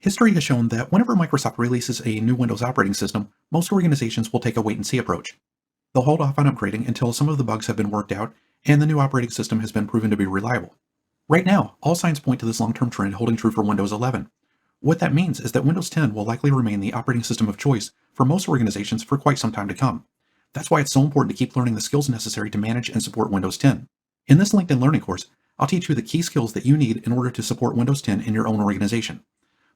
History has shown that whenever Microsoft releases a new Windows operating system, most organizations will take a wait-and-see approach. They'll hold off on upgrading until some of the bugs have been worked out and the new operating system has been proven to be reliable. Right now, all signs point to this long-term trend holding true for Windows 11. What that means is that Windows 10 will likely remain the operating system of choice for most organizations for quite some time to come. That's why it's so important to keep learning the skills necessary to manage and support Windows 10. In this LinkedIn Learning course, I'll teach you the key skills that you need in order to support Windows 10 in your own organization.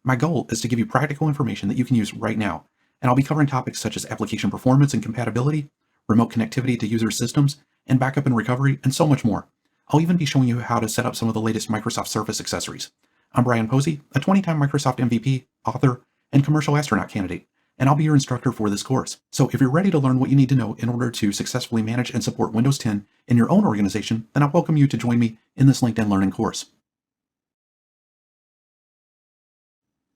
My goal is to give you practical information that you can use right now, and I'll be covering topics such as application performance and compatibility, remote connectivity to user systems, and backup and recovery, and so much more. I'll even be showing you how to set up some of the latest Microsoft Surface accessories. I'm Brien Posey, a 20-time Microsoft MVP, author, and commercial astronaut candidate, and I'll be your instructor for this course. So if you're ready to learn what you need to know in order to successfully manage and support Windows 10 in your own organization, then I welcome you to join me in this LinkedIn Learning course.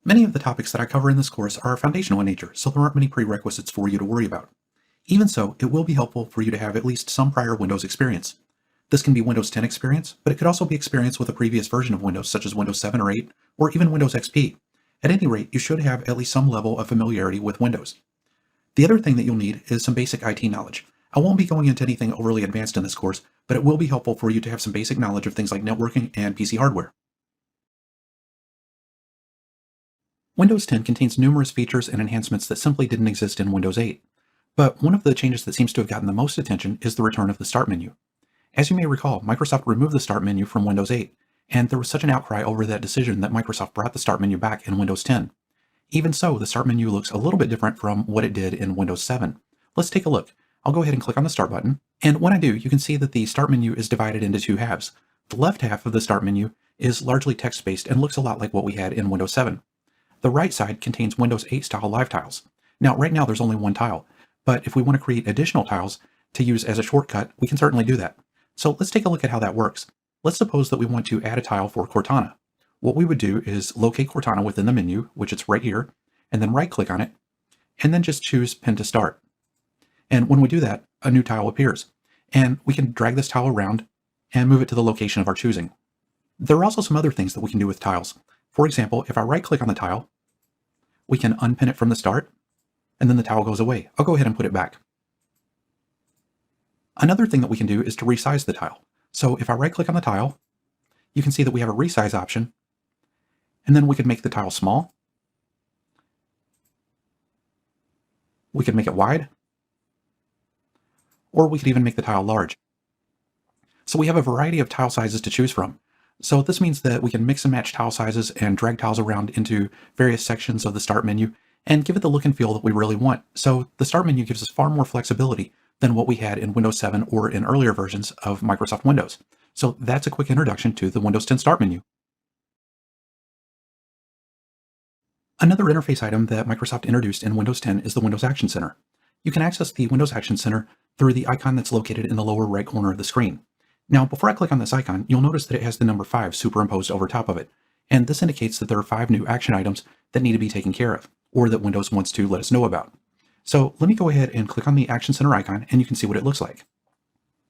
Many of the topics that I cover in this course are foundational in nature, so there aren't many prerequisites for you to worry about. Even so, it will be helpful for you to have at least some prior Windows experience. This can be Windows 10 experience, but it could also be experience with a previous version of Windows, such as Windows 7 or 8, or even Windows XP. At any rate, you should have at least some level of familiarity with Windows. The other thing that you'll need is some basic IT knowledge. I won't be going into anything overly advanced in this course, but it will be helpful for you to have some basic knowledge of things like networking and PC hardware. Windows 10 contains numerous features and enhancements that simply didn't exist in Windows 8. But one of the changes that seems to have gotten the most attention is the return of the Start menu. As you may recall, Microsoft removed the Start menu from Windows 8, and there was such an outcry over that decision that Microsoft brought the Start menu back in Windows 10. Even so, the Start menu looks a little bit different from what it did in Windows 7. Let's take a look. I'll go ahead and click on the Start button, and when I do, you can see that the Start menu is divided into two halves. The left half of the Start menu is largely text-based and looks a lot like what we had in Windows 7. The right side contains Windows 8 style live tiles. Now, right now there's only one tile, but if we want to create additional tiles to use as a shortcut, we can certainly do that. So let's take a look at how that works. Let's suppose that we want to add a tile for Cortana. What we would do is locate Cortana within the menu, which it's right here, and then right-click on it, and then just choose Pin to Start. And when we do that, a new tile appears, and we can drag this tile around and move it to the location of our choosing. There are also some other things that we can do with tiles. For example, if I right-click on the tile, we can unpin it from the start, and then the tile goes away. I'll go ahead and put it back. Another thing that we can do is to resize the tile. So if I right-click on the tile, you can see that we have a resize option, and then we could make the tile small. We could make it wide, or we could even make the tile large. So we have a variety of tile sizes to choose from. So this means that we can mix and match tile sizes and drag tiles around into various sections of the Start menu and give it the look and feel that we really want. So the Start menu gives us far more flexibility than what we had in Windows 7 or in earlier versions of Microsoft Windows. So that's a quick introduction to the Windows 10 Start menu. Another interface item that Microsoft introduced in Windows 10 is the Windows Action Center. You can access the Windows Action Center through the icon that's located in the lower right corner of the screen. Now, before I click on this icon, you'll notice that it has the number 5 superimposed over top of it, and this indicates that there are 5 new action items that need to be taken care of, or that Windows wants to let us know about. So let me go ahead and click on the Action Center icon, and you can see what it looks like.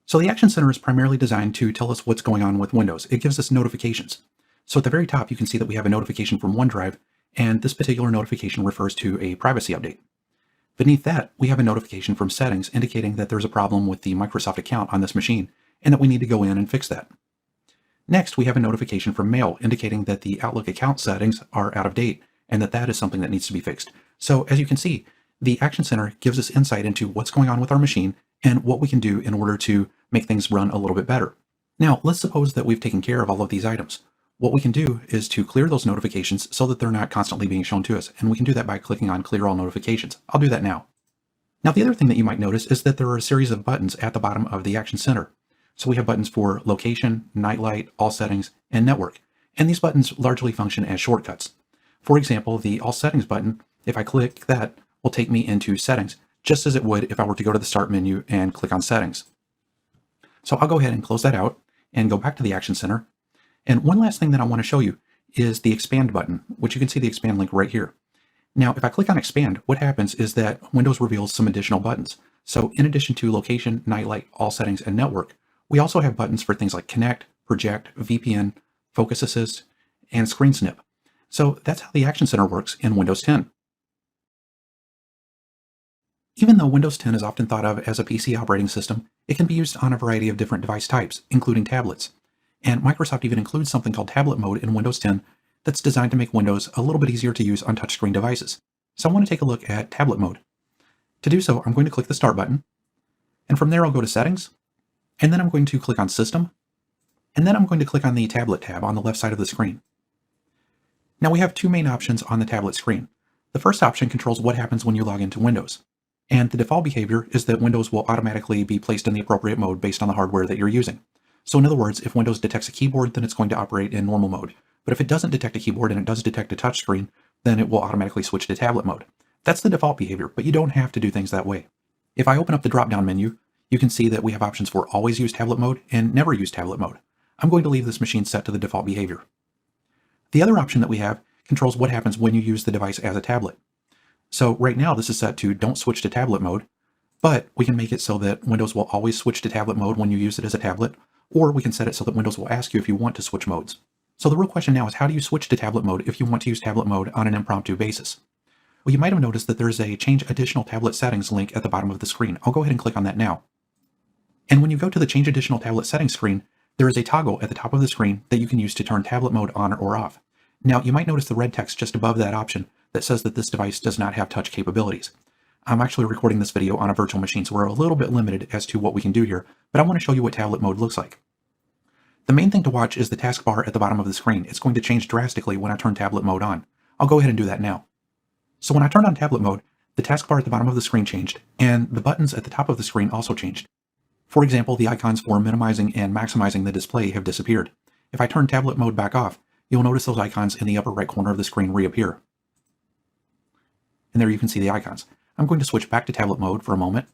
So the Action Center is primarily designed to tell us what's going on with Windows. It gives us notifications. So at the very top, you can see that we have a notification from OneDrive, and this particular notification refers to a privacy update. Beneath that, we have a notification from Settings indicating that there's a problem with the Microsoft account on this machine, and that we need to go in and fix that. Next, we have a notification from Mail indicating that the Outlook account settings are out of date and that that is something that needs to be fixed. So as you can see, the Action Center gives us insight into what's going on with our machine and what we can do in order to make things run a little bit better. Now, let's suppose that we've taken care of all of these items. What we can do is to clear those notifications so that they're not constantly being shown to us, and we can do that by clicking on Clear All Notifications. I'll do that now. Now, the other thing that you might notice is that there are a series of buttons at the bottom of the Action Center. So we have buttons for Location, Nightlight, All Settings, and Network, and these buttons largely function as shortcuts. For example, the All Settings button, if I click that, will take me into Settings, just as it would if I were to go to the Start menu and click on Settings. So I'll go ahead and close that out and go back to the Action Center. And one last thing that I want to show you is the Expand button, which you can see the Expand link right here. Now, if I click on Expand, what happens is that Windows reveals some additional buttons. So in addition to Location, Nightlight, All Settings, and Network, we also have buttons for things like Connect, Project, VPN, Focus Assist, and Screen Snip. So that's how the Action Center works in Windows 10. Even though Windows 10 is often thought of as a PC operating system, it can be used on a variety of different device types, including tablets. And Microsoft even includes something called tablet mode in Windows 10 that's designed to make Windows a little bit easier to use on touchscreen devices. So I want to take a look at tablet mode. To do so, I'm going to click the Start button, and from there I'll go to Settings, and then I'm going to click on System, and then I'm going to click on the Tablet tab on the left side of the screen. Now we have two main options on the tablet screen. The first option controls what happens when you log into Windows. And the default behavior is that Windows will automatically be placed in the appropriate mode based on the hardware that you're using. So in other words, if Windows detects a keyboard, then it's going to operate in normal mode. But if it doesn't detect a keyboard and it does detect a touchscreen, then it will automatically switch to tablet mode. That's the default behavior, but you don't have to do things that way. If I open up the drop-down menu, you can see that we have options for always use tablet mode and never use tablet mode. I'm going to leave this machine set to the default behavior. The other option that we have controls what happens when you use the device as a tablet. So right now this is set to don't switch to tablet mode, but we can make it so that Windows will always switch to tablet mode when you use it as a tablet, or we can set it so that Windows will ask you if you want to switch modes. So the real question now is, how do you switch to tablet mode if you want to use tablet mode on an impromptu basis? Well, you might have noticed that there's a Change Additional Tablet Settings link at the bottom of the screen. I'll go ahead and click on that now. And when you go to the Change Additional Tablet Settings screen, there is a toggle at the top of the screen that you can use to turn tablet mode on or off. Now, you might notice the red text just above that option that says that this device does not have touch capabilities. I'm actually recording this video on a virtual machine, so we're a little bit limited as to what we can do here, but I want to show you what tablet mode looks like. The main thing to watch is the taskbar at the bottom of the screen. It's going to change drastically when I turn tablet mode on. I'll go ahead and do that now. So when I turned on tablet mode, the taskbar at the bottom of the screen changed, and the buttons at the top of the screen also changed. For example, the icons for minimizing and maximizing the display have disappeared. If I turn tablet mode back off, you'll notice those icons in the upper right corner of the screen reappear. And there you can see the icons. I'm going to switch back to tablet mode for a moment,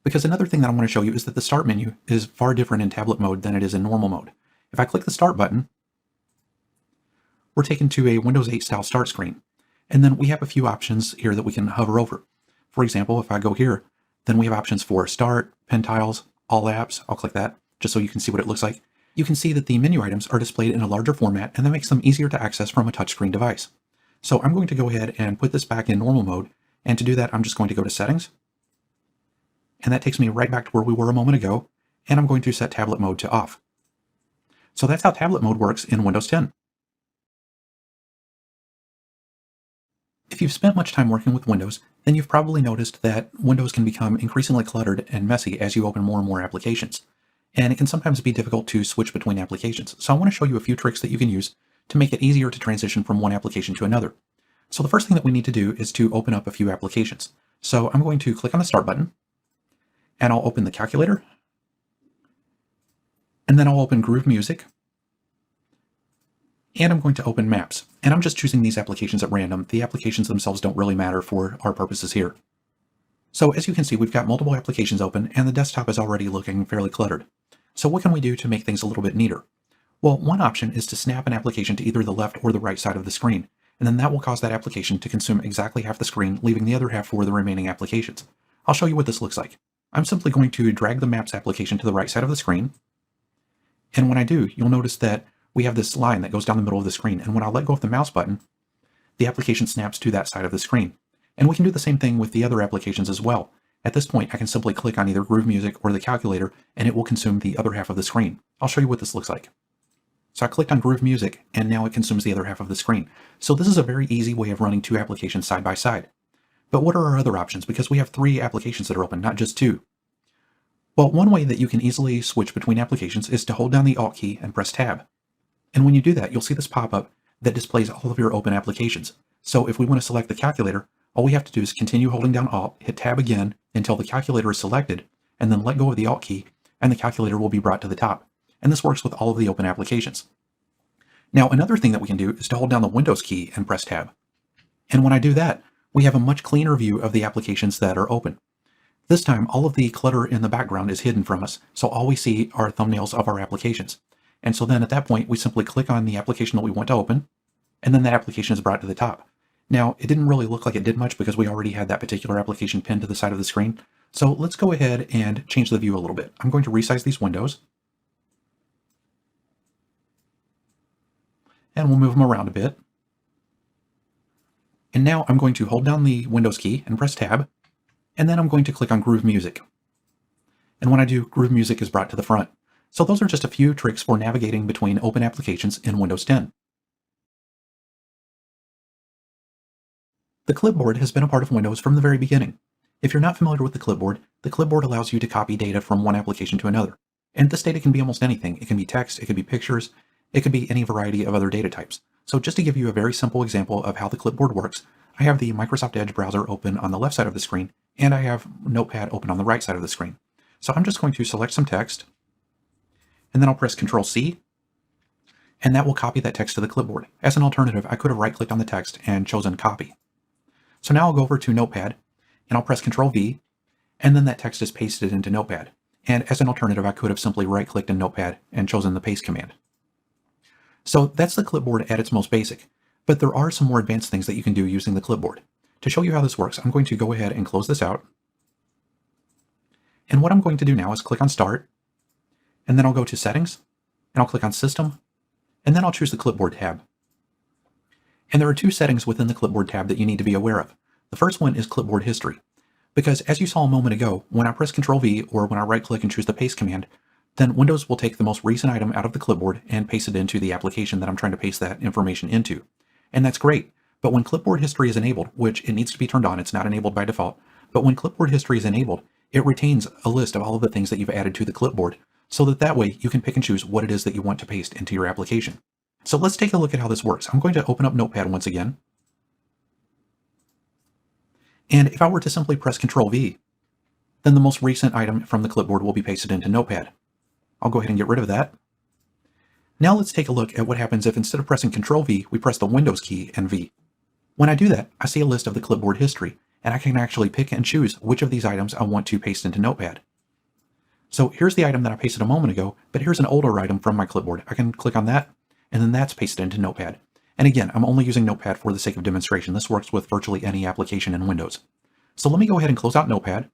because another thing that I want to show you is that the Start menu is far different in tablet mode than it is in normal mode. If I click the Start button, we're taken to a Windows 8 style start screen. And then we have a few options here that we can hover over. For example, if I go here, then we have options for Start, Pen Tiles, All Apps. I'll click that just so you can see what it looks like. You can see that the menu items are displayed in a larger format, and that makes them easier to access from a touchscreen device. So I'm going to go ahead and put this back in normal mode. And to do that, I'm just going to go to Settings. And that takes me right back to where we were a moment ago. And I'm going to set tablet mode to off. So that's how tablet mode works in Windows 10. If you've spent much time working with Windows, then you've probably noticed that Windows can become increasingly cluttered and messy as you open more and more applications. And it can sometimes be difficult to switch between applications. So I want to show you a few tricks that you can use to make it easier to transition from one application to another. So the first thing that we need to do is to open up a few applications. So I'm going to click on the Start button, and I'll open the calculator, and then I'll open Groove Music, and I'm going to open Maps. And I'm just choosing these applications at random. The applications themselves don't really matter for our purposes here. So as you can see, we've got multiple applications open, and the desktop is already looking fairly cluttered. So what can we do to make things a little bit neater? Well, one option is to snap an application to either the left or the right side of the screen, and then that will cause that application to consume exactly half the screen, leaving the other half for the remaining applications. I'll show you what this looks like. I'm simply going to drag the Maps application to the right side of the screen, and when I do, you'll notice that we have this line that goes down the middle of the screen, and when I let go of the mouse button, the application snaps to that side of the screen. And we can do the same thing with the other applications as well. At this point, I can simply click on either Groove Music or the calculator, and it will consume the other half of the screen. I'll show you what this looks like. So I clicked on Groove Music, and now it consumes the other half of the screen. So this is a very easy way of running two applications side by side. But what are our other options? Because we have three applications that are open, not just two. Well, one way that you can easily switch between applications is to hold down the Alt key and press Tab. And when you do that, you'll see this pop-up that displays all of your open applications. So if we want to select the calculator, all we have to do is continue holding down Alt, hit Tab again until the calculator is selected, and then let go of the Alt key, and the calculator will be brought to the top. And this works with all of the open applications. Now, another thing that we can do is to hold down the Windows key and press Tab. And when I do that, we have a much cleaner view of the applications that are open. This time, all of the clutter in the background is hidden from us, so all we see are thumbnails of our applications. And so then at that point, we simply click on the application that we want to open, and then that application is brought to the top. Now, it didn't really look like it did much because we already had that particular application pinned to the side of the screen. So let's go ahead and change the view a little bit. I'm going to resize these windows, and we'll move them around a bit. And now I'm going to hold down the Windows key and press Tab, and then I'm going to click on Groove Music. And when I do, Groove Music is brought to the front. So those are just a few tricks for navigating between open applications in Windows 10. The clipboard has been a part of Windows from the very beginning. If you're not familiar with the clipboard allows you to copy data from one application to another. And this data can be almost anything. It can be text, it could be pictures, it could be any variety of other data types. So just to give you a very simple example of how the clipboard works, I have the Microsoft Edge browser open on the left side of the screen, and I have Notepad open on the right side of the screen. So I'm just going to select some text, and then I'll press Control-C, and that will copy that text to the clipboard. As an alternative, I could have right-clicked on the text and chosen Copy. So now I'll go over to Notepad, and I'll press Control-V, and then that text is pasted into Notepad. And as an alternative, I could have simply right-clicked in Notepad and chosen the Paste command. So that's the clipboard at its most basic, but there are some more advanced things that you can do using the clipboard. To show you how this works, I'm going to go ahead and close this out. And what I'm going to do now is click on Start, and then I'll go to Settings, and I'll click on System, and then I'll choose the Clipboard tab. And there are two settings within the Clipboard tab that you need to be aware of. The first one is Clipboard History, because as you saw a moment ago, when I press Control-V or when I right-click and choose the Paste command, then Windows will take the most recent item out of the clipboard and paste it into the application that I'm trying to paste that information into. And that's great, but when Clipboard History is enabled, which it needs to be turned on, it's not enabled by default, but when Clipboard History is enabled, it retains a list of all of the things that you've added to the clipboard, so that way you can pick and choose what it is that you want to paste into your application. So let's take a look at how this works. I'm going to open up Notepad once again. And if I were to simply press Control-V, then the most recent item from the clipboard will be pasted into Notepad. I'll go ahead and get rid of that. Now let's take a look at what happens if instead of pressing Control-V, we press the Windows key and V. When I do that, I see a list of the clipboard history, and I can actually pick and choose which of these items I want to paste into Notepad. So here's the item that I pasted a moment ago, but here's an older item from my clipboard. I can click on that, and then that's pasted into Notepad. And again, I'm only using Notepad for the sake of demonstration. This works with virtually any application in Windows. So let me go ahead and close out Notepad.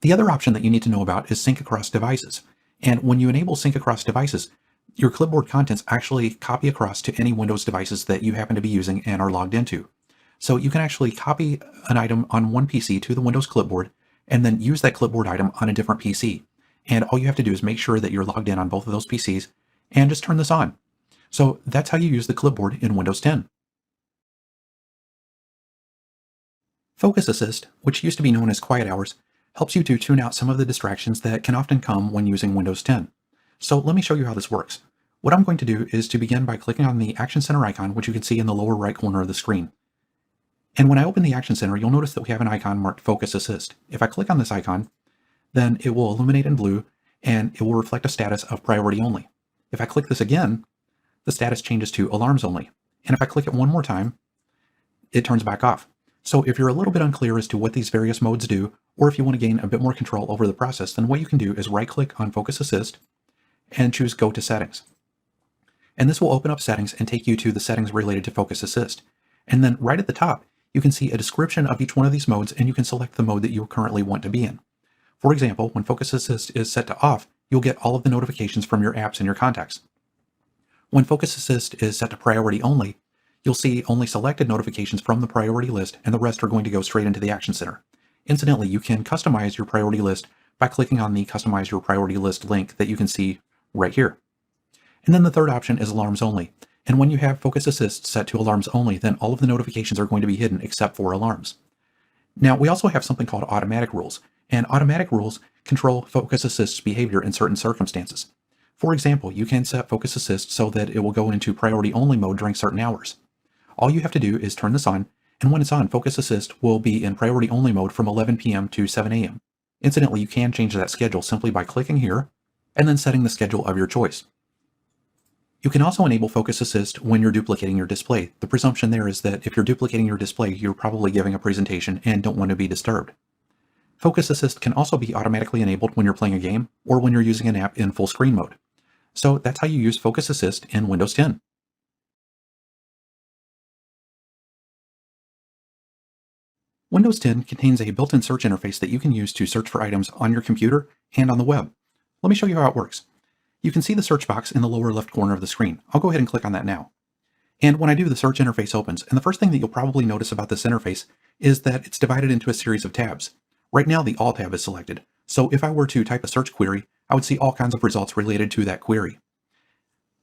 The other option that you need to know about is Sync Across Devices. And when you enable Sync Across Devices, your clipboard contents actually copy across to any Windows devices that you happen to be using and are logged into. So you can actually copy an item on one PC to the Windows clipboard and then use that clipboard item on a different PC. And all you have to do is make sure that you're logged in on both of those PCs and just turn this on. So that's how you use the clipboard in Windows 10. Focus Assist, which used to be known as Quiet Hours, helps you to tune out some of the distractions that can often come when using Windows 10. So let me show you how this works. What I'm going to do is to begin by clicking on the Action Center icon, which you can see in the lower right corner of the screen. And when I open the Action Center, you'll notice that we have an icon marked Focus Assist. If I click on this icon, then it will illuminate in blue and it will reflect a status of priority only. If I click this again, the status changes to alarms only. And if I click it one more time, it turns back off. So if you're a little bit unclear as to what these various modes do, or if you want to gain a bit more control over the process, then what you can do is right-click on Focus Assist and choose Go to Settings. And this will open up settings and take you to the settings related to Focus Assist. And then right at the top, you can see a description of each one of these modes, and you can select the mode that you currently want to be in. For example, when Focus Assist is set to off, you'll get all of the notifications from your apps and your contacts. When Focus Assist is set to priority only, you'll see only selected notifications from the priority list, and the rest are going to go straight into the Action Center. Incidentally, you can customize your priority list by clicking on the Customize Your Priority List link that you can see right here. And then the third option is Alarms Only. And when you have Focus Assist set to Alarms Only, then all of the notifications are going to be hidden except for alarms. Now, we also have something called Automatic Rules, and Automatic Rules control Focus Assist's behavior in certain circumstances. For example, you can set Focus Assist so that it will go into priority only mode during certain hours. All you have to do is turn this on, and when it's on, Focus Assist will be in priority only mode from 11 p.m. to 7 a.m. Incidentally, you can change that schedule simply by clicking here and then setting the schedule of your choice. You can also enable Focus Assist when you're duplicating your display. The presumption there is that if you're duplicating your display, you're probably giving a presentation and don't want to be disturbed. Focus Assist can also be automatically enabled when you're playing a game or when you're using an app in full screen mode. So that's how you use Focus Assist in Windows 10. Windows 10 contains a built-in search interface that you can use to search for items on your computer and on the web. Let me show you how it works. You can see the search box in the lower left corner of the screen. I'll go ahead and click on that now. And when I do, the search interface opens. And the first thing that you'll probably notice about this interface is that it's divided into a series of tabs. Right now, the All tab is selected. So if I were to type a search query, I would see all kinds of results related to that query.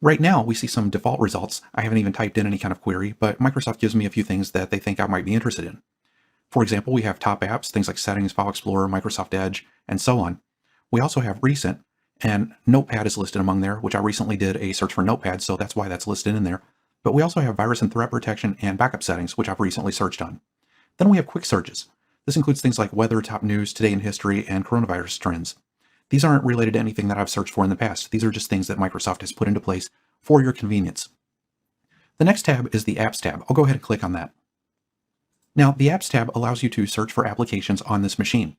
Right now, we see some default results. I haven't even typed in any kind of query, but Microsoft gives me a few things that they think I might be interested in. For example, we have top apps, things like Settings, File Explorer, Microsoft Edge, and so on. We also have recent, and Notepad is listed among there, which I recently did a search for Notepad, so that's why that's listed in there. But we also have virus and threat protection and backup settings, which I've recently searched on. Then we have quick searches. This includes things like weather, top news, today in history, and coronavirus trends. These aren't related to anything that I've searched for in the past. These are just things that Microsoft has put into place for your convenience. The next tab is the Apps tab. I'll go ahead and click on that. Now, the Apps tab allows you to search for applications on this machine.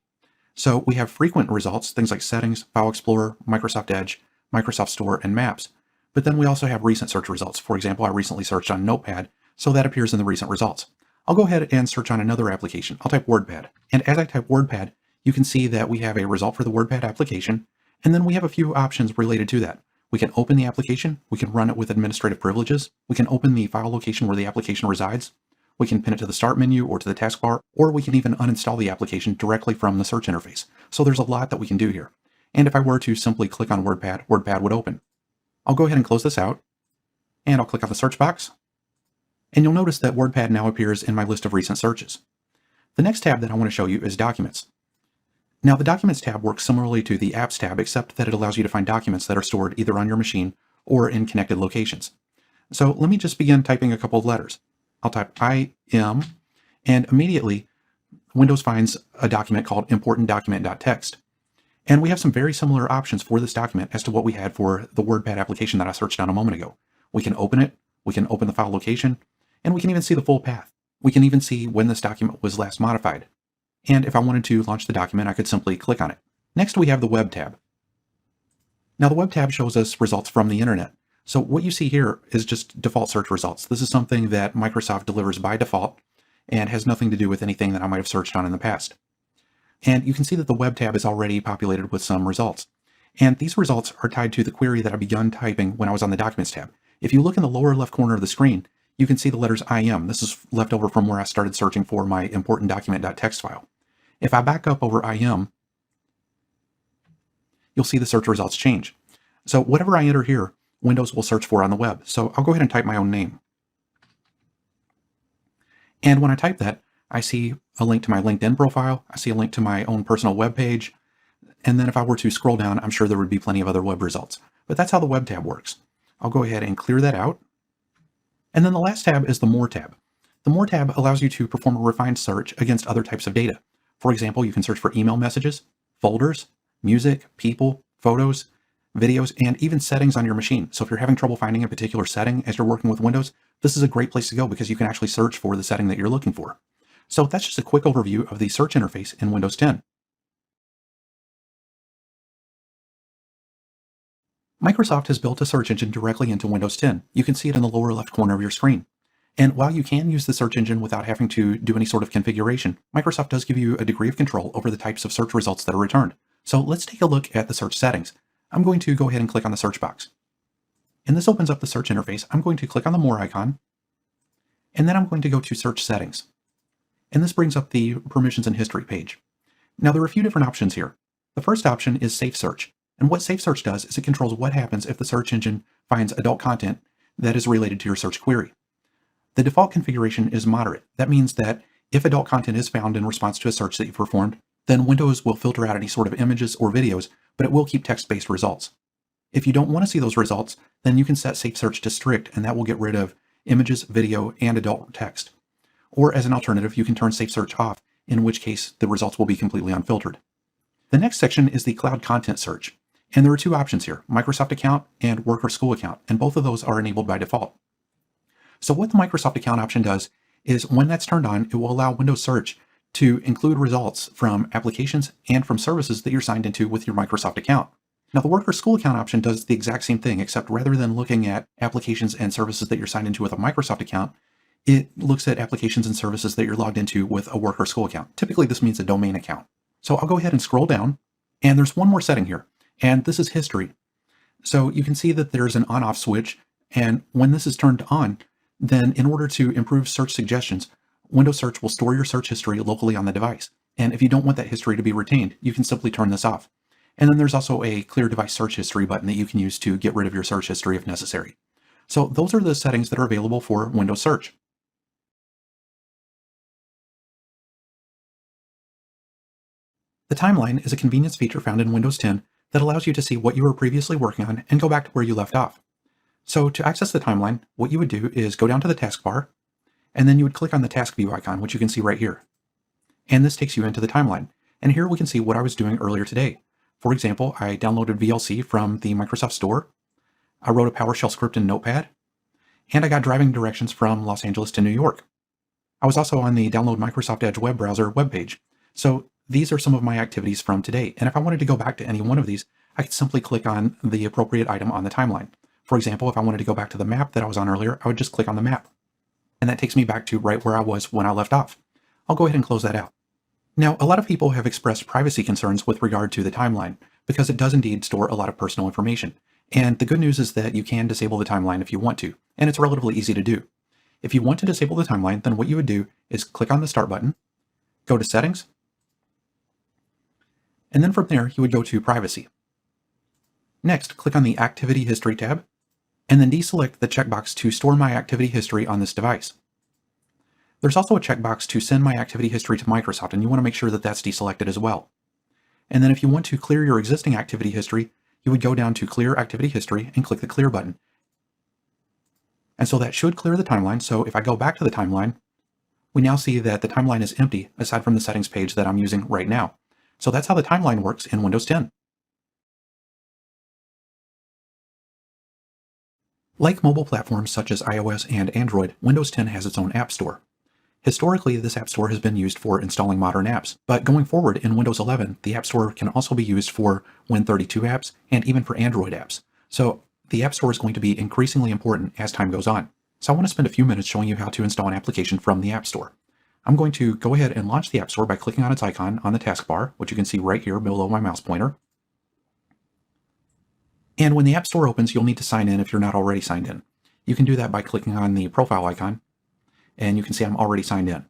So we have frequent results, things like Settings, File Explorer, Microsoft Edge, Microsoft Store, and Maps. But then we also have recent search results. For example, I recently searched on Notepad, so that appears in the recent results. I'll go ahead and search on another application. I'll type WordPad. And as I type WordPad, you can see that we have a result for the WordPad application, and then we have a few options related to that. We can open the application, we can run it with administrative privileges, we can open the file location where the application resides, we can pin it to the start menu or to the taskbar, or we can even uninstall the application directly from the search interface. So there's a lot that we can do here. And if I were to simply click on WordPad, WordPad would open. I'll go ahead and close this out, and I'll click on the search box, and you'll notice that WordPad now appears in my list of recent searches. The next tab that I want to show you is Documents. Now, the Documents tab works similarly to the Apps tab, except that it allows you to find documents that are stored either on your machine or in connected locations. So let me just begin typing a couple of letters. I'll type IM, and immediately Windows finds a document called important.document.txt. And we have some very similar options for this document as to what we had for the WordPad application that I searched on a moment ago. We can open it, we can open the file location, and we can even see the full path. We can even see when this document was last modified. And if I wanted to launch the document, I could simply click on it. Next, we have the Web tab. Now, the Web tab shows us results from the internet. So what you see here is just default search results. This is something that Microsoft delivers by default and has nothing to do with anything that I might have searched on in the past. And you can see that the Web tab is already populated with some results. And these results are tied to the query that I began typing when I was on the Documents tab. If you look in the lower left corner of the screen, you can see the letters IM. This is left over from where I started searching for my important document.txt file. If I back up over IM, you'll see the search results change. So whatever I enter here, Windows will search for on the web. So I'll go ahead and type my own name. And when I type that, I see a link to my LinkedIn profile. I see a link to my own personal web page. And then if I were to scroll down, I'm sure there would be plenty of other web results. But that's how the Web tab works. I'll go ahead and clear that out. And then the last tab is the More tab. The More tab allows you to perform a refined search against other types of data. For example, you can search for email messages, folders, music, people, photos, videos, and even settings on your machine. So if you're having trouble finding a particular setting as you're working with Windows, this is a great place to go because you can actually search for the setting that you're looking for. So that's just a quick overview of the search interface in Windows 10. Microsoft has built a search engine directly into Windows 10. You can see it in the lower left corner of your screen. And while you can use the search engine without having to do any sort of configuration, Microsoft does give you a degree of control over the types of search results that are returned. So let's take a look at the search settings. I'm going to go ahead and click on the search box. And this opens up the search interface. I'm going to click on the More icon, and then I'm going to go to Search Settings. And this brings up the Permissions and History page. Now there are a few different options here. The first option is Safe Search. And what Safe Search does is it controls what happens if the search engine finds adult content that is related to your search query. The default configuration is moderate. That means that if adult content is found in response to a search that you've performed, then Windows will filter out any sort of images or videos, but it will keep text-based results. If you don't want to see those results, then you can set Safe Search to Strict, and that will get rid of images, video, and adult text. Or as an alternative, you can turn Safe Search off, in which case the results will be completely unfiltered. The next section is the Cloud Content Search. And there are two options here, Microsoft Account and Work or School Account, and both of those are enabled by default. So what the Microsoft Account option does is when that's turned on, it will allow Windows Search to include results from applications and from services that you're signed into with your Microsoft account. Now the Work or School Account option does the exact same thing, except rather than looking at applications and services that you're signed into with a Microsoft account, it looks at applications and services that you're logged into with a Work or School account. Typically this means a domain account. So I'll go ahead and scroll down, and there's one more setting here. And this is history. So you can see that there's an on-off switch, and when this is turned on, then in order to improve search suggestions, Windows Search will store your search history locally on the device. And if you don't want that history to be retained, you can simply turn this off. And then there's also a clear device search history button that you can use to get rid of your search history if necessary. So those are the settings that are available for Windows Search. The timeline is a convenience feature found in Windows 10 that allows you to see what you were previously working on and go back to where you left off. So to access the timeline, what you would do is go down to the taskbar, and then you would click on the task view icon, which you can see right here. And this takes you into the timeline. And here we can see what I was doing earlier today. For example, I downloaded VLC from the Microsoft Store. I wrote a PowerShell script in Notepad, and I got driving directions from Los Angeles to New York. I was also on the Download Microsoft Edge web browser webpage. So these are some of my activities from today. And if I wanted to go back to any one of these, I could simply click on the appropriate item on the timeline. For example, if I wanted to go back to the map that I was on earlier, I would just click on the map. And that takes me back to right where I was when I left off. I'll go ahead and close that out. Now, a lot of people have expressed privacy concerns with regard to the timeline because it does indeed store a lot of personal information. And the good news is that you can disable the timeline if you want to, and it's relatively easy to do. If you want to disable the timeline, then what you would do is click on the Start button, go to Settings, and then from there you would go to Privacy. Next, click on the Activity History tab, and then deselect the checkbox to store my activity history on this device. There's also a checkbox to send my activity history to Microsoft, and you want to make sure that that's deselected as well. And then if you want to clear your existing activity history, you would go down to Clear Activity History and click the Clear button. And so that should clear the timeline. So if I go back to the timeline, we now see that the timeline is empty aside from the settings page that I'm using right now. So that's how the timeline works in Windows 10. Like mobile platforms such as iOS and Android, Windows 10 has its own App Store. Historically, this App Store has been used for installing modern apps, but going forward in Windows 11, the App Store can also be used for Win32 apps and even for Android apps. So the App Store is going to be increasingly important as time goes on. So I want to spend a few minutes showing you how to install an application from the App Store. I'm going to go ahead and launch the App Store by clicking on its icon on the taskbar, which you can see right here below my mouse pointer. And when the App Store opens, you'll need to sign in if you're not already signed in. You can do that by clicking on the profile icon, and you can see I'm already signed in.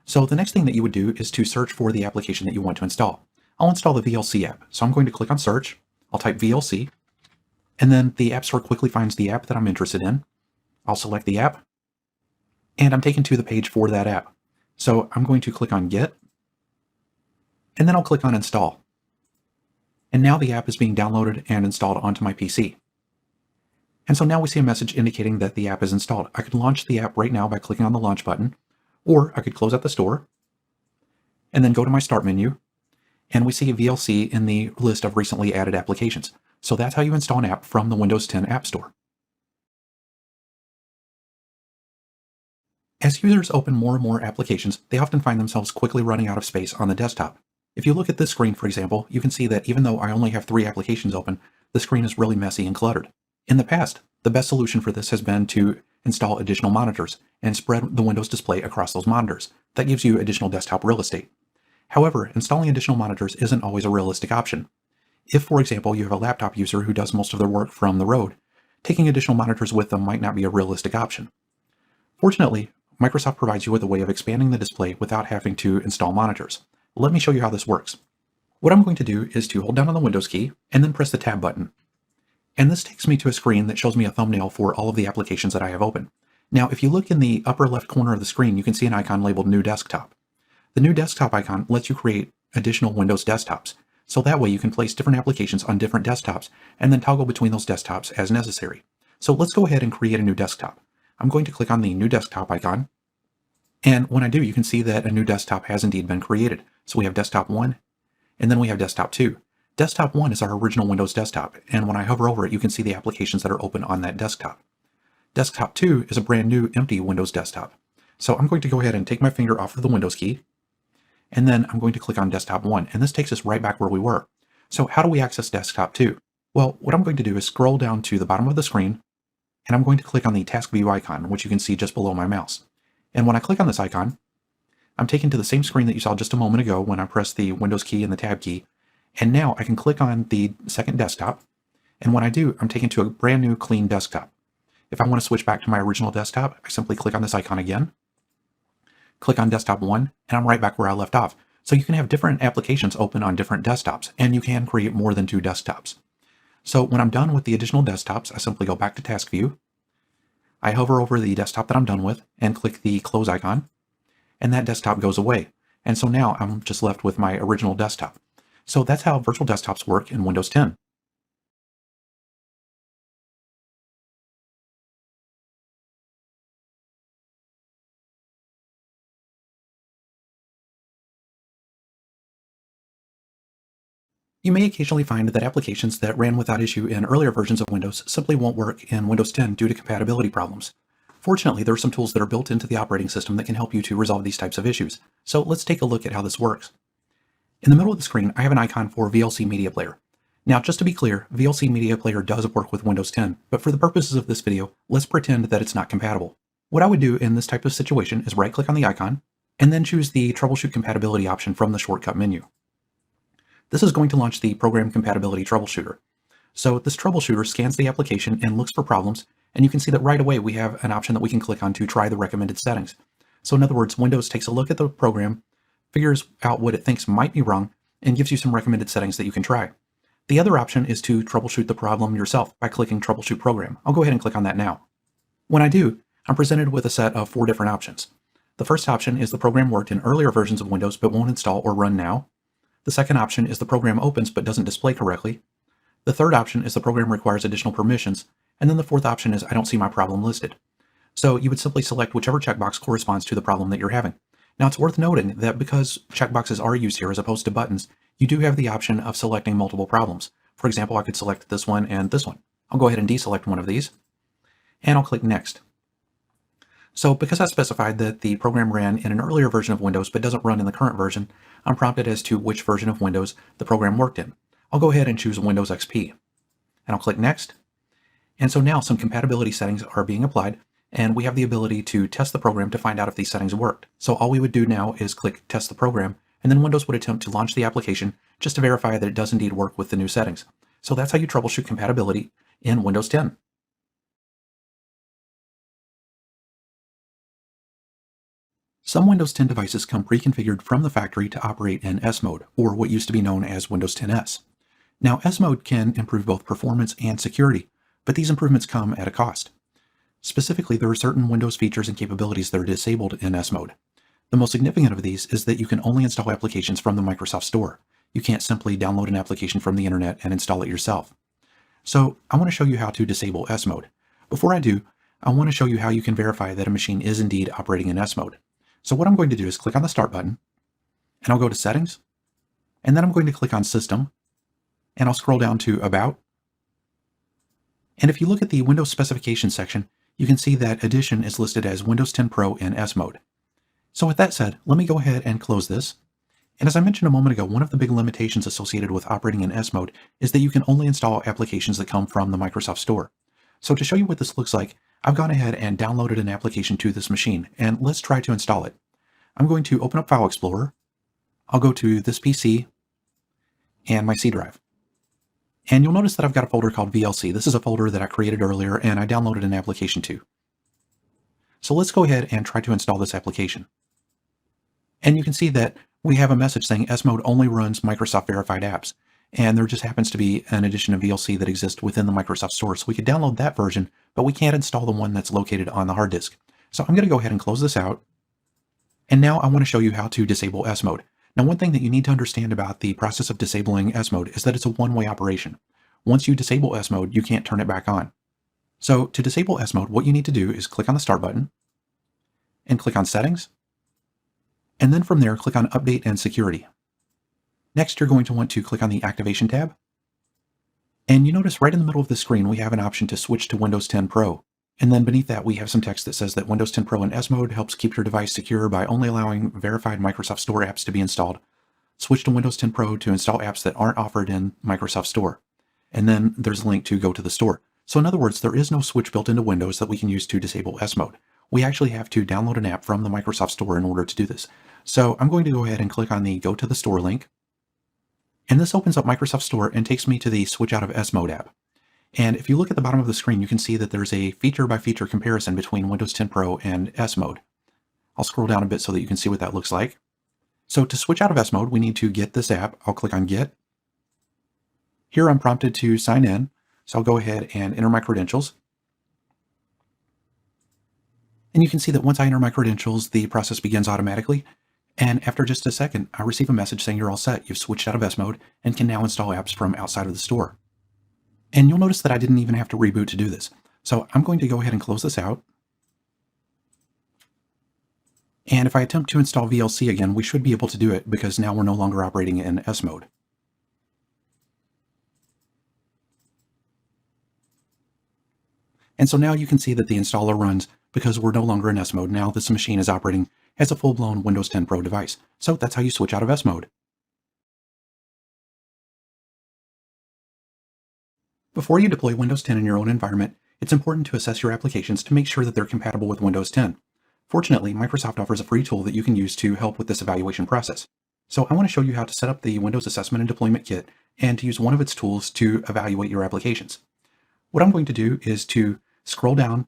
So the next thing that you would do is to search for the application that you want to install. I'll install the VLC app. So I'm going to click on Search, I'll type VLC, and then the App Store quickly finds the app that I'm interested in. I'll select the app, and I'm taken to the page for that app. So I'm going to click on Get, and then I'll click on Install. And now the app is being downloaded and installed onto my PC. And so now we see a message indicating that the app is installed. I could launch the app right now by clicking on the Launch button, or I could close out the store, and then go to my Start menu, and we see VLC in the list of recently added applications. So that's how you install an app from the Windows 10 App Store. As users open more and more applications, they often find themselves quickly running out of space on the desktop. If you look at this screen, for example, you can see that even though I only have 3 applications open, the screen is really messy and cluttered. In the past, the best solution for this has been to install additional monitors and spread the Windows display across those monitors. That gives you additional desktop real estate. However, installing additional monitors isn't always a realistic option. If, for example, you have a laptop user who does most of their work from the road, taking additional monitors with them might not be a realistic option. Fortunately, Microsoft provides you with a way of expanding the display without having to install monitors. Let me show you how this works. What I'm going to do is to hold down on the Windows key and then press the Tab button. And this takes me to a screen that shows me a thumbnail for all of the applications that I have open. Now, if you look in the upper left corner of the screen, you can see an icon labeled New Desktop. The New Desktop icon lets you create additional Windows desktops. So that way you can place different applications on different desktops and then toggle between those desktops as necessary. So let's go ahead and create a new desktop. I'm going to click on the New Desktop icon. And when I do, you can see that a new desktop has indeed been created. So we have Desktop 1, and then we have Desktop 2. Desktop 1 is our original Windows desktop, and when I hover over it, you can see the applications that are open on that desktop. Desktop 2 is a brand new empty Windows desktop. So I'm going to go ahead and take my finger off of the Windows key, and then I'm going to click on Desktop 1, and this takes us right back where we were. So how do we access Desktop 2? Well, what I'm going to do is scroll down to the bottom of the screen, and I'm going to click on the Task View icon, which you can see just below my mouse. And when I click on this icon, I'm taken to the same screen that you saw just a moment ago when I pressed the Windows key and the Tab key. And now I can click on the second desktop, and when I do, I'm taken to a brand new clean desktop. If I want to switch back to my original desktop, I simply click on this icon again, click on desktop 1, and I'm right back where I left off. So you can have different applications open on different desktops, and you can create more than 2 desktops. So when I'm done with the additional desktops, I simply go back to task view. I hover over the desktop that I'm done with and click the close icon, and that desktop goes away. And so now I'm just left with my original desktop. So that's how virtual desktops work in Windows 10. You may occasionally find that applications that ran without issue in earlier versions of Windows simply won't work in Windows 10 due to compatibility problems. Fortunately, there are some tools that are built into the operating system that can help you to resolve these types of issues. So let's take a look at how this works. In the middle of the screen, I have an icon for VLC Media Player. Now, just to be clear, VLC Media Player does work with Windows 10, but for the purposes of this video, let's pretend that it's not compatible. What I would do in this type of situation is right-click on the icon, and then choose the Troubleshoot Compatibility option from the shortcut menu. This is going to launch the Program Compatibility Troubleshooter. So this troubleshooter scans the application and looks for problems, and you can see that right away we have an option that we can click on to try the recommended settings. So in other words, Windows takes a look at the program, figures out what it thinks might be wrong, and gives you some recommended settings that you can try. The other option is to troubleshoot the problem yourself by clicking Troubleshoot Program. I'll go ahead and click on that now. When I do, I'm presented with a set of 4 different options. The first option is the program worked in earlier versions of Windows but won't install or run now. The second option is the program opens but doesn't display correctly. The third option is the program requires additional permissions. And then the fourth option is I don't see my problem listed. So you would simply select whichever checkbox corresponds to the problem that you're having. Now it's worth noting that because checkboxes are used here as opposed to buttons, you do have the option of selecting multiple problems. For example, I could select this one and this one. I'll go ahead and deselect one of these, and I'll click Next. So because I specified that the program ran in an earlier version of Windows but doesn't run in the current version, I'm prompted as to which version of Windows the program worked in. I'll go ahead and choose Windows XP, and I'll click Next. And so now some compatibility settings are being applied, and we have the ability to test the program to find out if these settings worked. So all we would do now is click Test the Program, and then Windows would attempt to launch the application just to verify that it does indeed work with the new settings. So that's how you troubleshoot compatibility in Windows 10. Some Windows 10 devices come pre-configured from the factory to operate in S mode, or what used to be known as Windows 10s. Now, S mode can improve both performance and security, but these improvements come at a cost. Specifically, there are certain Windows features and capabilities that are disabled in S mode. The most significant of these is that you can only install applications from the Microsoft Store. You can't simply download an application from the internet and install it yourself. So I want to show you how to disable S mode. Before I do, I want to show you how you can verify that a machine is indeed operating in S mode. So what I'm going to do is click on the Start button, and I'll go to Settings, and then I'm going to click on System, and I'll scroll down to About. And if you look at the Windows specifications section, you can see that Edition is listed as Windows 10 Pro in S mode. So with that said, let me go ahead and close this. And as I mentioned a moment ago, one of the big limitations associated with operating in S mode is that you can only install applications that come from the Microsoft Store. So to show you what this looks like, I've gone ahead and downloaded an application to this machine, and let's try to install it. I'm going to open up File Explorer. I'll go to this PC and my C drive. And you'll notice that I've got a folder called VLC. This is a folder that I created earlier and I downloaded an application to. So let's go ahead and try to install this application. And you can see that we have a message saying S mode only runs Microsoft verified apps. And there just happens to be an edition of VLC that exists within the Microsoft Store. So we could download that version, but we can't install the one that's located on the hard disk. So I'm going to go ahead and close this out. And now I want to show you how to disable S mode. Now, one thing that you need to understand about the process of disabling S mode is that it's a one-way operation. Once you disable S mode, you can't turn it back on. So to disable S mode, what you need to do is click on the Start button and click on Settings. And then from there, click on Update and Security. Next, you're going to want to click on the Activation tab. And you notice right in the middle of the screen, we have an option to switch to Windows 10 Pro. And then beneath that, we have some text that says that Windows 10 Pro in S mode helps keep your device secure by only allowing verified Microsoft Store apps to be installed. Switch to Windows 10 Pro to install apps that aren't offered in Microsoft Store. And then there's a link to go to the store. So in other words, there is no switch built into Windows that we can use to disable S mode. We actually have to download an app from the Microsoft Store in order to do this. So I'm going to go ahead and click on the Go to the Store link. And this opens up Microsoft Store and takes me to the Switch Out of S Mode app. And if you look at the bottom of the screen, you can see that there's a feature by feature comparison between Windows 10 Pro and S mode. I'll scroll down a bit so that you can see what that looks like. So to switch out of S mode, we need to get this app. I'll click on Get. Here I'm prompted to sign in, so I'll go ahead and enter my credentials. And you can see that once I enter my credentials, the process begins automatically. And after just a second, I receive a message saying you're all set. You've switched out of S mode and can now install apps from outside of the store. And you'll notice that I didn't even have to reboot to do this. So I'm going to go ahead and close this out. And if I attempt to install VLC again, we should be able to do it because now we're no longer operating in S mode. And so now you can see that the installer runs because we're no longer in S mode. Now this machine is operating as a full-blown Windows 10 Pro device. So that's how you switch out of S mode. Before you deploy Windows 10 in your own environment, it's important to assess your applications to make sure that they're compatible with Windows 10. Fortunately, Microsoft offers a free tool that you can use to help with this evaluation process. So I want to show you how to set up the Windows Assessment and Deployment Kit and to use one of its tools to evaluate your applications. What I'm going to do is to scroll down,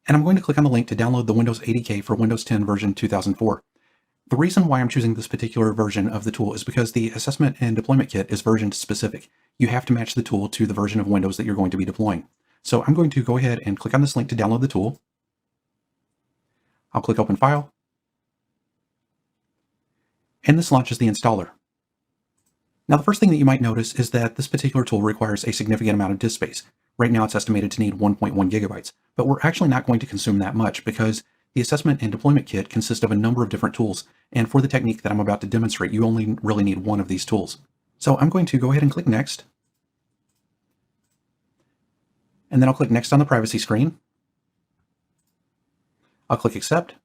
and I'm going to click on the link to download the Windows ADK for Windows 10 version 2004. The reason why I'm choosing this particular version of the tool is because the Assessment and Deployment Kit is version specific. You have to match the tool to the version of Windows that you're going to be deploying. So I'm going to go ahead and click on this link to download the tool. I'll click Open File, and this launches the installer. Now the first thing that you might notice is that this particular tool requires a significant amount of disk space. Right now it's estimated to need 1.1 gigabytes, but we're actually not going to consume that much because the Assessment and Deployment Kit consists of a number of different tools, and for the technique that I'm about to demonstrate, you only really need one of these tools. So I'm going to go ahead and click Next, and then I'll click Next on the privacy screen. I'll click Accept,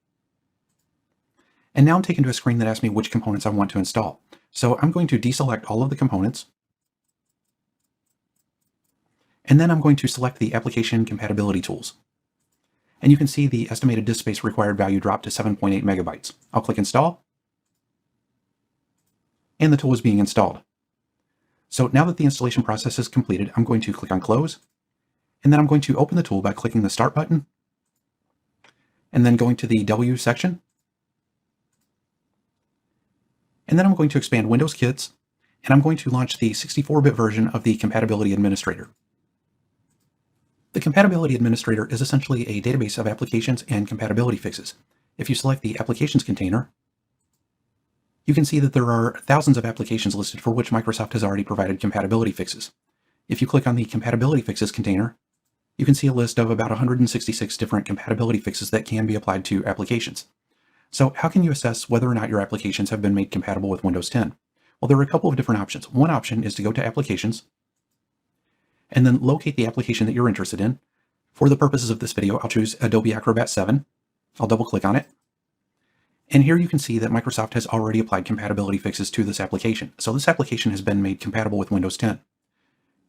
and now I'm taken to a screen that asks me which components I want to install. So I'm going to deselect all of the components, and then I'm going to select the application compatibility tools. And you can see the estimated disk space required value dropped to 7.8 megabytes. I'll click Install, and the tool is being installed. So now that the installation process is completed, I'm going to click on Close, and then I'm going to open the tool by clicking the Start button, and then going to the W section. And then I'm going to expand Windows Kits, and I'm going to launch the 64-bit version of the Compatibility Administrator. The Compatibility Administrator is essentially a database of applications and compatibility fixes. If you select the Applications container, you can see that there are thousands of applications listed for which Microsoft has already provided compatibility fixes. If you click on the Compatibility Fixes container, you can see a list of about 166 different compatibility fixes that can be applied to applications. So how can you assess whether or not your applications have been made compatible with Windows 10? Well, there are a couple of different options. One option is to go to Applications, and then locate the application that you're interested in. For the purposes of this video, I'll choose Adobe Acrobat 7. I'll double click on it. And here you can see that Microsoft has already applied compatibility fixes to this application. So this application has been made compatible with Windows 10.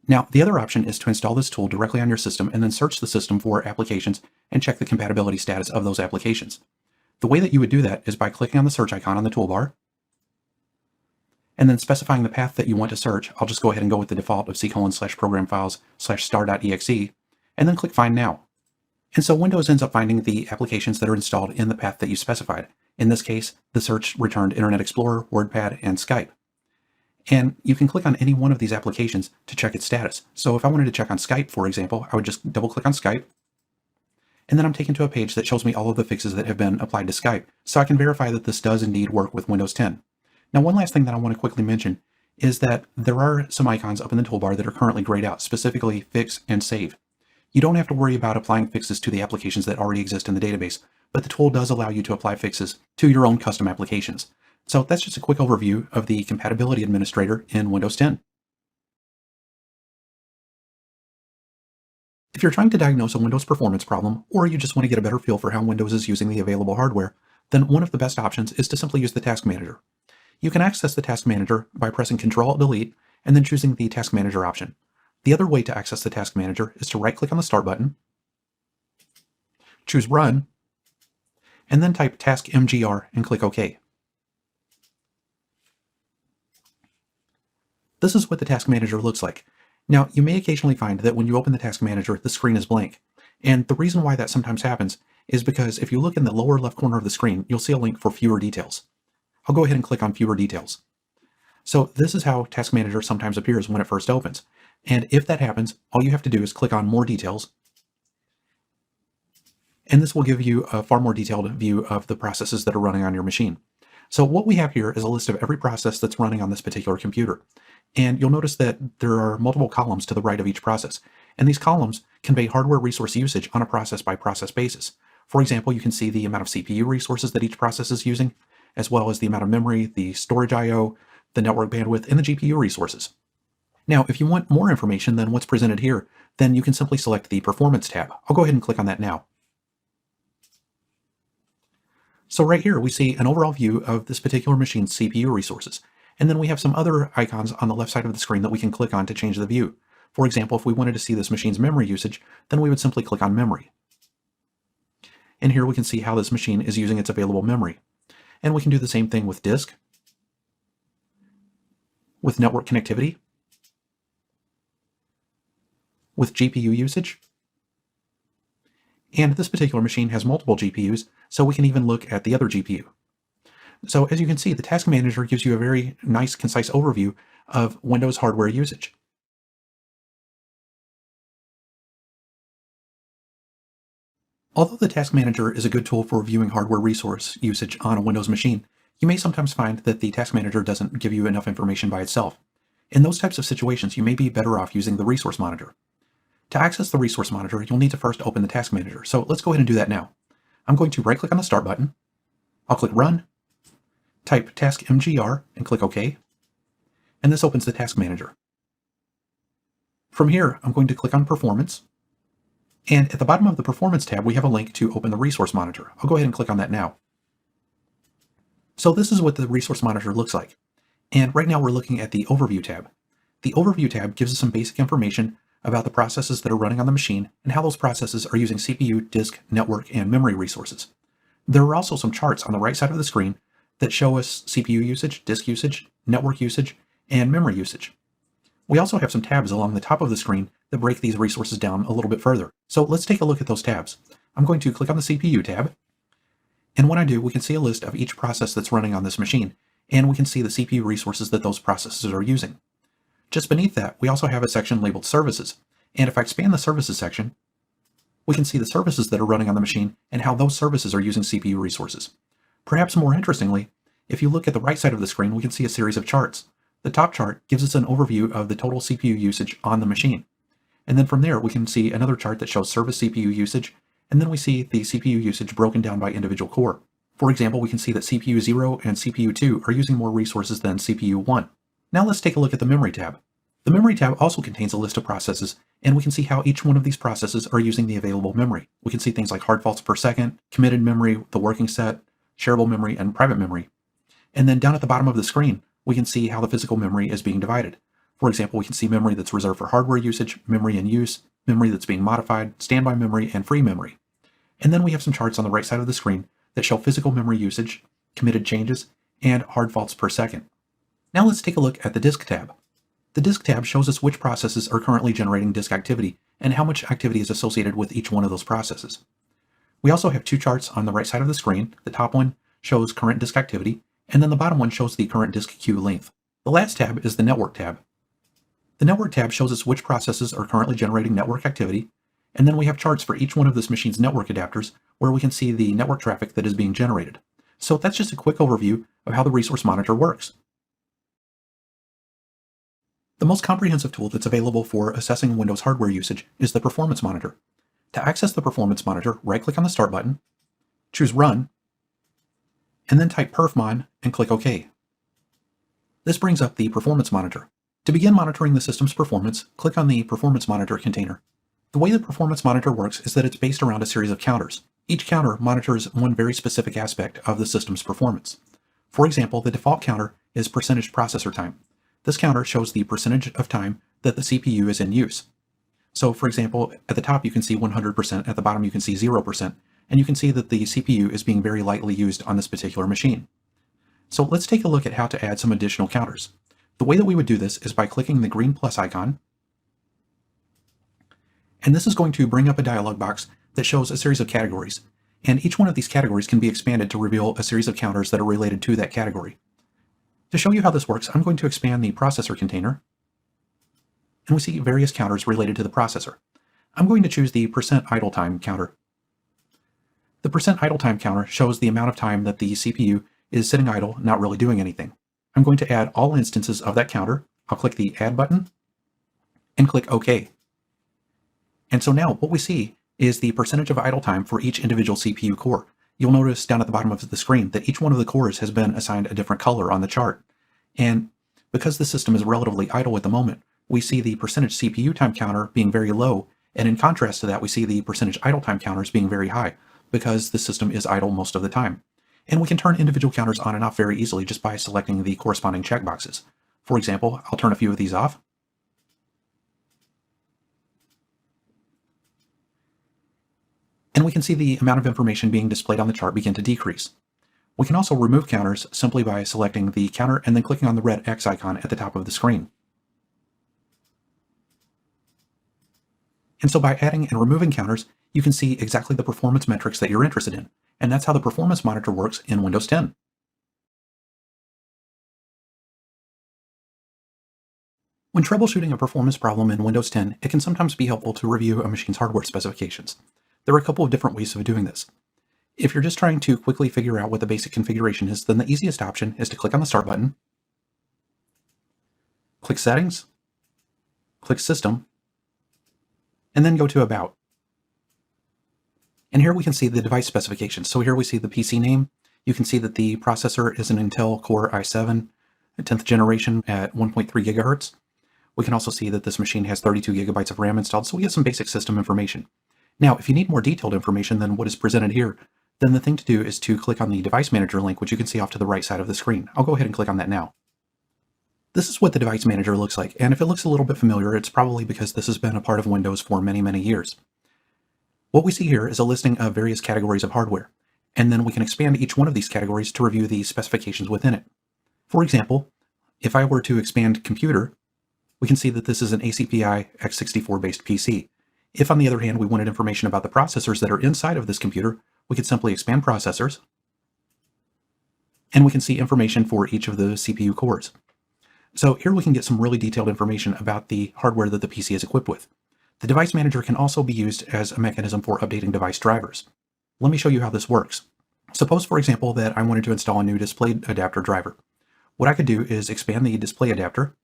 Now, the other option is to install this tool directly on your system and then search the system for applications and check the compatibility status of those applications. The way that you would do that is by clicking on the search icon on the toolbar, and then specifying the path that you want to search. I'll just go ahead and go with the default of c:/programfiles/star.exe, and then click Find Now. And so Windows ends up finding the applications that are installed in the path that you specified. In this case, the search returned Internet Explorer, WordPad, and Skype. And you can click on any one of these applications to check its status. So if I wanted to check on Skype, for example, I would just double click on Skype, and then I'm taken to a page that shows me all of the fixes that have been applied to Skype, so I can verify that this does indeed work with Windows 10. Now, one last thing that I want to quickly mention is that there are some icons up in the toolbar that are currently grayed out, specifically Fix and Save. You don't have to worry about applying fixes to the applications that already exist in the database, but the tool does allow you to apply fixes to your own custom applications. So that's just a quick overview of the Compatibility Administrator in Windows 10. If you're trying to diagnose a Windows performance problem, or you just want to get a better feel for how Windows is using the available hardware, then one of the best options is to simply use the Task Manager. You can access the Task Manager by pressing Ctrl-Alt-Delete and then choosing the Task Manager option. The other way to access the Task Manager is to right-click on the Start button, choose Run, and then type Task MGR and click OK. This is what the Task Manager looks like. Now, you may occasionally find that when you open the Task Manager, the screen is blank. And the reason why that sometimes happens is because if you look in the lower left corner of the screen, you'll see a link for fewer details. I'll go ahead and click on fewer details. So this is how Task Manager sometimes appears when it first opens. And if that happens, all you have to do is click on more details. And this will give you a far more detailed view of the processes that are running on your machine. So what we have here is a list of every process that's running on this particular computer. And you'll notice that there are multiple columns to the right of each process. And these columns convey hardware resource usage on a process-by-process basis. For example, you can see the amount of CPU resources that each process is using, as well as the amount of memory, the storage I/O, the network bandwidth, and the GPU resources. Now, if you want more information than what's presented here, then you can simply select the Performance tab. I'll go ahead and click on that now. So right here, we see an overall view of this particular machine's CPU resources. And then we have some other icons on the left side of the screen that we can click on to change the view. For example, if we wanted to see this machine's memory usage, then we would simply click on Memory. And here we can see how this machine is using its available memory. And we can do the same thing with disk, with network connectivity, with GPU usage. And this particular machine has multiple GPUs, so we can even look at the other GPU. So as you can see, the Task Manager gives you a very nice, concise overview of Windows hardware usage. Although the Task Manager is a good tool for reviewing hardware resource usage on a Windows machine, you may sometimes find that the Task Manager doesn't give you enough information by itself. In those types of situations, you may be better off using the Resource Monitor. To access the Resource Monitor, you'll need to first open the Task Manager, so let's go ahead and do that now. I'm going to right-click on the Start button. I'll click Run, type Task MGR, and click OK. And this opens the Task Manager. From here, I'm going to click on Performance. And at the bottom of the Performance tab, we have a link to open the Resource Monitor. I'll go ahead and click on that now. So this is what the Resource Monitor looks like. And right now we're looking at the Overview tab. The Overview tab gives us some basic information about the processes that are running on the machine and how those processes are using CPU, disk, network, and memory resources. There are also some charts on the right side of the screen that show us CPU usage, disk usage, network usage, and memory usage. We also have some tabs along the top of the screen that break these resources down a little bit further. So let's take a look at those tabs. I'm going to click on the CPU tab. And when I do, we can see a list of each process that's running on this machine, and we can see the CPU resources that those processes are using. Just beneath that, we also have a section labeled Services. And if I expand the Services section, we can see the services that are running on the machine and how those services are using CPU resources. Perhaps more interestingly, if you look at the right side of the screen, we can see a series of charts. The top chart gives us an overview of the total CPU usage on the machine. And then from there, we can see another chart that shows service CPU usage, and then we see the CPU usage broken down by individual core. For example, we can see that CPU 0 and CPU 2 are using more resources than CPU 1. Now let's take a look at the Memory tab. The Memory tab also contains a list of processes, and we can see how each one of these processes are using the available memory. We can see things like hard faults per second, committed memory, the working set, shareable memory, and private memory. And then down at the bottom of the screen, we can see how the physical memory is being divided. For example, we can see memory that's reserved for hardware usage, memory in use, memory that's being modified, standby memory, and free memory. And then we have some charts on the right side of the screen that show physical memory usage, committed changes, and hard faults per second. Now let's take a look at the Disk tab. The Disk tab shows us which processes are currently generating disk activity and how much activity is associated with each one of those processes. We also have two charts on the right side of the screen. The top one shows current disk activity, and then the bottom one shows the current disk queue length. The last tab is the Network tab. The Network tab shows us which processes are currently generating network activity, and then we have charts for each one of this machine's network adapters where we can see the network traffic that is being generated. So that's just a quick overview of how the Resource Monitor works. The most comprehensive tool that's available for assessing Windows hardware usage is the Performance Monitor. To access the Performance Monitor, right-click on the Start button, choose Run, and then type perfmon and click OK. This brings up the Performance Monitor. To begin monitoring the system's performance, click on the Performance Monitor container. The way the Performance Monitor works is that it's based around a series of counters. Each counter monitors one very specific aspect of the system's performance. For example, the default counter is percentage processor time. This counter shows the percentage of time that the CPU is in use. So for example, at the top you can see 100%, at the bottom you can see 0%, and you can see that the CPU is being very lightly used on this particular machine. So let's take a look at how to add some additional counters. The way that we would do this is by clicking the green plus icon, And this is going to bring up a dialog box that shows a series of categories. And each one of these categories can be expanded to reveal a series of counters that are related to that category. To show you how this works, I'm going to expand the processor container, and we see various counters related to the processor. I'm going to choose the percent idle time counter. The percent idle time counter shows the amount of time that the CPU is sitting idle, not really doing anything. I'm going to add all instances of that counter. I'll click the Add button and click OK. And so now what we see is the percentage of idle time for each individual CPU core. You'll notice down at the bottom of the screen that each one of the cores has been assigned a different color on the chart. And because the system is relatively idle at the moment, we see the percentage CPU time counter being very low, and in contrast to that, we see the percentage idle time counters being very high, because the system is idle most of the time. And we can turn individual counters on and off very easily just by selecting the corresponding checkboxes. For example, I'll turn a few of these off. And we can see the amount of information being displayed on the chart begin to decrease. We can also remove counters simply by selecting the counter and then clicking on the red X icon at the top of the screen. And so by adding and removing counters, you can see exactly the performance metrics that you're interested in. And that's how the performance monitor works in Windows 10. When troubleshooting a performance problem in Windows 10, it can sometimes be helpful to review a machine's hardware specifications. There are a couple of different ways of doing this. If you're just trying to quickly figure out what the basic configuration is, then the easiest option is to click on the Start button, click Settings, click System, and then go to About. And here we can see the device specifications. So here we see the PC name. You can see that the processor is an Intel Core i7, 10th generation at 1.3 gigahertz. We can also see that this machine has 32 gigabytes of RAM installed, so we get some basic system information. Now, if you need more detailed information than what is presented here, then the thing to do is to click on the Device Manager link, which you can see off to the right side of the screen. I'll go ahead and click on that now. This is what the Device Manager looks like, and if it looks a little bit familiar, it's probably because this has been a part of Windows for many, many years. What we see here is a listing of various categories of hardware, and then we can expand each one of these categories to review the specifications within it. For example, if I were to expand Computer, we can see that this is an ACPI x64 based PC. If, on the other hand, we wanted information about the processors that are inside of this computer, we could simply expand Processors, and we can see information for each of the CPU cores. So here we can get some really detailed information about the hardware that the PC is equipped with. The Device Manager can also be used as a mechanism for updating device drivers. Let me show you how this works. Suppose, for example, that I wanted to install a new display adapter driver. What I could do is expand the display adapter.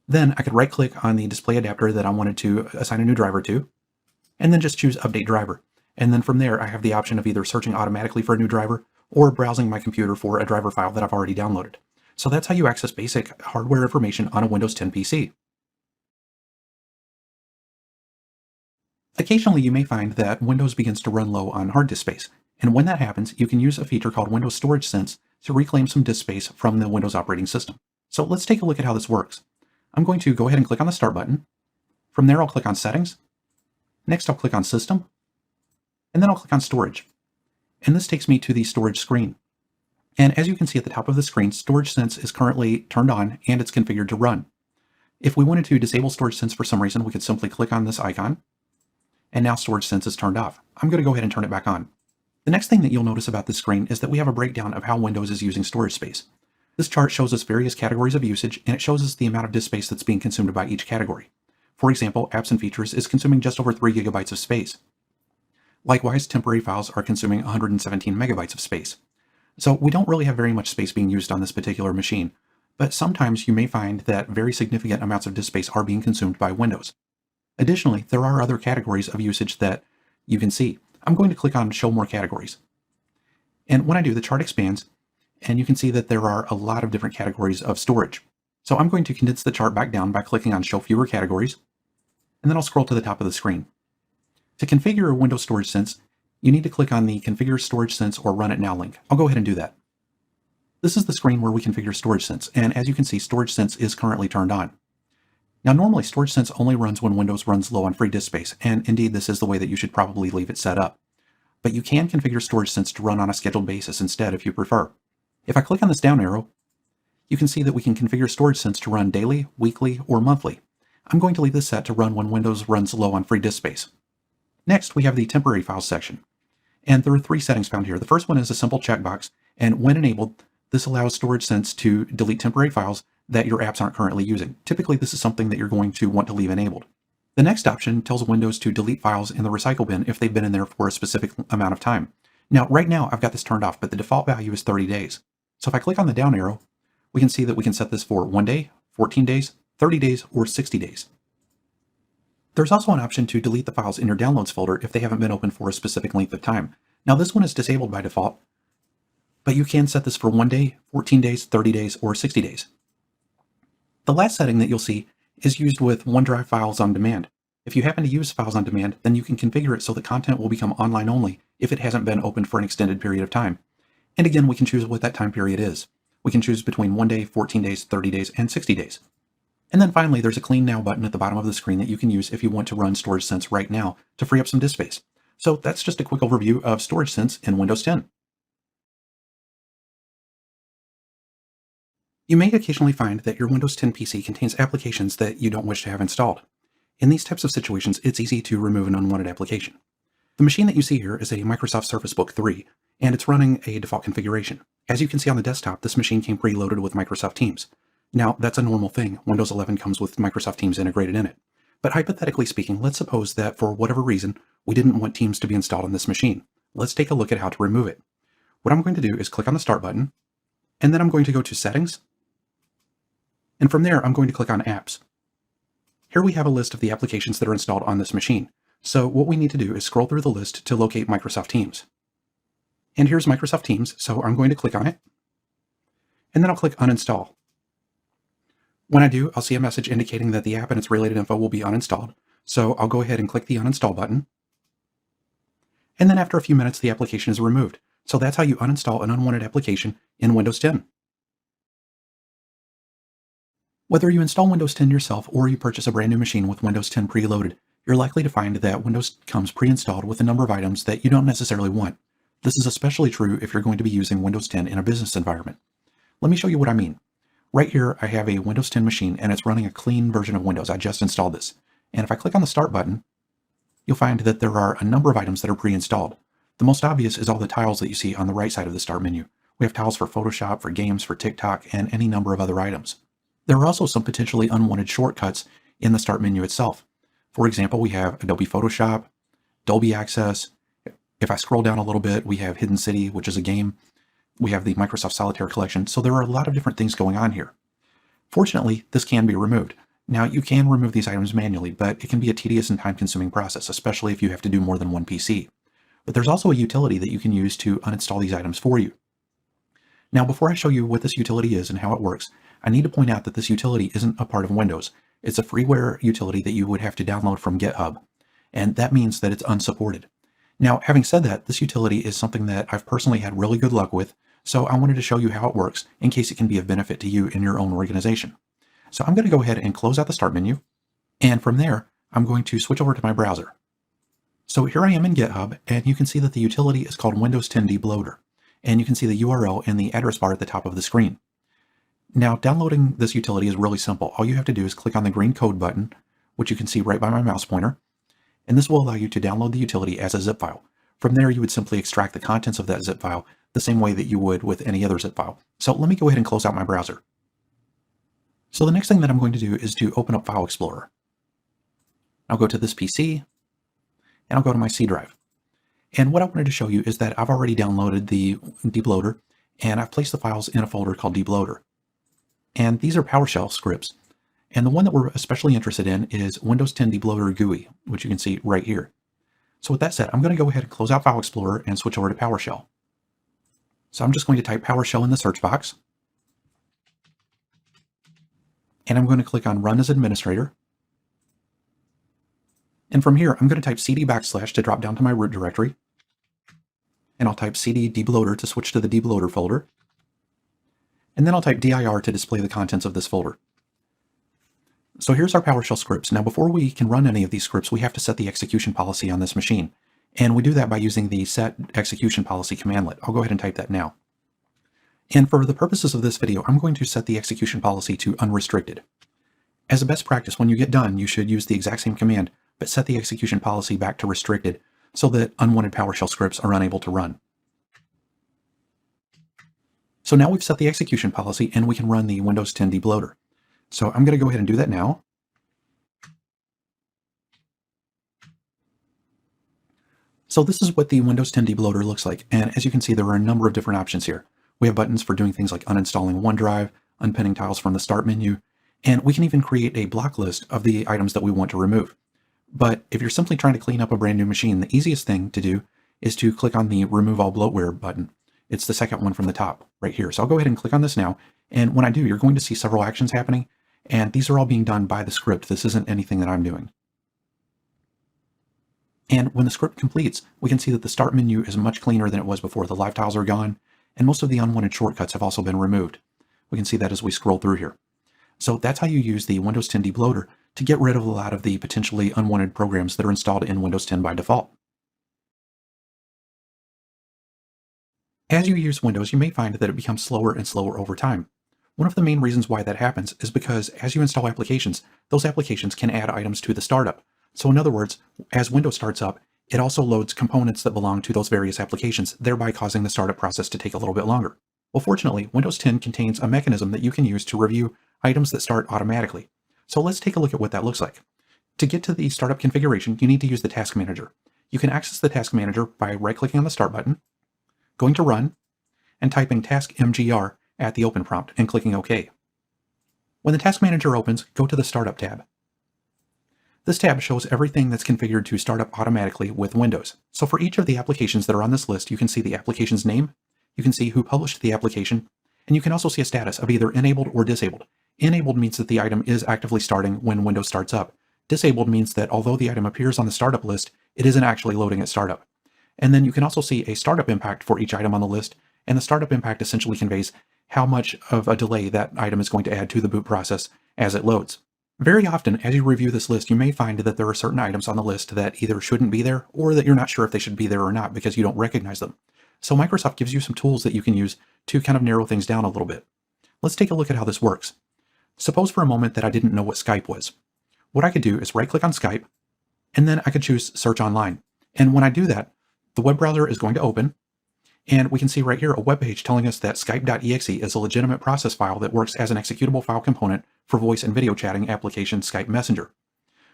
Then I could right-click on the display adapter that I wanted to assign a new driver to, and then just choose Update Driver. And then from there, I have the option of either searching automatically for a new driver or browsing my computer for a driver file that I've already downloaded. So that's how you access basic hardware information on a Windows 10 PC. Occasionally, you may find that Windows begins to run low on hard disk space. And when that happens, you can use a feature called Windows Storage Sense to reclaim some disk space from the Windows operating system. So let's take a look at how this works. I'm going to go ahead and click on the Start button. From there, I'll click on Settings. Next, I'll click on System. And then I'll click on Storage. And this takes me to the storage screen. And as you can see at the top of the screen, Storage Sense is currently turned on and it's configured to run. If we wanted to disable Storage Sense for some reason, we could simply click on this icon. And now Storage Sense is turned off. I'm going to go ahead and turn it back on. The next thing that you'll notice about this screen is that we have a breakdown of how Windows is using storage space. This chart shows us various categories of usage, and it shows us the amount of disk space that's being consumed by each category. For example, Apps and Features is consuming just over 3 gigabytes of space. Likewise, temporary files are consuming 117 megabytes of space. So we don't really have very much space being used on this particular machine, but sometimes you may find that very significant amounts of disk space are being consumed by Windows. Additionally, there are other categories of usage that you can see. I'm going to click on Show More Categories. And when I do, the chart expands, and you can see that there are a lot of different categories of storage. So I'm going to condense the chart back down by clicking on Show Fewer Categories, and then I'll scroll to the top of the screen. To configure a Windows Storage Sense, you need to click on the Configure Storage Sense or Run It Now link. I'll go ahead and do that. This is the screen where we configure Storage Sense, and as you can see, Storage Sense is currently turned on. Now, normally Storage Sense only runs when Windows runs low on free disk space, and indeed this is the way that you should probably leave it set up. But you can configure Storage Sense to run on a scheduled basis instead if you prefer. If I click on this down arrow, you can see that we can configure Storage Sense to run daily, weekly, or monthly. I'm going to leave this set to run when Windows runs low on free disk space. Next, we have the temporary files section. And there are 3 settings found here. The first one is a simple checkbox, and when enabled, this allows StorageSense to delete temporary files that your apps aren't currently using. Typically, this is something that you're going to want to leave enabled. The next option tells Windows to delete files in the recycle bin if they've been in there for a specific amount of time. Now, right now, I've got this turned off, but the default value is 30 days. So if I click on the down arrow, we can see that we can set this for 1 day, 14 days, 30 days, or 60 days. There's also an option to delete the files in your downloads folder if they haven't been open for a specific length of time. Now, this one is disabled by default, but you can set this for 1 day, 14 days, 30 days, or 60 days. The last setting that you'll see is used with OneDrive files on demand. If you happen to use files on demand, then you can configure it so the content will become online only if it hasn't been opened for an extended period of time. And again, we can choose what that time period is. We can choose between 1 day, 14 days, 30 days, and 60 days. And then finally, there's a Clean Now button at the bottom of the screen that you can use if you want to run StorageSense right now to free up some disk space. So that's just a quick overview of StorageSense in Windows 10. You may occasionally find that your Windows 10 PC contains applications that you don't wish to have installed. In these types of situations, it's easy to remove an unwanted application. The machine that you see here is a Microsoft Surface Book 3, and it's running a default configuration. As you can see on the desktop, this machine came preloaded with Microsoft Teams. Now, that's a normal thing. Windows 11 comes with Microsoft Teams integrated in it. But hypothetically speaking, let's suppose that for whatever reason, we didn't want Teams to be installed on this machine. Let's take a look at how to remove it. What I'm going to do is click on the Start button, and then I'm going to go to Settings, and from there, I'm going to click on Apps. Here we have a list of the applications that are installed on this machine. So what we need to do is scroll through the list to locate Microsoft Teams. And here's Microsoft Teams, so I'm going to click on it, and then I'll click Uninstall. When I do, I'll see a message indicating that the app and its related info will be uninstalled, so I'll go ahead and click the Uninstall button. And then after a few minutes, the application is removed. So that's how you uninstall an unwanted application in Windows 10. Whether you install Windows 10 yourself or you purchase a brand new machine with Windows 10 preloaded, you're likely to find that Windows comes pre-installed with a number of items that you don't necessarily want. This is especially true if you're going to be using Windows 10 in a business environment. Let me show you what I mean. Right here, I have a Windows 10 machine and it's running a clean version of Windows. I just installed this. And if I click on the Start button, you'll find that there are a number of items that are pre-installed. The most obvious is all the tiles that you see on the right side of the Start menu. We have tiles for Photoshop, for games, for TikTok, and any number of other items. There are also some potentially unwanted shortcuts in the Start menu itself. For example, we have Adobe Photoshop, Dolby Access. If I scroll down a little bit, we have Hidden City, which is a game. We have the Microsoft Solitaire collection. So there are a lot of different things going on here. Fortunately, this can be removed. Now, you can remove these items manually, but it can be a tedious and time-consuming process, especially if you have to do more than one PC. But there's also a utility that you can use to uninstall these items for you. Now, before I show you what this utility is and how it works, I need to point out that this utility isn't a part of Windows. It's a freeware utility that you would have to download from GitHub, and that means that it's unsupported. Now, having said that, this utility is something that I've personally had really good luck with, so I wanted to show you how it works in case it can be of benefit to you in your own organization. So I'm going to go ahead and close out the Start menu, and from there, I'm going to switch over to my browser. So here I am in GitHub, and you can see that the utility is called Windows 10 Debloater, and you can see the URL and the address bar at the top of the screen. Now, downloading this utility is really simple. All you have to do is click on the green code button, which you can see right by my mouse pointer, and this will allow you to download the utility as a zip file. From there, you would simply extract the contents of that zip file the same way that you would with any other zip file. So let me go ahead and close out my browser. So the next thing that I'm going to do is to open up File Explorer. I'll go to this PC, and I'll go to my C drive. And what I wanted to show you is that I've already downloaded the debloater, and I've placed the files in a folder called debloater. And these are PowerShell scripts. And the one that we're especially interested in is Windows 10 Debloater GUI, which you can see right here. So with that said, I'm going to go ahead and close out File Explorer and switch over to PowerShell. So I'm just going to type PowerShell in the search box. And I'm going to click on Run as Administrator. And from here, I'm going to type cd / to drop down to my root directory. And I'll type cd debloater to switch to the debloater folder. And then I'll type dir to display the contents of this folder. So here's our PowerShell scripts. Now, before we can run any of these scripts, we have to set the execution policy on this machine. And we do that by using the set execution policy commandlet. I'll go ahead and type that now. And for the purposes of this video, I'm going to set the execution policy to unrestricted. As a best practice, when you get done, you should use the exact same command, but set the execution policy back to restricted so that unwanted PowerShell scripts are unable to run. So now we've set the execution policy and we can run the Windows 10 debloater. So I'm going to go ahead and do that now. So this is what the Windows 10 debloater looks like. And as you can see, there are a number of different options here. We have buttons for doing things like uninstalling OneDrive, unpinning tiles from the Start menu, and we can even create a block list of the items that we want to remove. But if you're simply trying to clean up a brand new machine, the easiest thing to do is to click on the Remove All Bloatware button. It's the second one from the top right here. So I'll go ahead and click on this now. And when I do, you're going to see several actions happening. And these are all being done by the script. This isn't anything that I'm doing. And when the script completes, we can see that the Start menu is much cleaner than it was before. The live tiles are gone, and most of the unwanted shortcuts have also been removed. We can see that as we scroll through here. So that's how you use the Windows 10 debloater to get rid of a lot of the potentially unwanted programs that are installed in Windows 10 by default. As you use Windows, you may find that it becomes slower and slower over time. One of the main reasons why that happens is because as you install applications, those applications can add items to the startup. So in other words, as Windows starts up, it also loads components that belong to those various applications, thereby causing the startup process to take a little bit longer. Well, fortunately, Windows 10 contains a mechanism that you can use to review items that start automatically. So let's take a look at what that looks like. To get to the startup configuration, you need to use the Task Manager. You can access the Task Manager by right-clicking on the Start button, going to Run, and typing Task MGR at the Open prompt and clicking OK. When the Task Manager opens, go to the Startup tab. This tab shows everything that's configured to start up automatically with Windows. So for each of the applications that are on this list, you can see the application's name, you can see who published the application, and you can also see a status of either enabled or disabled. Enabled means that the item is actively starting when Windows starts up. Disabled means that although the item appears on the startup list, it isn't actually loading at startup. And then you can also see a startup impact for each item on the list, and the startup impact essentially conveys how much of a delay that item is going to add to the boot process as it loads. Very often, as you review this list, you may find that there are certain items on the list that either shouldn't be there or that you're not sure if they should be there or not because you don't recognize them. So Microsoft gives you some tools that you can use to kind of narrow things down a little bit. Let's take a look at how this works. Suppose for a moment that I didn't know what Skype was. What I could do is right-click on Skype, and then I could choose Search Online. And when I do that, the web browser is going to open, and we can see right here a web page telling us that Skype.exe is a legitimate process file that works as an executable file component for voice and video chatting application Skype Messenger.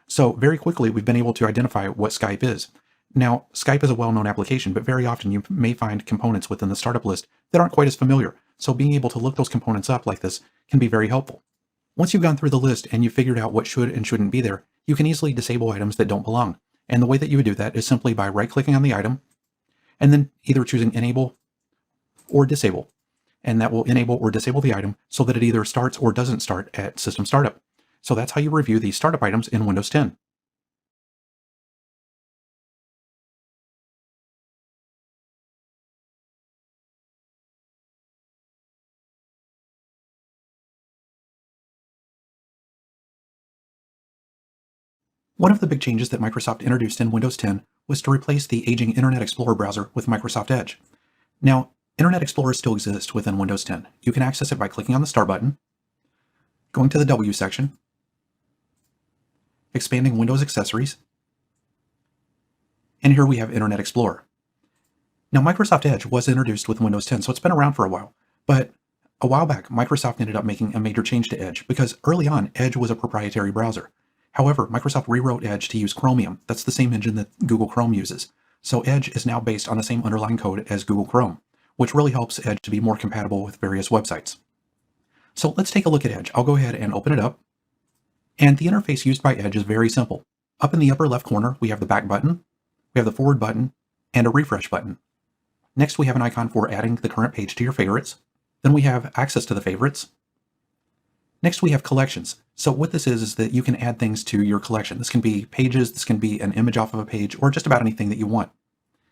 So very quickly, we've been able to identify what Skype is. Now, Skype is a well-known application, but very often you may find components within the startup list that aren't quite as familiar. So being able to look those components up like this can be very helpful. Once you've gone through the list and you've figured out what should and shouldn't be there, you can easily disable items that don't belong. And the way that you would do that is simply by right-clicking on the item, and then either choosing Enable or Disable. And that will enable or disable the item so that it either starts or doesn't start at system startup. So that's how you review the startup items in Windows 10. One of the big changes that Microsoft introduced in Windows 10 was to replace the aging Internet Explorer browser with Microsoft Edge. Now, Internet Explorer still exists within Windows 10. You can access it by clicking on the Start button, going to the W section, expanding Windows Accessories, and here we have Internet Explorer. Now, Microsoft Edge was introduced with Windows 10, so it's been around for a while, but a while back, Microsoft ended up making a major change to Edge because early on, Edge was a proprietary browser. However, Microsoft rewrote Edge to use Chromium. That's the same engine that Google Chrome uses. So Edge is now based on the same underlying code as Google Chrome, which really helps Edge to be more compatible with various websites. So let's take a look at Edge. I'll go ahead and open it up. And the interface used by Edge is very simple. Up in the upper left corner, we have the back button, we have the forward button, and a refresh button. Next, we have an icon for adding the current page to your favorites. Then we have access to the favorites. Next, we have collections. So what this is that you can add things to your collection. This can be pages, this can be an image off of a page, or just about anything that you want.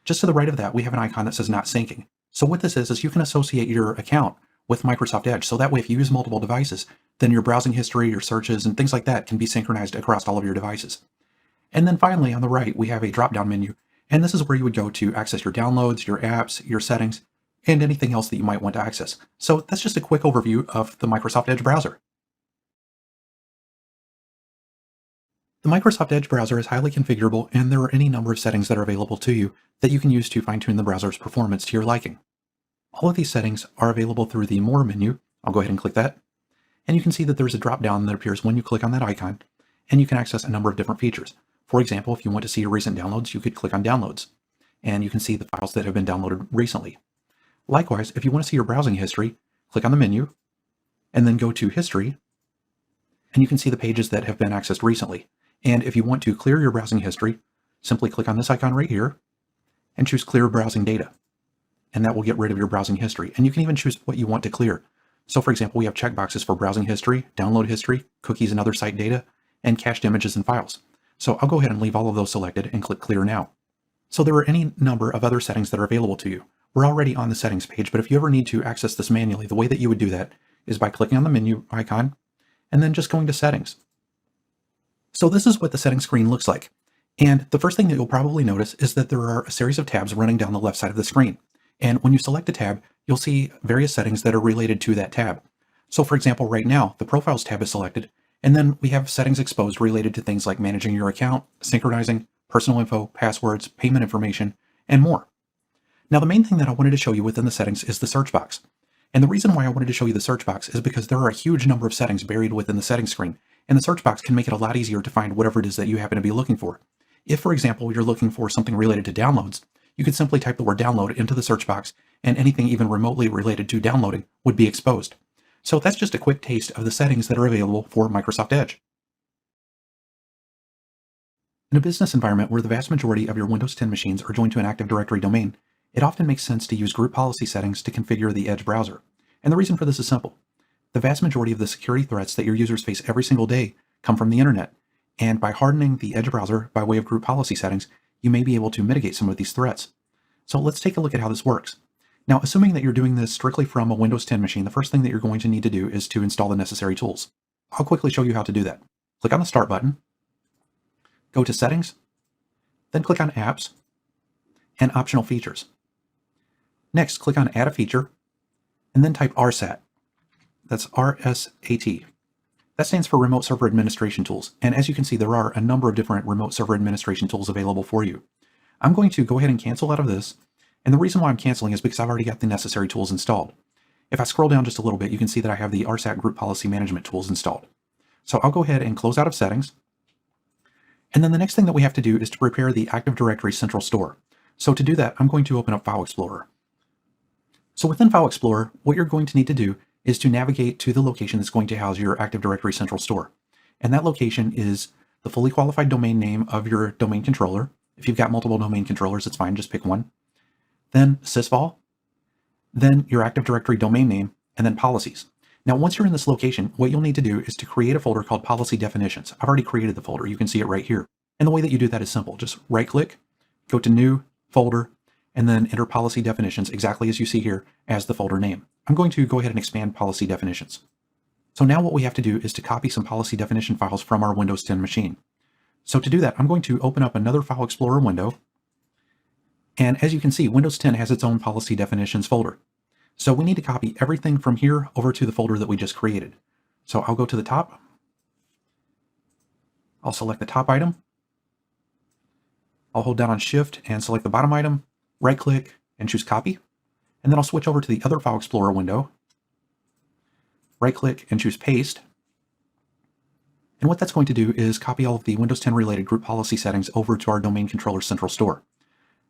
Just to the right of that, we have an icon that says not syncing. So what this is you can associate your account with Microsoft Edge. So that way, if you use multiple devices, then your browsing history, your searches, and things like that can be synchronized across all of your devices. And then finally, on the right, we have a drop-down menu. And this is where you would go to access your downloads, your apps, your settings, and anything else that you might want to access. So that's just a quick overview of the Microsoft Edge browser. The Microsoft Edge browser is highly configurable, and there are any number of settings that are available to you that you can use to fine-tune the browser's performance to your liking. All of these settings are available through the More menu. I'll go ahead and click that. And you can see that there's a drop-down that appears when you click on that icon, and you can access a number of different features. For example, if you want to see your recent downloads, you could click on Downloads, and you can see the files that have been downloaded recently. Likewise, if you want to see your browsing history, click on the menu, and then go to History, and you can see the pages that have been accessed recently. And if you want to clear your browsing history, simply click on this icon right here, and choose Clear Browsing Data, and that will get rid of your browsing history. And you can even choose what you want to clear. So for example, we have checkboxes for browsing history, download history, cookies and other site data, and cached images and files. So I'll go ahead and leave all of those selected and click Clear Now. So there are any number of other settings that are available to you. We're already on the settings page, but if you ever need to access this manually, the way that you would do that is by clicking on the menu icon and then just going to Settings. So this is what the settings screen looks like. And the first thing that you'll probably notice is that there are a series of tabs running down the left side of the screen. And when you select a tab, you'll see various settings that are related to that tab. So for example, right now, the Profiles tab is selected, and then we have settings exposed related to things like managing your account, synchronizing, personal info, passwords, payment information, and more. Now, the main thing that I wanted to show you within the settings is the search box. And the reason why I wanted to show you the search box is because there are a huge number of settings buried within the settings screen, and the search box can make it a lot easier to find whatever it is that you happen to be looking for. If, for example, you're looking for something related to downloads, you could simply type the word download into the search box, and anything even remotely related to downloading would be exposed. So that's just a quick taste of the settings that are available for Microsoft Edge. In a business environment where the vast majority of your Windows 10 machines are joined to an Active Directory domain, it often makes sense to use group policy settings to configure the Edge browser. And the reason for this is simple. The vast majority of the security threats that your users face every single day come from the internet, and by hardening the Edge browser by way of group policy settings, you may be able to mitigate some of these threats. So let's take a look at how this works. Now, assuming that you're doing this strictly from a Windows 10 machine, the first thing that you're going to need to do is to install the necessary tools. I'll quickly show you how to do that. Click on the Start button, go to Settings, then click on Apps and Optional Features. Next, click on Add a Feature, and then type RSAT. That's R-S-A-T. That stands for Remote Server Administration Tools, and as you can see, there are a number of different remote server administration tools available for you. I'm going to go ahead and cancel out of this, and the reason why I'm canceling is because I've already got the necessary tools installed. If I scroll down just a little bit, you can see that I have the RSAT Group Policy Management tools installed. So I'll go ahead and close out of Settings, and then the next thing that we have to do is to prepare the Active Directory Central Store. So to do that, I'm going to open up File Explorer. So within File Explorer, what you're going to need to do is to navigate to the location that's going to house your Active Directory Central Store. And that location is the fully qualified domain name of your domain controller. If you've got multiple domain controllers, it's fine, just pick one. Then sysvol, then your Active Directory domain name, and then policies. Now, once you're in this location, what you'll need to do is to create a folder called Policy Definitions. I've already created the folder. You can see it right here. And the way that you do that is simple. Just right-click, go to New, Folder, and then enter Policy Definitions exactly as you see here as the folder name. I'm going to go ahead and expand Policy Definitions. So now what we have to do is to copy some policy definition files from our Windows 10 machine. So to do that, I'm going to open up another File Explorer window. And as you can see, Windows 10 has its own policy definitions folder. So we need to copy everything from here over to the folder that we just created. So I'll go to the top. I'll select the top item. I'll hold down on Shift and select the bottom item, right-click, and choose Copy. And then I'll switch over to the other File Explorer window, right-click, and choose Paste. And what that's going to do is copy all of the Windows 10 related group policy settings over to our Domain Controller Central Store.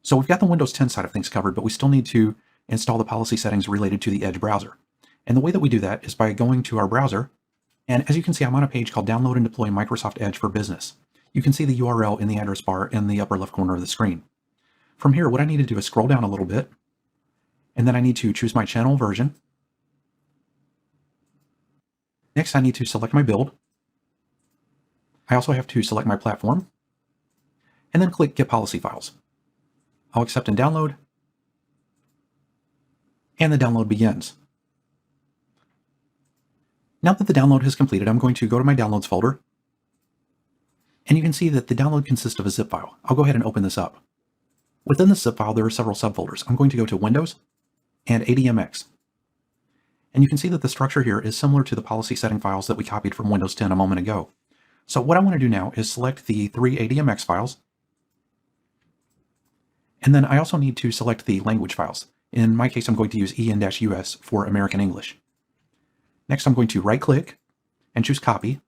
So we've got the Windows 10 side of things covered, but we still need to install the policy settings related to the Edge browser. And the way that we do that is by going to our browser. And as you can see, I'm on a page called Download and Deploy Microsoft Edge for Business. You can see the URL in the address bar in the upper left corner of the screen. From here, what I need to do is scroll down a little bit, and then I need to choose my channel version. Next, I need to select my build. I also have to select my platform, and then click Get Policy Files. I'll accept and download, and the download begins. Now that the download has completed, I'm going to go to my Downloads folder, and you can see that the download consists of a zip file. I'll go ahead and open this up. Within this zip file, there are several subfolders. I'm going to go to Windows and ADMX. And you can see that the structure here is similar to the policy setting files that we copied from Windows 10 a moment ago. So what I want to do now is select the 3 ADMX files, and then I also need to select the language files. In my case, I'm going to use EN-US for American English. Next, I'm going to right-click and choose Copy.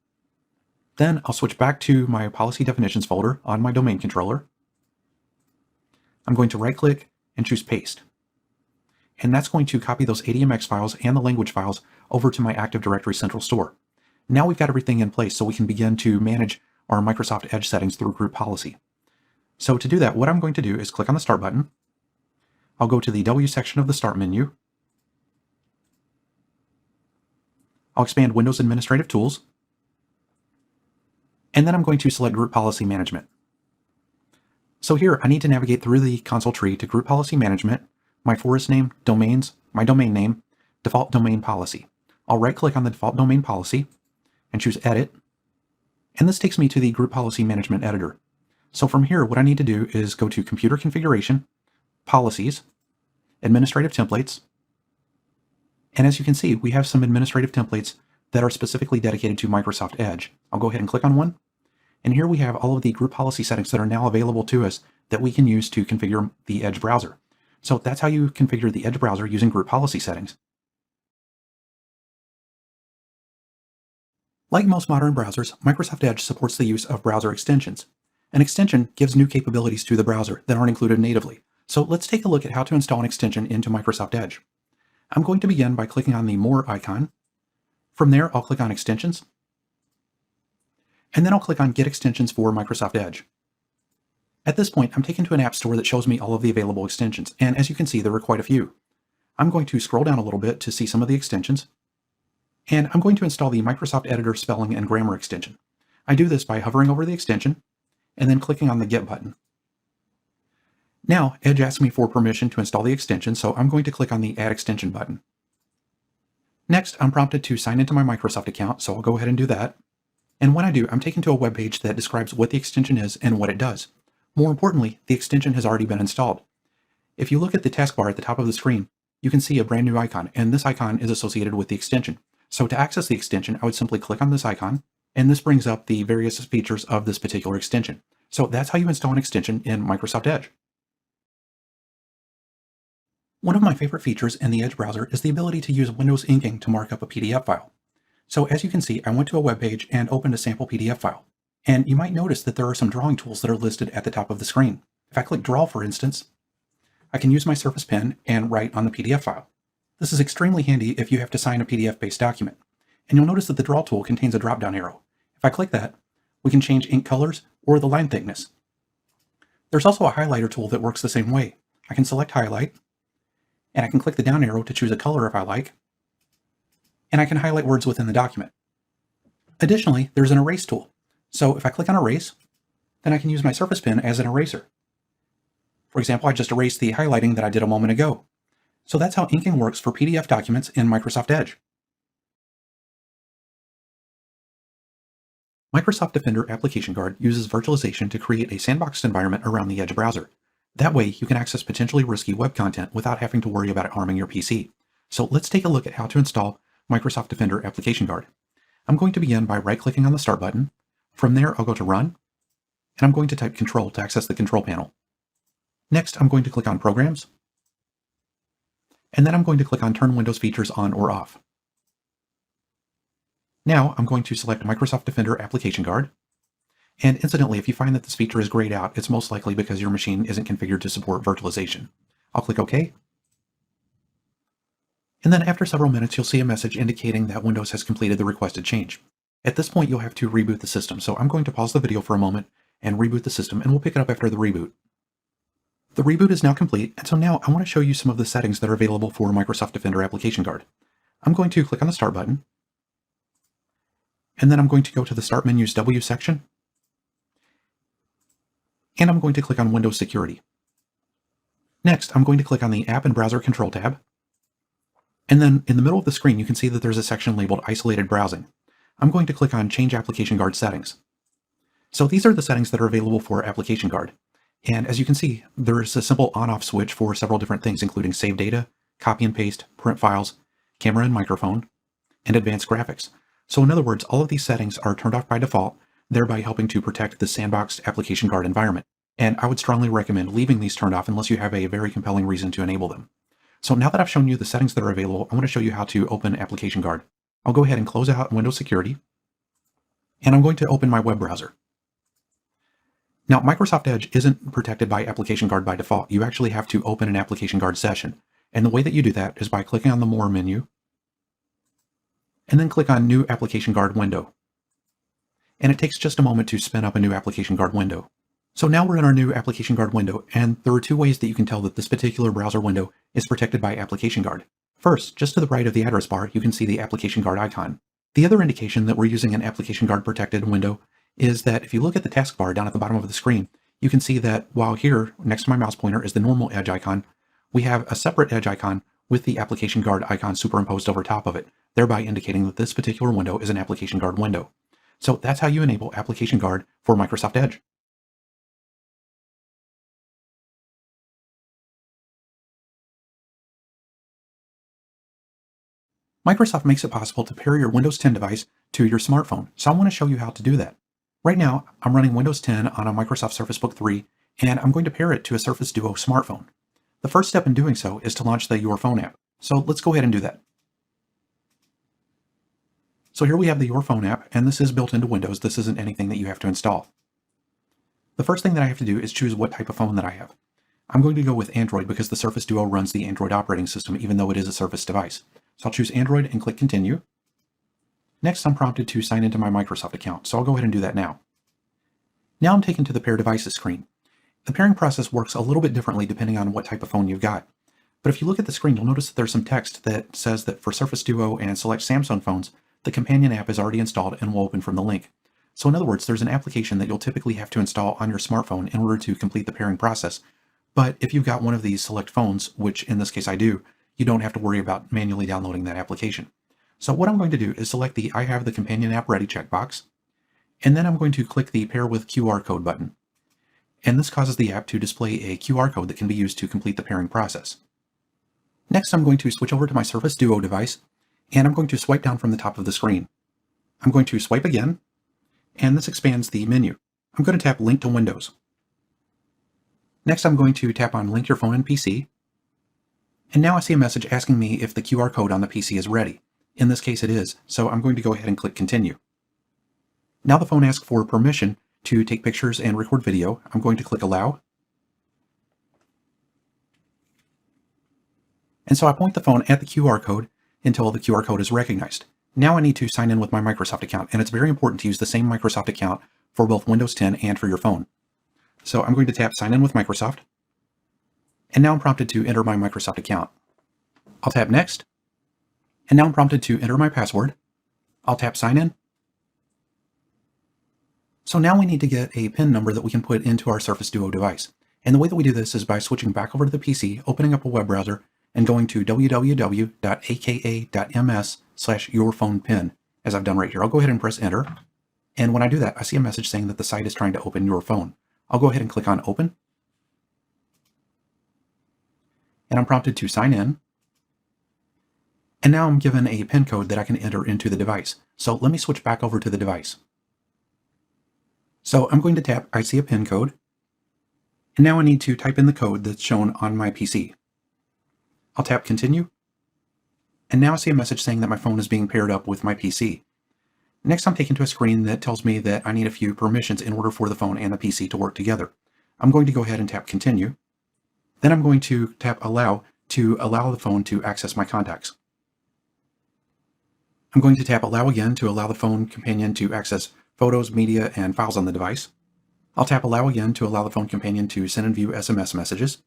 Then I'll switch back to my Policy Definitions folder on my domain controller. I'm going to right-click and choose Paste. And that's going to copy those ADMX files and the language files over to my Active Directory Central Store. Now we've got everything in place so we can begin to manage our Microsoft Edge settings through group policy. So to do that, what I'm going to do is click on the Start button. I'll go to the W section of the Start menu. I'll expand Windows Administrative Tools. And then I'm going to select Group Policy Management. So here, I need to navigate through the console tree to Group Policy Management, my forest name, domains, my domain name, default domain policy. I'll right-click on the default domain policy and choose Edit. And this takes me to the Group Policy Management editor. So from here, what I need to do is go to Computer Configuration, Policies, Administrative Templates. And as you can see, we have some administrative templates that are specifically dedicated to Microsoft Edge. I'll go ahead and click on one. And here we have all of the group policy settings that are now available to us that we can use to configure the Edge browser. So that's how you configure the Edge browser using group policy settings. Like most modern browsers, Microsoft Edge supports the use of browser extensions. An extension gives new capabilities to the browser that aren't included natively. So let's take a look at how to install an extension into Microsoft Edge. I'm going to begin by clicking on the More icon. From there, I'll click on Extensions. And then I'll click on Get Extensions for Microsoft Edge. At this point, I'm taken to an app store that shows me all of the available extensions. And as you can see, there are quite a few. I'm going to scroll down a little bit to see some of the extensions. And I'm going to install the Microsoft Editor Spelling and Grammar extension. I do this by hovering over the extension and then clicking on the Get button. Now, Edge asks me for permission to install the extension, so I'm going to click on the Add Extension button. Next, I'm prompted to sign into my Microsoft account, so I'll go ahead and do that. And when I do, I'm taken to a web page that describes what the extension is and what it does. More importantly, the extension has already been installed. If you look at the taskbar at the top of the screen, you can see a brand new icon, and this icon is associated with the extension. So to access the extension, I would simply click on this icon, and this brings up the various features of this particular extension. So that's how you install an extension in Microsoft Edge. One of my favorite features in the Edge browser is the ability to use Windows inking to mark up a PDF file. So as you can see, I went to a web page and opened a sample PDF file. And you might notice that there are some drawing tools that are listed at the top of the screen. If I click Draw, for instance, I can use my Surface Pen and write on the PDF file. This is extremely handy if you have to sign a PDF-based document. And you'll notice that the Draw tool contains a drop-down arrow. If I click that, we can change ink colors or the line thickness. There's also a highlighter tool that works the same way. I can select Highlight, and I can click the down arrow to choose a color if I like, and I can highlight words within the document. Additionally, there's an Erase tool. So if I click on Erase, then I can use my Surface Pen as an eraser. For example, I just erased the highlighting that I did a moment ago. So that's how inking works for PDF documents in Microsoft Edge. Microsoft Defender Application Guard uses virtualization to create a sandboxed environment around the Edge browser. That way, you can access potentially risky web content without having to worry about it harming your PC. So let's take a look at how to install Microsoft Defender Application Guard. I'm going to begin by right-clicking on the Start button. From there, I'll go to Run, and I'm going to type Control to access the control panel. Next, I'm going to click on Programs, and then I'm going to click on Turn Windows Features On or Off. Now, I'm going to select Microsoft Defender Application Guard. And incidentally, if you find that this feature is grayed out, it's most likely because your machine isn't configured to support virtualization. I'll click OK. And then after several minutes, you'll see a message indicating that Windows has completed the requested change. At this point, you'll have to reboot the system, so I'm going to pause the video for a moment and reboot the system, and we'll pick it up after the reboot. The reboot is now complete, and so now I want to show you some of the settings that are available for Microsoft Defender Application Guard. I'm going to click on the Start button, and then I'm going to go to the Start menu's W section, and I'm going to click on Windows Security. Next, I'm going to click on the App and Browser Control tab, and then in the middle of the screen, you can see that there's a section labeled Isolated Browsing. I'm going to click on Change Application Guard Settings. So these are the settings that are available for Application Guard. And as you can see, there is a simple on-off switch for several different things, including save data, copy and paste, print files, camera and microphone, and advanced graphics. So in other words, all of these settings are turned off by default thereby helping to protect the sandboxed application guard environment. And I would strongly recommend leaving these turned off unless you have a very compelling reason to enable them. So now that I've shown you the settings that are available, I want to show you how to open Application Guard. I'll go ahead and close out Windows Security, and I'm going to open my web browser. Now, Microsoft Edge isn't protected by Application Guard by default. You actually have to open an Application Guard session. And the way that you do that is by clicking on the More menu, and then click on New Application Guard window. And it takes just a moment to spin up a new Application Guard window. So now we're in our new Application Guard window, and there are two ways that you can tell that this particular browser window is protected by Application Guard. First, just to the right of the address bar, you can see the Application Guard icon. The other indication that we're using an Application Guard protected window is that if you look at the taskbar down at the bottom of the screen, you can see that while here, next to my mouse pointer, is the normal Edge icon, we have a separate Edge icon with the Application Guard icon superimposed over top of it, thereby indicating that this particular window is an Application Guard window. So that's how you enable Application Guard for Microsoft Edge. Microsoft makes it possible to pair your Windows 10 device to your smartphone, so I want to show you how to do that. Right now, I'm running Windows 10 on a Microsoft Surface Book 3, and I'm going to pair it to a Surface Duo smartphone. The first step in doing so is to launch the Your Phone app, so let's go ahead and do that. So here we have the Your Phone app, and this is built into Windows. This isn't anything that you have to install. The first thing that I have to do is choose what type of phone that I have. I'm going to go with Android because the Surface Duo runs the Android operating system, even though it is a Surface device. So I'll choose Android and click Continue. Next, I'm prompted to sign into my Microsoft account, so I'll go ahead and do that now. Now I'm taken to the Pair Devices screen. The pairing process works a little bit differently depending on what type of phone you've got. But if you look at the screen, you'll notice that there's some text that says that for Surface Duo and select Samsung phones, the companion app is already installed and will open from the link. So in other words, there's an application that you'll typically have to install on your smartphone in order to complete the pairing process. But if you've got one of these select phones, which in this case I do, you don't have to worry about manually downloading that application. So what I'm going to do is select the I have the companion app ready checkbox, and then I'm going to click the Pair with QR code button. And this causes the app to display a QR code that can be used to complete the pairing process. Next, I'm going to switch over to my Surface Duo device, and I'm going to swipe down from the top of the screen. I'm going to swipe again, and this expands the menu. I'm going to tap Link to Windows. Next, I'm going to tap on Link your phone and PC, and now I see a message asking me if the QR code on the PC is ready. In this case it is, so I'm going to go ahead and click Continue. Now the phone asks for permission to take pictures and record video. I'm going to click Allow. And so I point the phone at the QR code until the QR code is recognized. Now I need to sign in with my Microsoft account, and it's very important to use the same Microsoft account for both Windows 10 and for your phone. So I'm going to tap Sign in with Microsoft, and now I'm prompted to enter my Microsoft account. I'll tap Next, and now I'm prompted to enter my password. I'll tap Sign in. So now we need to get a PIN number that we can put into our Surface Duo device. And the way that we do this is by switching back over to the PC, opening up a web browser, and going to www.aka.ms/yourphonepin, as I've done right here. I'll go ahead and press Enter. And when I do that, I see a message saying that the site is trying to open your phone. I'll go ahead and click on Open. And I'm prompted to sign in. And now I'm given a PIN code that I can enter into the device. So let me switch back over to the device. So I'm going to tap I see a PIN code. And now I need to type in the code that's shown on my PC. I'll tap Continue. And now I see a message saying that my phone is being paired up with my PC. Next, I'm taken to a screen that tells me that I need a few permissions in order for the phone and the PC to work together. I'm going to go ahead and tap Continue. Then I'm going to tap Allow to allow the phone to access my contacts. I'm going to tap Allow again to allow the phone companion to access photos, media, and files on the device. I'll tap Allow again to allow the phone companion to send and view SMS messages.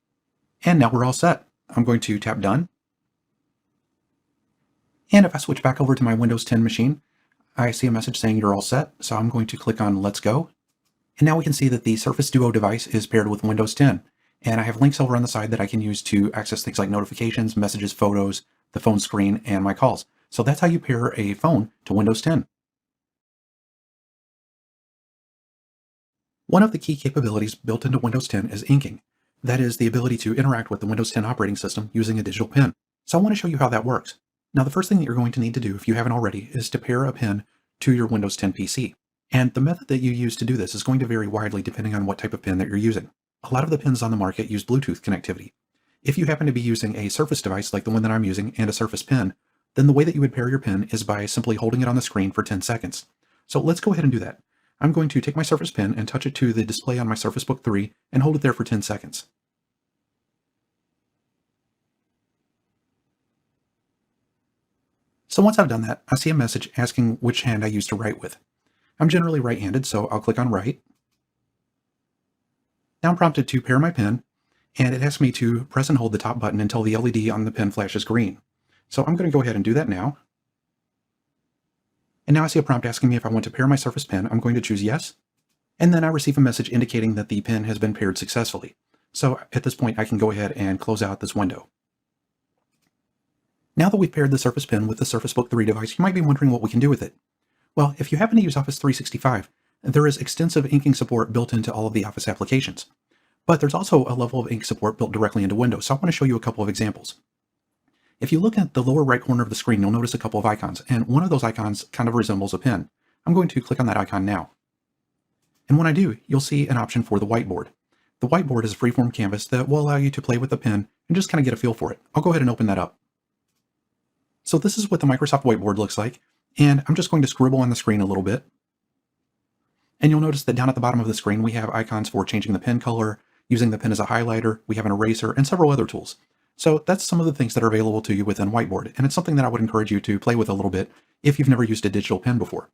And now we're all set. I'm going to tap Done. And if I switch back over to my Windows 10 machine, I see a message saying you're all set. So I'm going to click on Let's Go. And now we can see that the Surface Duo device is paired with Windows 10. And I have links over on the side that I can use to access things like notifications, messages, photos, the phone screen, and my calls. So that's how you pair a phone to Windows 10. One of the key capabilities built into Windows 10 is inking. That is the ability to interact with the Windows 10 operating system using a digital pen. So I want to show you how that works. Now, the first thing that you're going to need to do, if you haven't already, is to pair a pen to your Windows 10 PC. And the method that you use to do this is going to vary widely depending on what type of pin that you're using. A lot of the pins on the market use Bluetooth connectivity. If you happen to be using a Surface device like the one that I'm using and a Surface pin, then the way that you would pair your pin is by simply holding it on the screen for 10 seconds. So let's go ahead and do that. I'm going to take my Surface pin and touch it to the display on my Surface Book 3 and hold it there for 10 seconds. So once I've done that, I see a message asking which hand I use to write with. I'm generally right-handed, so I'll click on Write. Now I'm prompted to pair my pen, and it asks me to press and hold the top button until the LED on the pen flashes green. So I'm going to go ahead and do that now. And now I see a prompt asking me if I want to pair my Surface Pen. I'm going to choose yes. And then I receive a message indicating that the pen has been paired successfully. So at this point, I can go ahead and close out this window. Now that we've paired the Surface Pen with the Surface Book 3 device, you might be wondering what we can do with it. Well, if you happen to use Office 365, there is extensive inking support built into all of the Office applications. But there's also a level of ink support built directly into Windows, so I want to show you a couple of examples. If you look at the lower right corner of the screen, you'll notice a couple of icons, and one of those icons kind of resembles a pen. I'm going to click on that icon now. And when I do, you'll see an option for the whiteboard. The whiteboard is a freeform canvas that will allow you to play with the pen and just kind of get a feel for it. I'll go ahead and open that up. So this is what the Microsoft whiteboard looks like, and I'm just going to scribble on the screen a little bit. And you'll notice that down at the bottom of the screen, we have icons for changing the pen color, using the pen as a highlighter, we have an eraser, and several other tools. So that's some of the things that are available to you within Whiteboard, and it's something that I would encourage you to play with a little bit if you've never used a digital pen before.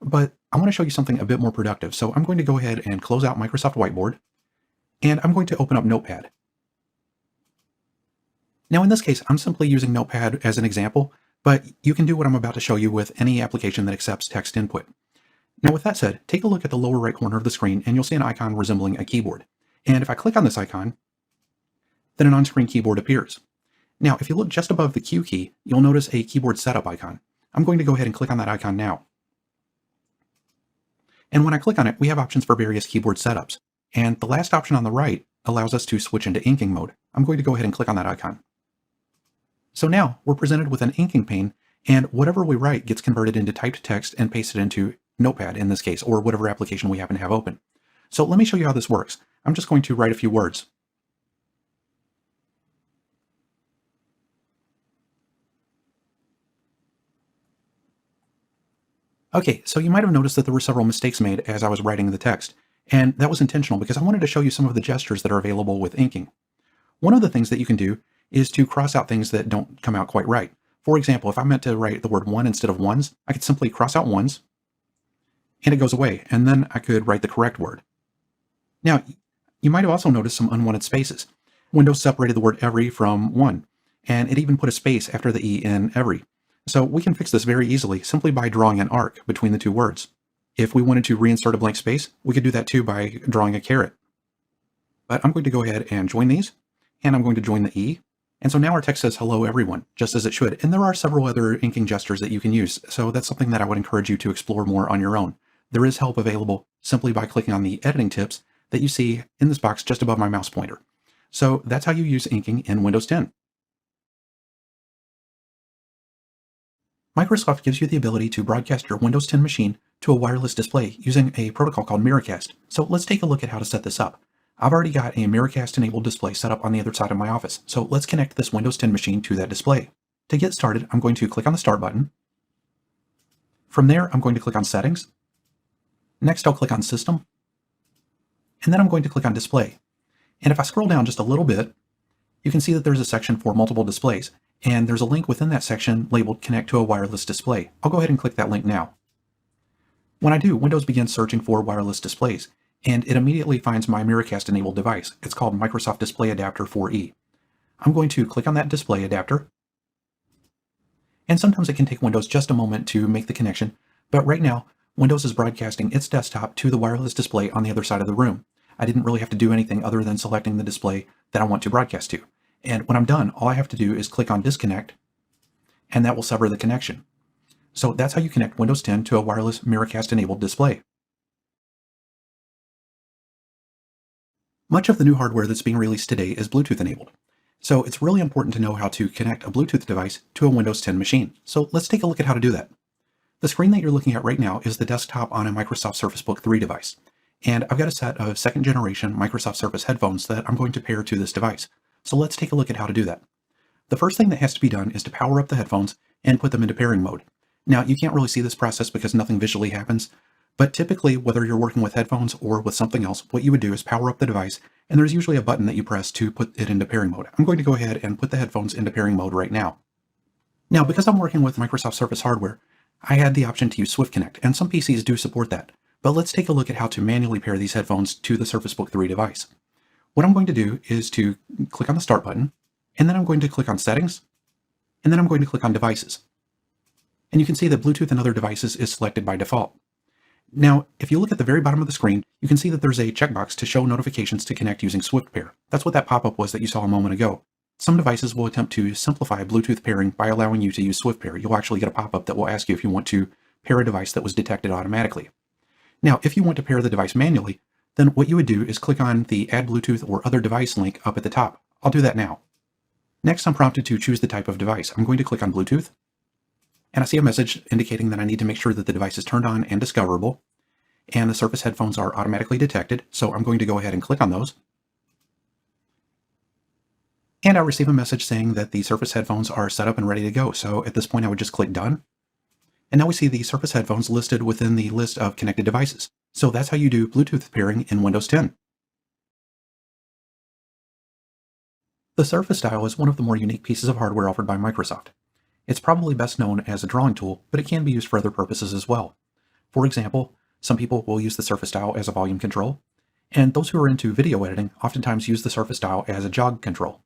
But I want to show you something a bit more productive, so I'm going to go ahead and close out Microsoft Whiteboard, and I'm going to open up Notepad. Now in this case, I'm simply using Notepad as an example, but you can do what I'm about to show you with any application that accepts text input. Now with that said, take a look at the lower right corner of the screen and you'll see an icon resembling a keyboard. And if I click on this icon, then an on-screen keyboard appears. Now if you look just above the Q key, you'll notice a keyboard setup icon. I'm going to go ahead and click on that icon now. And when I click on it, we have options for various keyboard setups. And the last option on the right allows us to switch into inking mode. I'm going to go ahead and click on that icon. So now we're presented with an inking pane, and whatever we write gets converted into typed text and pasted into Notepad in this case, or whatever application we happen to have open. So let me show you how this works. I'm just going to write a few words. Okay, so you might have noticed that there were several mistakes made as I was writing the text, and that was intentional because I wanted to show you some of the gestures that are available with inking. One of the things that you can do is to cross out things that don't come out quite right. For example, if I meant to write the word one instead of ones, I could simply cross out ones, and it goes away, and then I could write the correct word. Now, you might have also noticed some unwanted spaces. Windows separated the word every from one, and it even put a space after the E in every. So we can fix this very easily simply by drawing an arc between the two words. If we wanted to reinsert a blank space, we could do that too by drawing a caret. But I'm going to go ahead and join these, and I'm going to join the E. And so now our text says hello everyone, just as it should. And there are several other inking gestures that you can use, so that's something that I would encourage you to explore more on your own. There is help available simply by clicking on the editing tips that you see in this box just above my mouse pointer. So that's how you use inking in Windows 10. Microsoft gives you the ability to broadcast your Windows 10 machine to a wireless display using a protocol called Miracast. So let's take a look at how to set this up. I've already got a Miracast enabled display set up on the other side of my office, so let's connect this Windows 10 machine to that display. To get started, I'm going to click on the Start button. From there, I'm going to click on Settings. Next, I'll click on System. And then I'm going to click on Display. And if I scroll down just a little bit, you can see that there's a section for multiple displays, and there's a link within that section labeled Connect to a Wireless Display. I'll go ahead and click that link now. When I do, Windows begins searching for wireless displays, and it immediately finds my Miracast enabled device. It's called Microsoft Display Adapter 4E. I'm going to click on that display adapter, and sometimes it can take Windows just a moment to make the connection, but right now, Windows is broadcasting its desktop to the wireless display on the other side of the room. I didn't really have to do anything other than selecting the display that I want to broadcast to. And when I'm done, all I have to do is click on Disconnect, and that will sever the connection. So that's how you connect Windows 10 to a wireless Miracast enabled display. Much of the new hardware that's being released today is Bluetooth enabled. So it's really important to know how to connect a Bluetooth device to a Windows 10 machine. So let's take a look at how to do that. The screen that you're looking at right now is the desktop on a Microsoft Surface Book 3 device. And I've got a set of second generation Microsoft Surface headphones that I'm going to pair to this device. So let's take a look at how to do that. The first thing that has to be done is to power up the headphones and put them into pairing mode. Now, you can't really see this process because nothing visually happens, but typically, whether you're working with headphones or with something else, what you would do is power up the device, and there's usually a button that you press to put it into pairing mode. I'm going to go ahead and put the headphones into pairing mode right now. Now, because I'm working with Microsoft Surface hardware, I had the option to use Swift Connect, and some PCs do support that. But let's take a look at how to manually pair these headphones to the Surface Book 3 device. What I'm going to do is to click on the Start button, and then I'm going to click on Settings, and then I'm going to click on Devices. And you can see that Bluetooth and other devices is selected by default. Now, if you look at the very bottom of the screen, you can see that there's a checkbox to show notifications to connect using Swift Pair. That's what that pop-up was that you saw a moment ago. Some devices will attempt to simplify Bluetooth pairing by allowing you to use Swift Pair. You'll actually get a pop-up that will ask you if you want to pair a device that was detected automatically. Now, if you want to pair the device manually, then what you would do is click on the Add Bluetooth or Other Device link up at the top. I'll do that now. Next, I'm prompted to choose the type of device. I'm going to click on Bluetooth, and I see a message indicating that I need to make sure that the device is turned on and discoverable, and the Surface headphones are automatically detected, so I'm going to go ahead and click on those. And I receive a message saying that the Surface headphones are set up and ready to go, so at this point I would just click Done. And now we see the Surface headphones listed within the list of connected devices. So that's how you do Bluetooth pairing in Windows 10. The Surface Dial is one of the more unique pieces of hardware offered by Microsoft. It's probably best known as a drawing tool, but it can be used for other purposes as well. For example, some people will use the Surface Dial as a volume control, and those who are into video editing oftentimes use the Surface Dial as a jog control.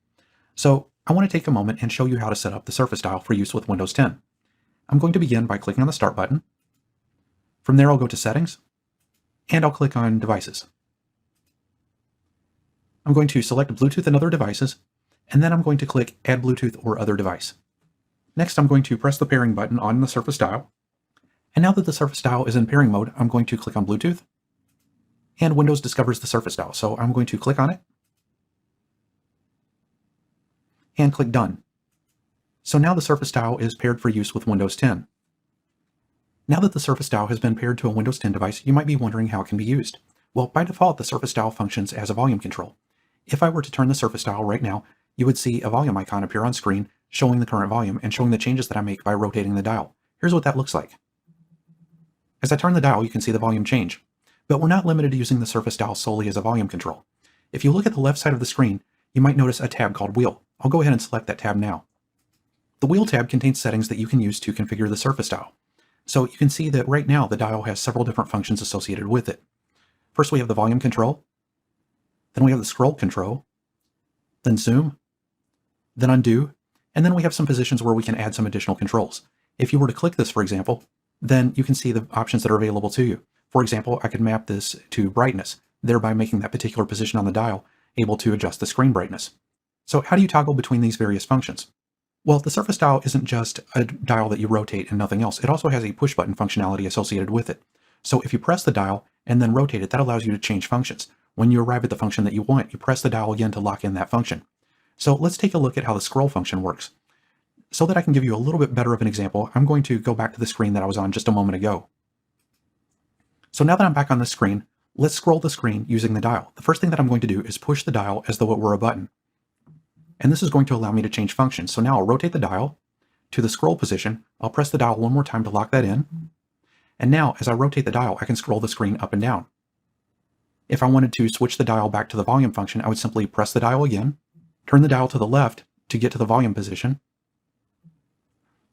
So I want to take a moment and show you how to set up the Surface Dial for use with Windows 10. I'm going to begin by clicking on the Start button. From there, I'll go to Settings, and I'll click on Devices. I'm going to select Bluetooth and other devices, and then I'm going to click Add Bluetooth or Other Device. Next, I'm going to press the pairing button on the Surface Dial. And now that the Surface Dial is in pairing mode, I'm going to click on Bluetooth, and Windows discovers the Surface Dial, so I'm going to click on it, and click Done. So now the Surface Dial is paired for use with Windows 10. Now that the Surface Dial has been paired to a Windows 10 device, you might be wondering how it can be used. Well, by default, the Surface Dial functions as a volume control. If I were to turn the Surface Dial right now, you would see a volume icon appear on screen showing the current volume and showing the changes that I make by rotating the dial. Here's what that looks like. As I turn the dial, you can see the volume change. But we're not limited to using the Surface Dial solely as a volume control. If you look at the left side of the screen, you might notice a tab called Wheel. I'll go ahead and select that tab now. The Wheel tab contains settings that you can use to configure the Surface Dial. So you can see that right now the dial has several different functions associated with it. First we have the volume control, then we have the scroll control, then zoom, then undo, and then we have some positions where we can add some additional controls. If you were to click this, for example, then you can see the options that are available to you. For example, I could map this to brightness, thereby making that particular position on the dial able to adjust the screen brightness. So how do you toggle between these various functions? Well, the Surface Dial isn't just a dial that you rotate and nothing else. It also has a push button functionality associated with it. So if you press the dial and then rotate it, that allows you to change functions. When you arrive at the function that you want, you press the dial again to lock in that function. So let's take a look at how the scroll function works. So that I can give you a little bit better of an example, I'm going to go back to the screen that I was on just a moment ago. So now that I'm back on the screen, let's scroll the screen using the dial. The first thing that I'm going to do is push the dial as though it were a button. And this is going to allow me to change functions. So now I'll rotate the dial to the scroll position. I'll press the dial one more time to lock that in. And now as I rotate the dial, I can scroll the screen up and down. If I wanted to switch the dial back to the volume function, I would simply press the dial again, turn the dial to the left to get to the volume position,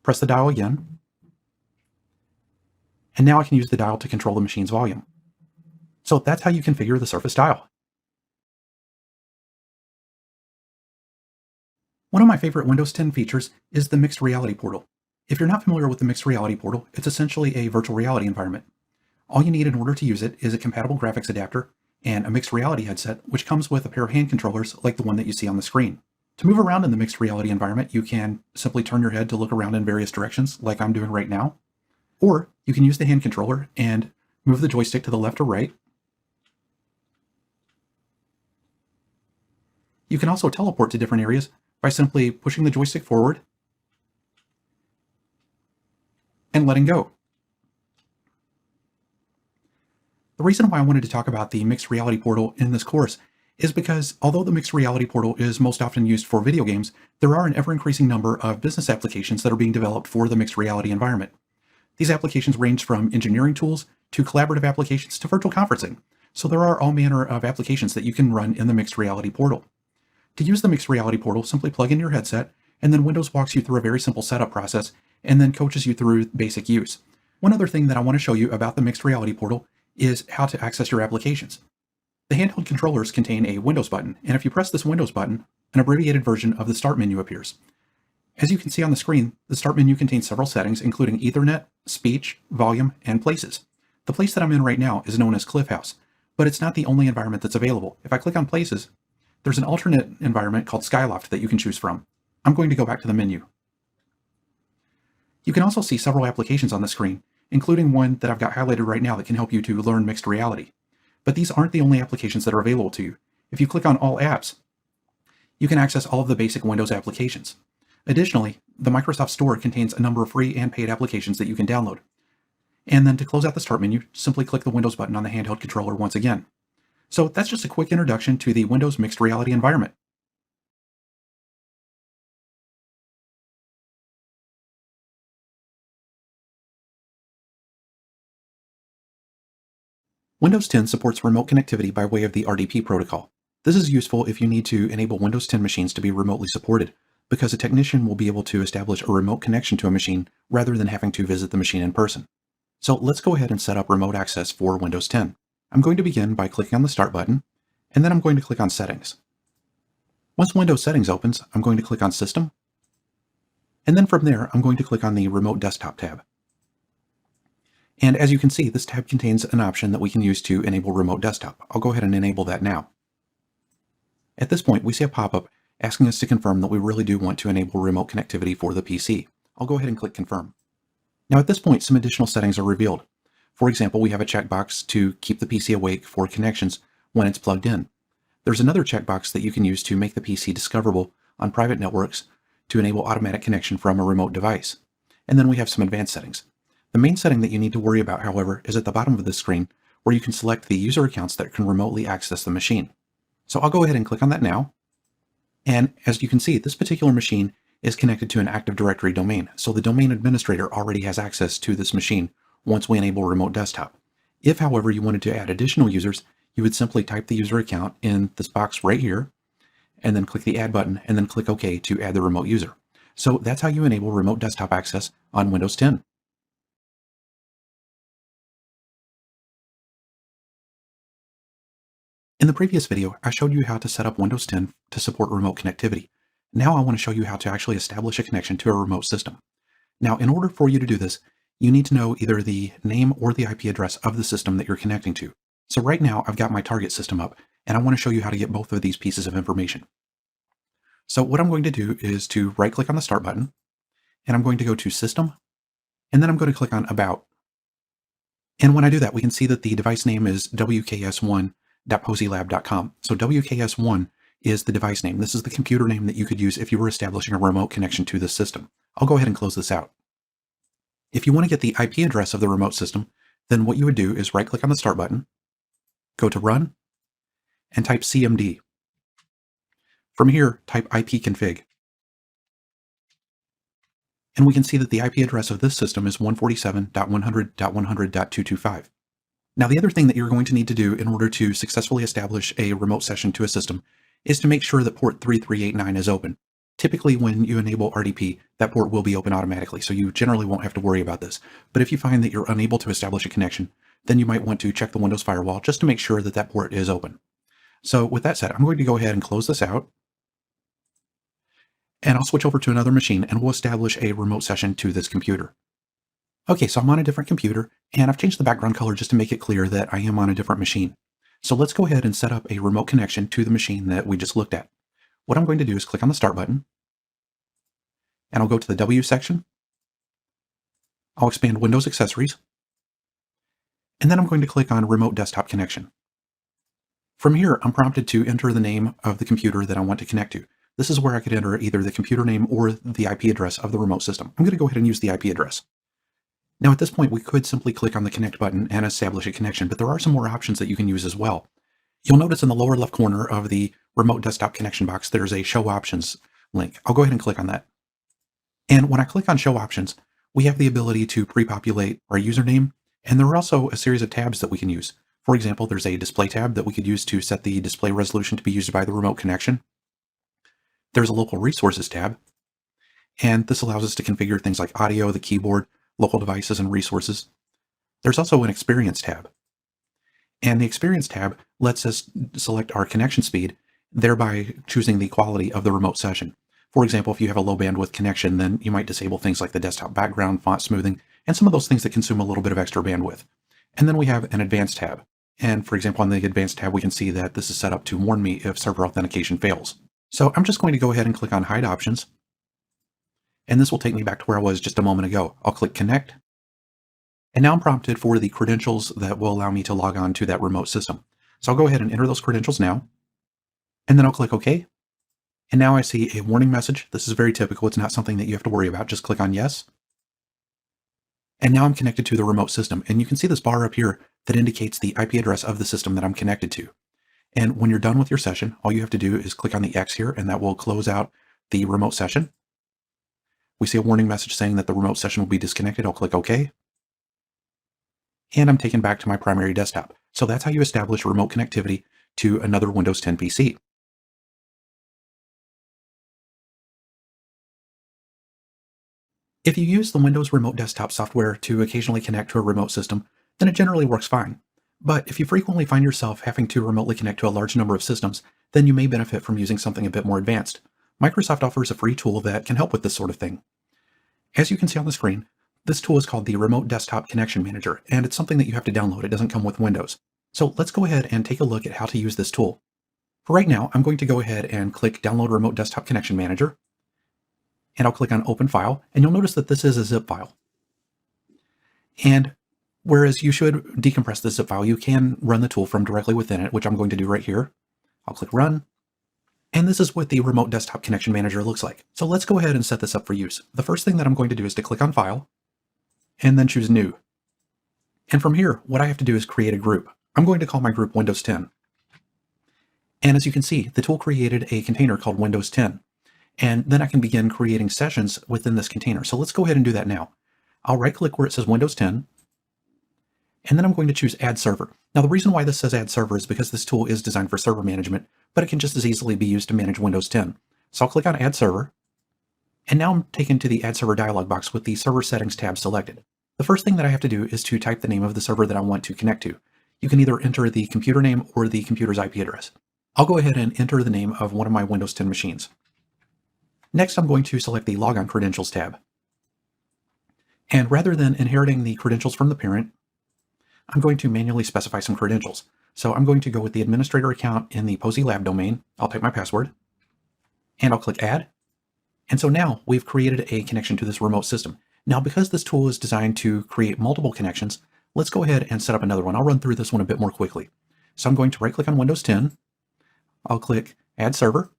press the dial again, and now I can use the dial to control the machine's volume. So that's how you configure the Surface Dial. One of my favorite Windows 10 features is the Mixed Reality Portal. If you're not familiar with the Mixed Reality Portal, it's essentially a virtual reality environment. All you need in order to use it is a compatible graphics adapter and a mixed reality headset, which comes with a pair of hand controllers like the one that you see on the screen. To move around in the mixed reality environment, you can simply turn your head to look around in various directions like I'm doing right now, or you can use the hand controller and move the joystick to the left or right. You can also teleport to different areas by simply pushing the joystick forward and letting go. The reason why I wanted to talk about the mixed reality portal in this course is because although the mixed reality portal is most often used for video games, there are an ever-increasing number of business applications that are being developed for the mixed reality environment. These applications range from engineering tools to collaborative applications to virtual conferencing. So there are all manner of applications that you can run in the mixed reality portal. To use the mixed reality portal, simply plug in your headset, and then Windows walks you through a very simple setup process and then coaches you through basic use. One other thing that I want to show you about the mixed reality portal is how to access your applications. The handheld controllers contain a Windows button, and if you press this Windows button, an abbreviated version of the Start menu appears. As you can see on the screen, the Start menu contains several settings, including Ethernet, speech, volume, and places. The place that I'm in right now is known as Cliff House, but it's not the only environment that's available. If I click on Places, there's an alternate environment called Skyloft that you can choose from. I'm going to go back to the menu. You can also see several applications on the screen, including one that I've got highlighted right now that can help you to learn mixed reality. But these aren't the only applications that are available to you. If you click on All Apps, you can access all of the basic Windows applications. Additionally, the Microsoft Store contains a number of free and paid applications that you can download. And then to close out the Start menu, simply click the Windows button on the handheld controller once again. So that's just a quick introduction to the Windows mixed reality environment. Windows 10 supports remote connectivity by way of the RDP protocol. This is useful if you need to enable Windows 10 machines to be remotely supported, because a technician will be able to establish a remote connection to a machine rather than having to visit the machine in person. So let's go ahead and set up remote access for Windows 10. I'm going to begin by clicking on the Start button, and then I'm going to click on Settings. Once Windows Settings opens, I'm going to click on System, and then from there, I'm going to click on the Remote Desktop tab. And as you can see, this tab contains an option that we can use to enable Remote Desktop. I'll go ahead and enable that now. At this point, we see a pop-up asking us to confirm that we really do want to enable remote connectivity for the PC. I'll go ahead and click Confirm. Now at this point, some additional settings are revealed. For example, we have a checkbox to keep the PC awake for connections when it's plugged in. There's another checkbox that you can use to make the PC discoverable on private networks to enable automatic connection from a remote device. And then we have some advanced settings. The main setting that you need to worry about, however, is at the bottom of the screen, where you can select the user accounts that can remotely access the machine. So I'll go ahead and click on that now. And as you can see, this particular machine is connected to an Active Directory domain, so the domain administrator already has access to this machine once we enable Remote Desktop. If, however, you wanted to add additional users, you would simply type the user account in this box right here, and then click the Add button, and then click OK to add the remote user. So that's how you enable Remote Desktop access on Windows 10. In the previous video, I showed you how to set up Windows 10 to support remote connectivity. Now I want to show you how to actually establish a connection to a remote system. Now, in order for you to do this, you need to know either the name or the IP address of the system that you're connecting to. So right now, I've got my target system up, and I want to show you how to get both of these pieces of information. So what I'm going to do is to right-click on the Start button, and I'm going to go to System, and then I'm going to click on About. And when I do that, we can see that the device name is wks1.poseylab.com. So WKS1 is the device name. This is the computer name that you could use if you were establishing a remote connection to this system. I'll go ahead and close this out. If you want to get the IP address of the remote system, then what you would do is right-click on the Start button, go to Run, and type CMD. From here, type ipconfig. And we can see that the IP address of this system is 147.100.100.225. Now, the other thing that you're going to need to do in order to successfully establish a remote session to a system is to make sure that port 3389 is open. Typically, when you enable RDP, that port will be open automatically, so you generally won't have to worry about this. But if you find that you're unable to establish a connection, then you might want to check the Windows firewall just to make sure that that port is open. So with that said, I'm going to go ahead and close this out. And I'll switch over to another machine and we'll establish a remote session to this computer. Okay, so I'm on a different computer, and I've changed the background color just to make it clear that I am on a different machine. So let's go ahead and set up a remote connection to the machine that we just looked at. What I'm going to do is click on the Start button, and I'll go to the W section. I'll expand Windows Accessories, and then I'm going to click on Remote Desktop Connection. From here, I'm prompted to enter the name of the computer that I want to connect to. This is where I could enter either the computer name or the IP address of the remote system. I'm going to go ahead and use the IP address. Now at this point, we could simply click on the connect button and establish a connection, but there are some more options that you can use as well. You'll notice in the lower left corner of the remote desktop connection box, there's a show options link. I'll go ahead and click on that. And when I click on show options, we have the ability to pre-populate our username, and there are also a series of tabs that we can use. For example, there's a display tab that we could use to set the display resolution to be used by the remote connection. There's a local resources tab, and this allows us to configure things like audio, the keyboard, local devices, and resources. There's also an experience tab. And the experience tab lets us select our connection speed, thereby choosing the quality of the remote session. For example, if you have a low bandwidth connection, then you might disable things like the desktop background, font smoothing, and some of those things that consume a little bit of extra bandwidth. And then we have an advanced tab. And for example, on the advanced tab, we can see that this is set up to warn me if server authentication fails. So I'm just going to go ahead and click on hide options. And this will take me back to where I was just a moment ago. I'll click connect. And now I'm prompted for the credentials that will allow me to log on to that remote system. So I'll go ahead and enter those credentials now. And then I'll click OK. And now I see a warning message. This is very typical. It's not something that you have to worry about. Just click on yes. And now I'm connected to the remote system. And you can see this bar up here that indicates the IP address of the system that I'm connected to. And when you're done with your session, all you have to do is click on the X here, and that will close out the remote session. We see a warning message saying that the remote session will be disconnected. I'll click OK. And I'm taken back to my primary desktop. So that's how you establish remote connectivity to another Windows 10 PC. If you use the Windows Remote Desktop software to occasionally connect to a remote system, then it generally works fine. But if you frequently find yourself having to remotely connect to a large number of systems, then you may benefit from using something a bit more advanced. Microsoft offers a free tool that can help with this sort of thing. As you can see on the screen, this tool is called the Remote Desktop Connection Manager, and it's something that you have to download. It doesn't come with Windows. So let's go ahead and take a look at how to use this tool. For right now, I'm going to go ahead and click Download Remote Desktop Connection Manager, and I'll click on Open File, and you'll notice that this is a zip file. And whereas you should decompress the zip file, you can run the tool from directly within it, which I'm going to do right here. I'll click Run. And this is what the Remote Desktop Connection Manager looks like. So let's go ahead and set this up for use. The first thing that I'm going to do is to click on File, and then choose New. And from here, what I have to do is create a group. I'm going to call my group Windows 10. And as you can see, the tool created a container called Windows 10. And then I can begin creating sessions within this container. So let's go ahead and do that now. I'll right-click where it says Windows 10, and then I'm going to choose Add Server. Now the reason why this says Add Server is because this tool is designed for server management, but it can just as easily be used to manage Windows 10. So I'll click on Add Server, and now I'm taken to the Add Server dialog box with the Server Settings tab selected. The first thing that I have to do is to type the name of the server that I want to connect to. You can either enter the computer name or the computer's IP address. I'll go ahead and enter the name of one of my Windows 10 machines. Next, I'm going to select the Logon Credentials tab. And rather than inheriting the credentials from the parent, I'm going to manually specify some credentials. So I'm going to go with the administrator account in the Posey Lab domain. I'll type my password, and I'll click Add. And so now we've created a connection to this remote system. Now, because this tool is designed to create multiple connections, let's go ahead and set up another one. I'll run through this one a bit more quickly. So I'm going to right-click on Windows 10. I'll click Add Server.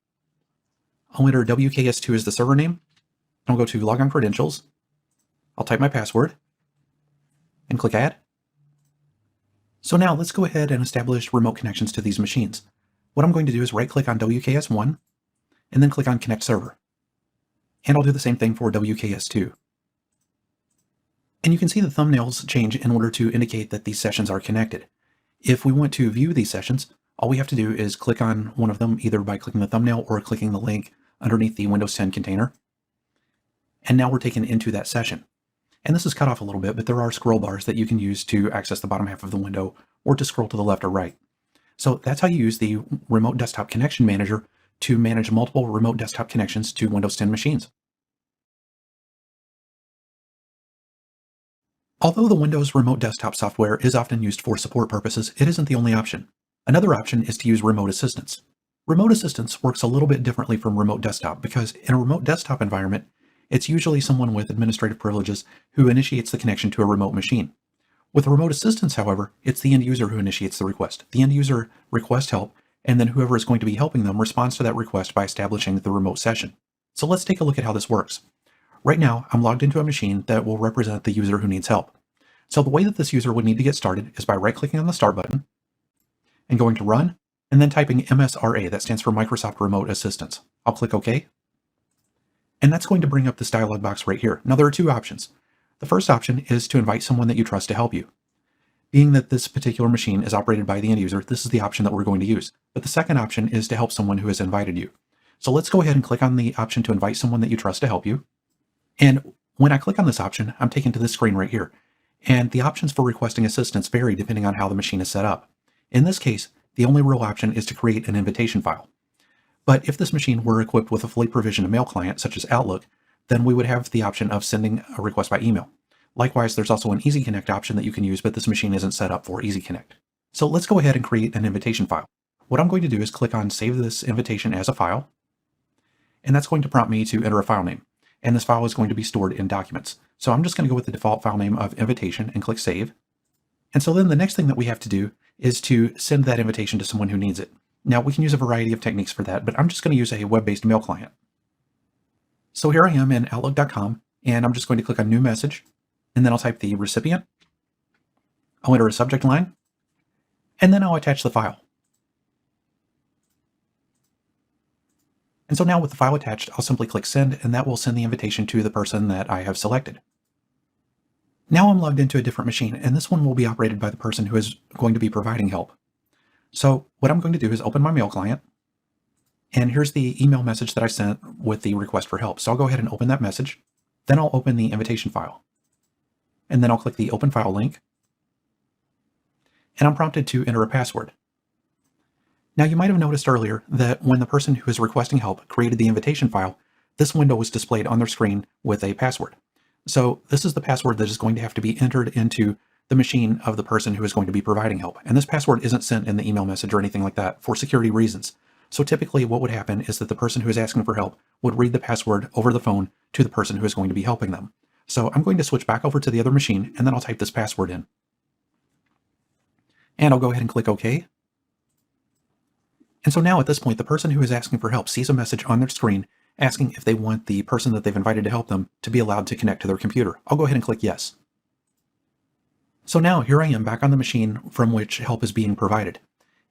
I'll enter WKS2 as the server name. I'll go to Logon Credentials. I'll type my password and click Add. So now let's go ahead and establish remote connections to these machines. What I'm going to do is right-click on WKS1 and then click on Connect Server. And I'll do the same thing for WKS2. And you can see the thumbnails change in order to indicate that these sessions are connected. If we want to view these sessions, all we have to do is click on one of them, either by clicking the thumbnail or clicking the link underneath the Windows 10 container. And now we're taken into that session. And this is cut off a little bit, but there are scroll bars that you can use to access the bottom half of the window or to scroll to the left or right. So that's how you use the Remote Desktop Connection Manager to manage multiple remote desktop connections to Windows 10 machines. Although the Windows Remote Desktop software is often used for support purposes, it isn't the only option. Another option is to use Remote Assistance. Remote Assistance works a little bit differently from Remote Desktop because in a remote desktop environment, it's usually someone with administrative privileges who initiates the connection to a remote machine. With Remote Assistance, however, it's the end user who initiates the request. The end user requests help, and then whoever is going to be helping them responds to that request by establishing the remote session. So let's take a look at how this works. Right now, I'm logged into a machine that will represent the user who needs help. So the way that this user would need to get started is by right-clicking on the Start button and going to Run, and then typing MSRA, that stands for Microsoft Remote Assistance. I'll click OK, and that's going to bring up this dialog box right here. Now there are two options. The first option is to invite someone that you trust to help you. Being that this particular machine is operated by the end user, this is the option that we're going to use. But the second option is to help someone who has invited you. So let's go ahead and click on the option to invite someone that you trust to help you. And when I click on this option, I'm taken to this screen right here. And the options for requesting assistance vary depending on how the machine is set up. In this case, the only real option is to create an invitation file. But if this machine were equipped with a fully provisioned mail client, such as Outlook, then we would have the option of sending a request by email. Likewise, there's also an Easy Connect option that you can use, but this machine isn't set up for Easy Connect. So let's go ahead and create an invitation file. What I'm going to do is click on Save this invitation as a file, and that's going to prompt me to enter a file name. And this file is going to be stored in Documents. So I'm just going to go with the default file name of Invitation and click Save. And so then the next thing that we have to do is to send that invitation to someone who needs it. Now we can use a variety of techniques for that, but I'm just going to use a web-based mail client. So here I am in Outlook.com, and I'm just going to click on New Message, and then I'll type the recipient. I'll enter a subject line, and then I'll attach the file. And so now with the file attached, I'll simply click Send, and that will send the invitation to the person that I have selected. Now I'm logged into a different machine, and this one will be operated by the person who is going to be providing help. So what I'm going to do is open my mail client, and here's the email message that I sent with the request for help. So I'll go ahead and open that message. Then I'll open the invitation file. And then I'll click the Open File link. And I'm prompted to enter a password. Now you might have noticed earlier that when the person who is requesting help created the invitation file, this window was displayed on their screen with a password. So this is the password that is going to have to be entered into the machine of the person who is going to be providing help. And this password isn't sent in the email message or anything like that for security reasons. So typically what would happen is that the person who is asking for help would read the password over the phone to the person who is going to be helping them. So I'm going to switch back over to the other machine, and then I'll type this password in. And I'll go ahead and click OK. And so now at this point, the person who is asking for help sees a message on their screen asking if they want the person that they've invited to help them to be allowed to connect to their computer. I'll go ahead and click Yes. So now here I am back on the machine from which help is being provided.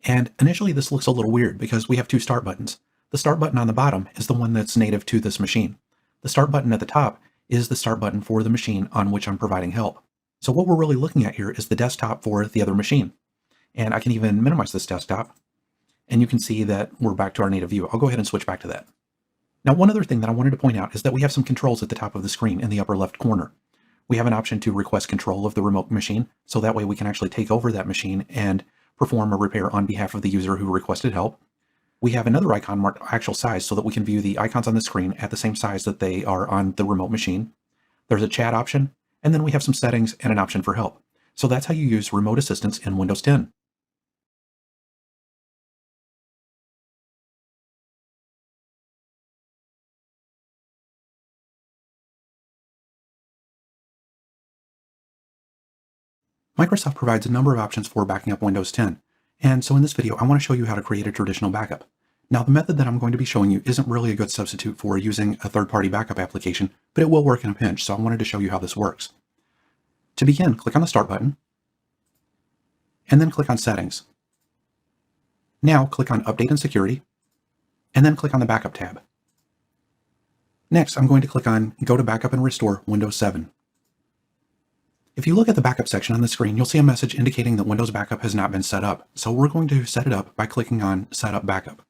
And initially this looks a little weird because we have two start buttons. The start button on the bottom is the one that's native to this machine. The start button at the top is the start button for the machine on which I'm providing help. So what we're really looking at here is the desktop for the other machine. And I can even minimize this desktop, and you can see that we're back to our native view. I'll go ahead and switch back to that. Now, one other thing that I wanted to point out is that we have some controls at the top of the screen in the upper left corner. We have an option to request control of the remote machine, so that way we can actually take over that machine and perform a repair on behalf of the user who requested help. We have another icon marked actual size so that we can view the icons on the screen at the same size that they are on the remote machine. There's a chat option, and then we have some settings and an option for help. So that's how you use remote assistance in Windows 10. Microsoft provides a number of options for backing up Windows 10. And so in this video, I want to show you how to create a traditional backup. Now, the method that I'm going to be showing you isn't really a good substitute for using a third-party backup application, but it will work in a pinch, so I wanted to show you how this works. To begin, click on the Start button, and then click on Settings. Now, click on Update and Security, and then click on the Backup tab. Next, I'm going to click on Go to Backup and Restore Windows 7. If you look at the backup section on the screen, you'll see a message indicating that Windows Backup has not been set up, so we're going to set it up by clicking on Set Up Backup.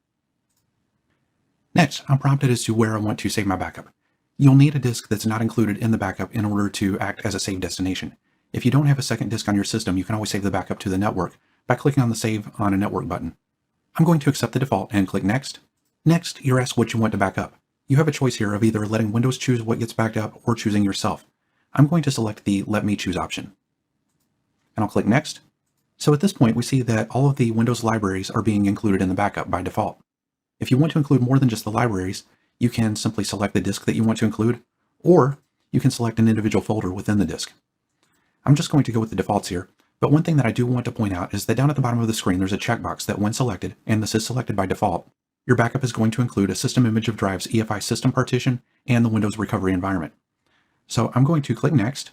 Next, I'm prompted as to where I want to save my backup. You'll need a disk that's not included in the backup in order to act as a save destination. If you don't have a second disk on your system, you can always save the backup to the network by clicking on the Save on a Network button. I'm going to accept the default and click Next. Next, you're asked what you want to back up. You have a choice here of either letting Windows choose what gets backed up or choosing yourself. I'm going to select the Let Me Choose option. And I'll click Next. So at this point, we see that all of the Windows libraries are being included in the backup by default. If you want to include more than just the libraries, you can simply select the disk that you want to include, or you can select an individual folder within the disk. I'm just going to go with the defaults here, but one thing that I do want to point out is that down at the bottom of the screen, there's a checkbox that when selected, and this is selected by default, your backup is going to include a system image of drives EFI system partition and the Windows recovery environment. So I'm going to click Next.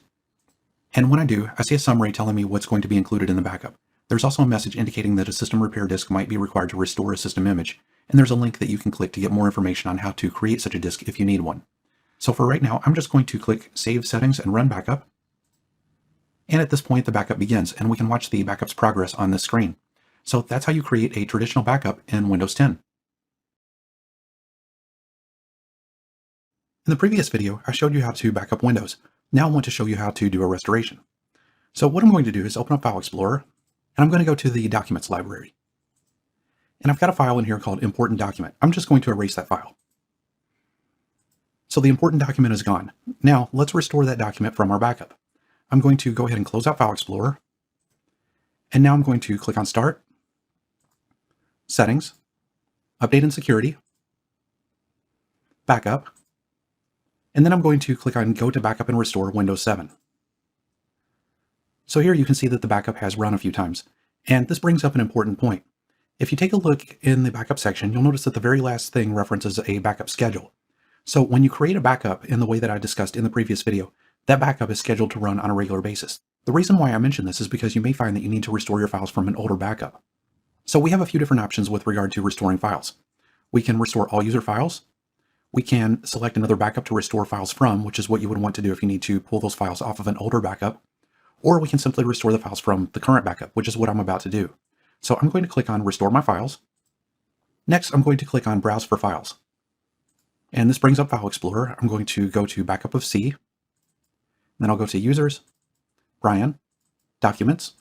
And when I do, I see a summary telling me what's going to be included in the backup. There's also a message indicating that a system repair disk might be required to restore a system image, and there's a link that you can click to get more information on how to create such a disk if you need one. So for right now, I'm just going to click Save Settings and Run Backup. And at this point, the backup begins, and we can watch the backup's progress on this screen. So that's how you create a traditional backup in Windows 10. In the previous video, I showed you how to back up Windows. Now I want to show you how to do a restoration. So what I'm going to do is open up File Explorer, and I'm going to go to the Documents library. And I've got a file in here called Important Document. I'm just going to erase that file. So the important document is gone. Now let's restore that document from our backup. I'm going to go ahead and close out File Explorer. And now I'm going to click on Start, Settings, Update and Security, Backup, and then I'm going to click on Go to Backup and Restore Windows 7. So here you can see that the backup has run a few times, and this brings up an important point. If you take a look in the backup section, you'll notice that the very last thing references a backup schedule. So when you create a backup in the way that I discussed in the previous video, that backup is scheduled to run on a regular basis. The reason why I mention this is because you may find that you need to restore your files from an older backup. So we have a few different options with regard to restoring files. We can restore all user files. We can select another backup to restore files from, which is what you would want to do if you need to pull those files off of an older backup. Or we can simply restore the files from the current backup, which is what I'm about to do. So I'm going to click on Restore My Files. Next, I'm going to click on Browse for Files. And this brings up File Explorer. I'm going to go to Backup of C. Then I'll go to Users, Brien, Documents,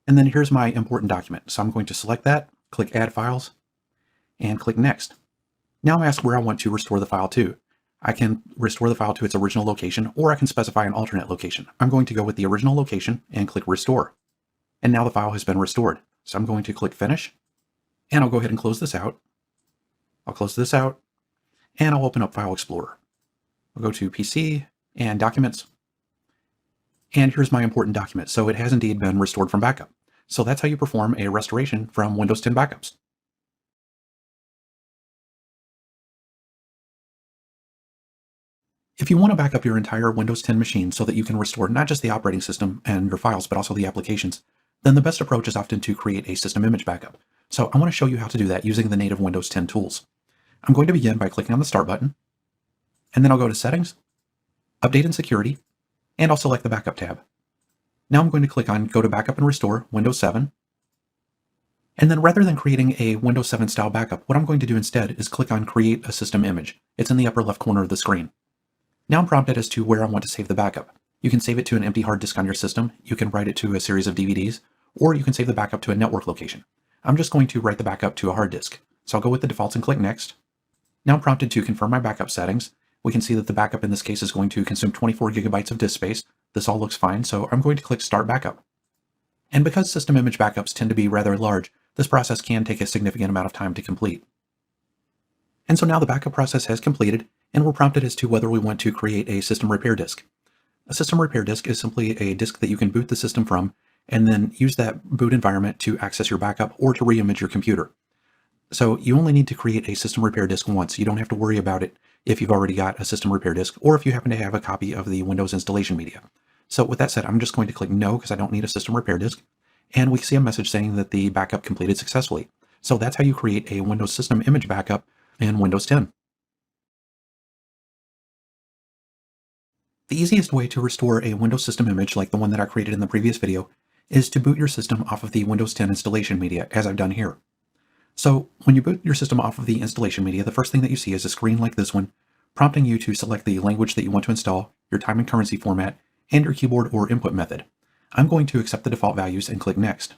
and then here's my important document. So I'm going to select that, click Add Files, and click Next. Now I'm asked where I want to restore the file to. I can restore the file to its original location, or I can specify an alternate location. I'm going to go with the original location and click Restore. And now the file has been restored. So I'm going to click Finish, and I'll go ahead and close this out. I'll close this out, and I'll open up File Explorer. I'll go to PC and Documents, and here's my important document. So it has indeed been restored from backup. So that's how you perform a restoration from Windows 10 backups. If you want to back up your entire Windows 10 machine so that you can restore not just the operating system and your files, but also the applications, then the best approach is often to create a system image backup. So I want to show you how to do that using the native Windows 10 tools. I'm going to begin by clicking on the Start button, and then I'll go to Settings, Update and Security, and I'll select the Backup tab. Now I'm going to click on Go to Backup and Restore Windows 7. And then rather than creating a Windows 7 style backup, what I'm going to do instead is click on Create a System Image. It's in the upper left corner of the screen. Now I'm prompted as to where I want to save the backup. You can save it to an empty hard disk on your system, you can write it to a series of DVDs, or you can save the backup to a network location. I'm just going to write the backup to a hard disk. So I'll go with the defaults and click Next. Now I'm prompted to confirm my backup settings. We can see that the backup in this case is going to consume 24 gigabytes of disk space. This all looks fine, so I'm going to click Start Backup. And because system image backups tend to be rather large, this process can take a significant amount of time to complete. And so now the backup process has completed, and we're prompted as to whether we want to create a system repair disk. A system repair disk is simply a disk that you can boot the system from, and then use that boot environment to access your backup or to reimage your computer. So you only need to create a system repair disk once. You don't have to worry about it if you've already got a system repair disk, or if you happen to have a copy of the Windows installation media. So with that said, I'm just going to click No because I don't need a system repair disk, and we see a message saying that the backup completed successfully. So that's how you create a Windows system image backup in Windows 10. The easiest way to restore a Windows system image like the one that I created in the previous video is to boot your system off of the Windows 10 installation media, as I've done here. So when you boot your system off of the installation media, the first thing that you see is a screen like this one, prompting you to select the language that you want to install, your time and currency format, and your keyboard or input method. I'm going to accept the default values and click Next.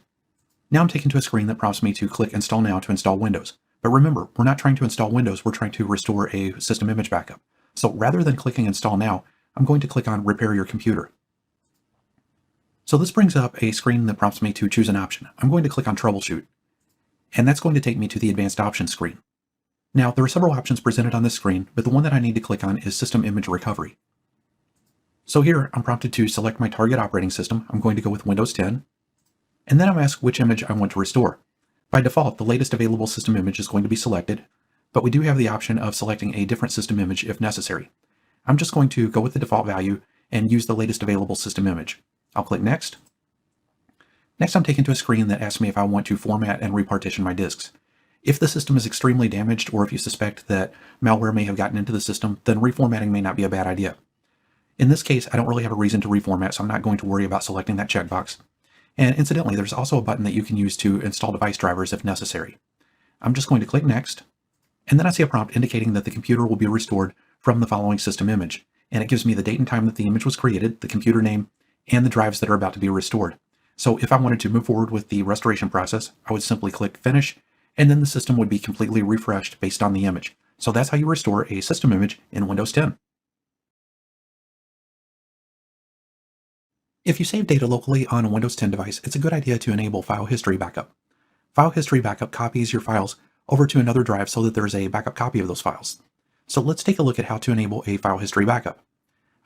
Now I'm taken to a screen that prompts me to click Install Now to install Windows. But remember, we're not trying to install Windows, we're trying to restore a system image backup. So rather than clicking Install Now, I'm going to click on Repair Your Computer. So this brings up a screen that prompts me to choose an option. I'm going to click on Troubleshoot, and that's going to take me to the Advanced Options screen. Now, there are several options presented on this screen, but the one that I need to click on is System Image Recovery. So here, I'm prompted to select my target operating system. I'm going to go with Windows 10, and then I'm asked which image I want to restore. By default, the latest available system image is going to be selected, but we do have the option of selecting a different system image if necessary. I'm just going to go with the default value and use the latest available system image. I'll click Next. Next, I'm taken to a screen that asks me if I want to format and repartition my disks. If the system is extremely damaged, or if you suspect that malware may have gotten into the system, then reformatting may not be a bad idea. In this case, I don't really have a reason to reformat, so I'm not going to worry about selecting that checkbox. And incidentally, there's also a button that you can use to install device drivers if necessary. I'm just going to click Next, and then I see a prompt indicating that the computer will be restored from the following system image. And it gives me the date and time that the image was created, the computer name, and the drives that are about to be restored. So if I wanted to move forward with the restoration process, I would simply click Finish, and then the system would be completely refreshed based on the image. So that's how you restore a system image in Windows 10. If you save data locally on a Windows 10 device, it's a good idea to enable file history backup. File history backup copies your files over to another drive so that there's a backup copy of those files. So let's take a look at how to enable a file history backup.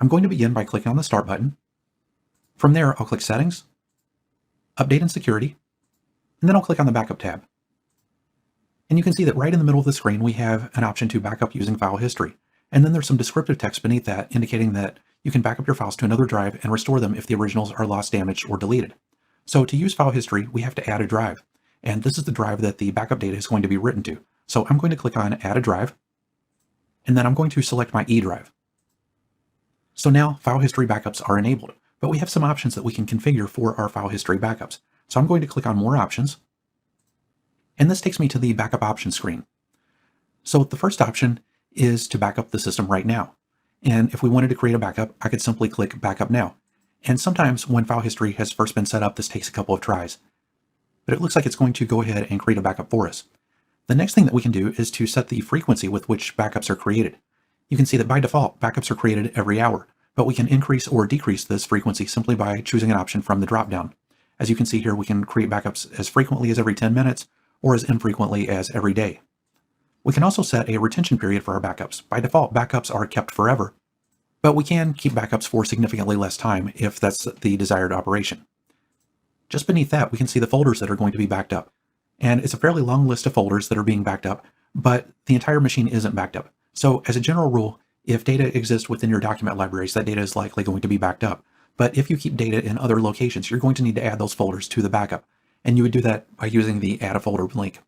I'm going to begin by clicking on the Start button. From there, I'll click Settings, Update and Security, and then I'll click on the Backup tab. And you can see that right in the middle of the screen, we have an option to backup using file history. And then there's some descriptive text beneath that indicating that you can back up your files to another drive and restore them if the originals are lost, damaged, or deleted. So to use file history, we have to add a drive. And this is the drive that the backup data is going to be written to. So I'm going to click on Add a Drive, and then I'm going to select my E drive. So now file history backups are enabled, but we have some options that we can configure for our file history backups. So I'm going to click on More Options, and this takes me to the Backup Options screen. So the first option is to back up the system right now. And if we wanted to create a backup, I could simply click Backup Now. And sometimes when file history has first been set up, this takes a couple of tries. But it looks like it's going to go ahead and create a backup for us. The next thing that we can do is to set the frequency with which backups are created. You can see that by default, backups are created every hour, but we can increase or decrease this frequency simply by choosing an option from the dropdown. As you can see here, we can create backups as frequently as every 10 minutes or as infrequently as every day. We can also set a retention period for our backups. By default, backups are kept forever, but we can keep backups for significantly less time if that's the desired operation. Just beneath that, we can see the folders that are going to be backed up. And it's a fairly long list of folders that are being backed up, but the entire machine isn't backed up. So as a general rule, if data exists within your document libraries, that data is likely going to be backed up. But if you keep data in other locations, you're going to need to add those folders to the backup. And you would do that by using the Add a Folder link.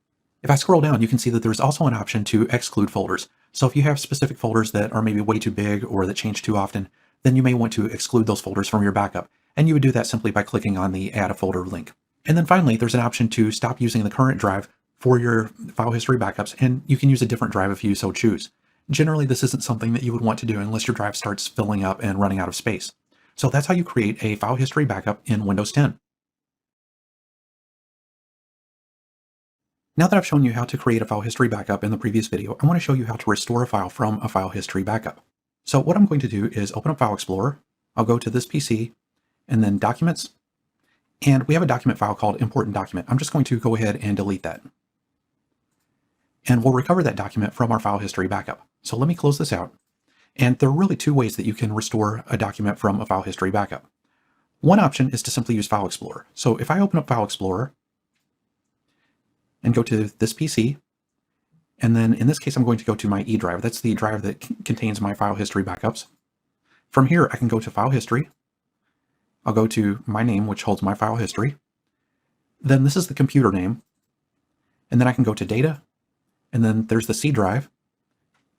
If I scroll down, you can see that there's also an option to exclude folders. So if you have specific folders that are maybe way too big or that change too often, then you may want to exclude those folders from your backup. And you would do that simply by clicking on the Add a Folder link. And then finally, there's an option to stop using the current drive for your file history backups, and you can use a different drive if you so choose. Generally, this isn't something that you would want to do unless your drive starts filling up and running out of space. So that's how you create a file history backup in Windows 10. Now that I've shown you how to create a file history backup in the previous video, I want to show you how to restore a file from a file history backup. So what I'm going to do is open up File Explorer. I'll go to this PC and then Documents. And we have a document file called Important Document. I'm just going to go ahead and delete that. And we'll recover that document from our file history backup. So let me close this out. And there are really two ways that you can restore a document from a file history backup. One option is to simply use File Explorer. So if I open up File Explorer and go to this PC, and then in this case, I'm going to go to my E drive. That's the drive that contains my file history backups. From here, I can go to File History. I'll go to my name, which holds my file history. Then this is the computer name. And then I can go to Data. And then there's the C drive,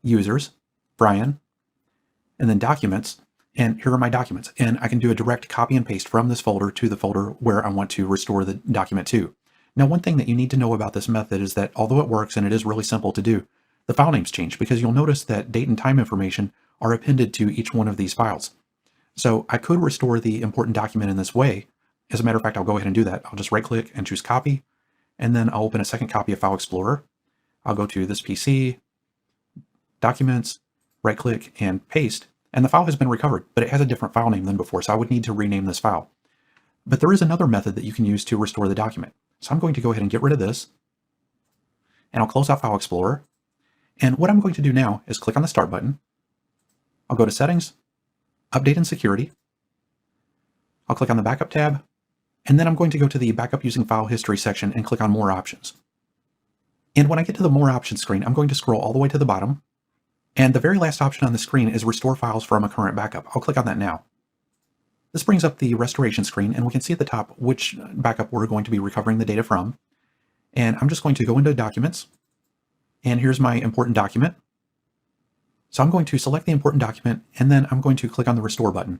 Users, Brien, and then Documents. And here are my documents. And I can do a direct copy and paste from this folder to the folder where I want to restore the document to. Now, one thing that you need to know about this method is that although it works and it is really simple to do, the file names change because you'll notice that date and time information are appended to each one of these files. So I could restore the important document in this way. As a matter of fact, I'll go ahead and do that. I'll just right click and choose Copy. And then I'll open a second copy of File Explorer. I'll go to this PC, Documents, right click and paste. And the file has been recovered, but it has a different file name than before. So I would need to rename this file. But there is another method that you can use to restore the document. So I'm going to go ahead and get rid of this. And I'll close out File Explorer. And what I'm going to do now is click on the Start button. I'll go to Settings, Update and Security. I'll click on the Backup tab, and then I'm going to go to the Backup Using File History section and click on More Options. And when I get to the More Options screen, I'm going to scroll all the way to the bottom, and the very last option on the screen is Restore Files from a Current Backup. I'll click on that now. This brings up the restoration screen, and we can see at the top which backup we're going to be recovering the data from. And I'm just going to go into Documents, and here's my important document. So I'm going to select the important document, and then I'm going to click on the Restore button.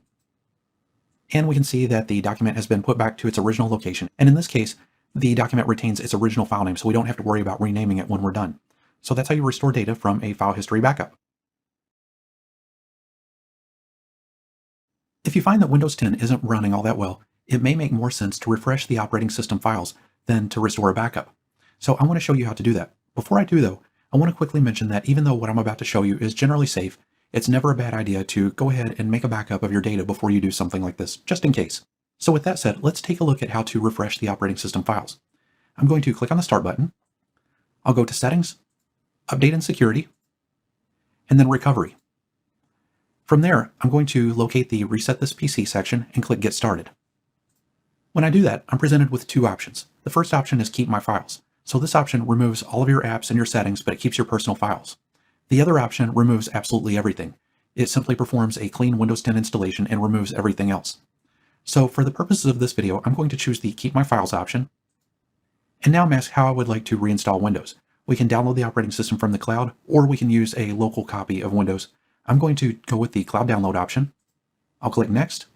And we can see that the document has been put back to its original location. And in this case, the document retains its original file name, so we don't have to worry about renaming it when we're done. So that's how you restore data from a file history backup. If you find that Windows 10 isn't running all that well, it may make more sense to refresh the operating system files than to restore a backup. So I want to show you how to do that. Before I do though, I want to quickly mention that even though what I'm about to show you is generally safe, it's never a bad idea to go ahead and make a backup of your data before you do something like this, just in case. So with that said, let's take a look at how to refresh the operating system files. I'm going to click on the Start button. I'll go to Settings, Update and Security, and then Recovery. From there, I'm going to locate the Reset This PC section and click Get Started. When I do that, I'm presented with two options. The first option is Keep My Files. So this option removes all of your apps and your settings, but it keeps your personal files. The other option removes absolutely everything. It simply performs a clean Windows 10 installation and removes everything else. So for the purposes of this video, I'm going to choose the Keep My Files option. And now I'm asked how I would like to reinstall Windows. We can download the operating system from the cloud, or we can use a local copy of Windows. I'm going to go with the cloud download option. I'll click Next.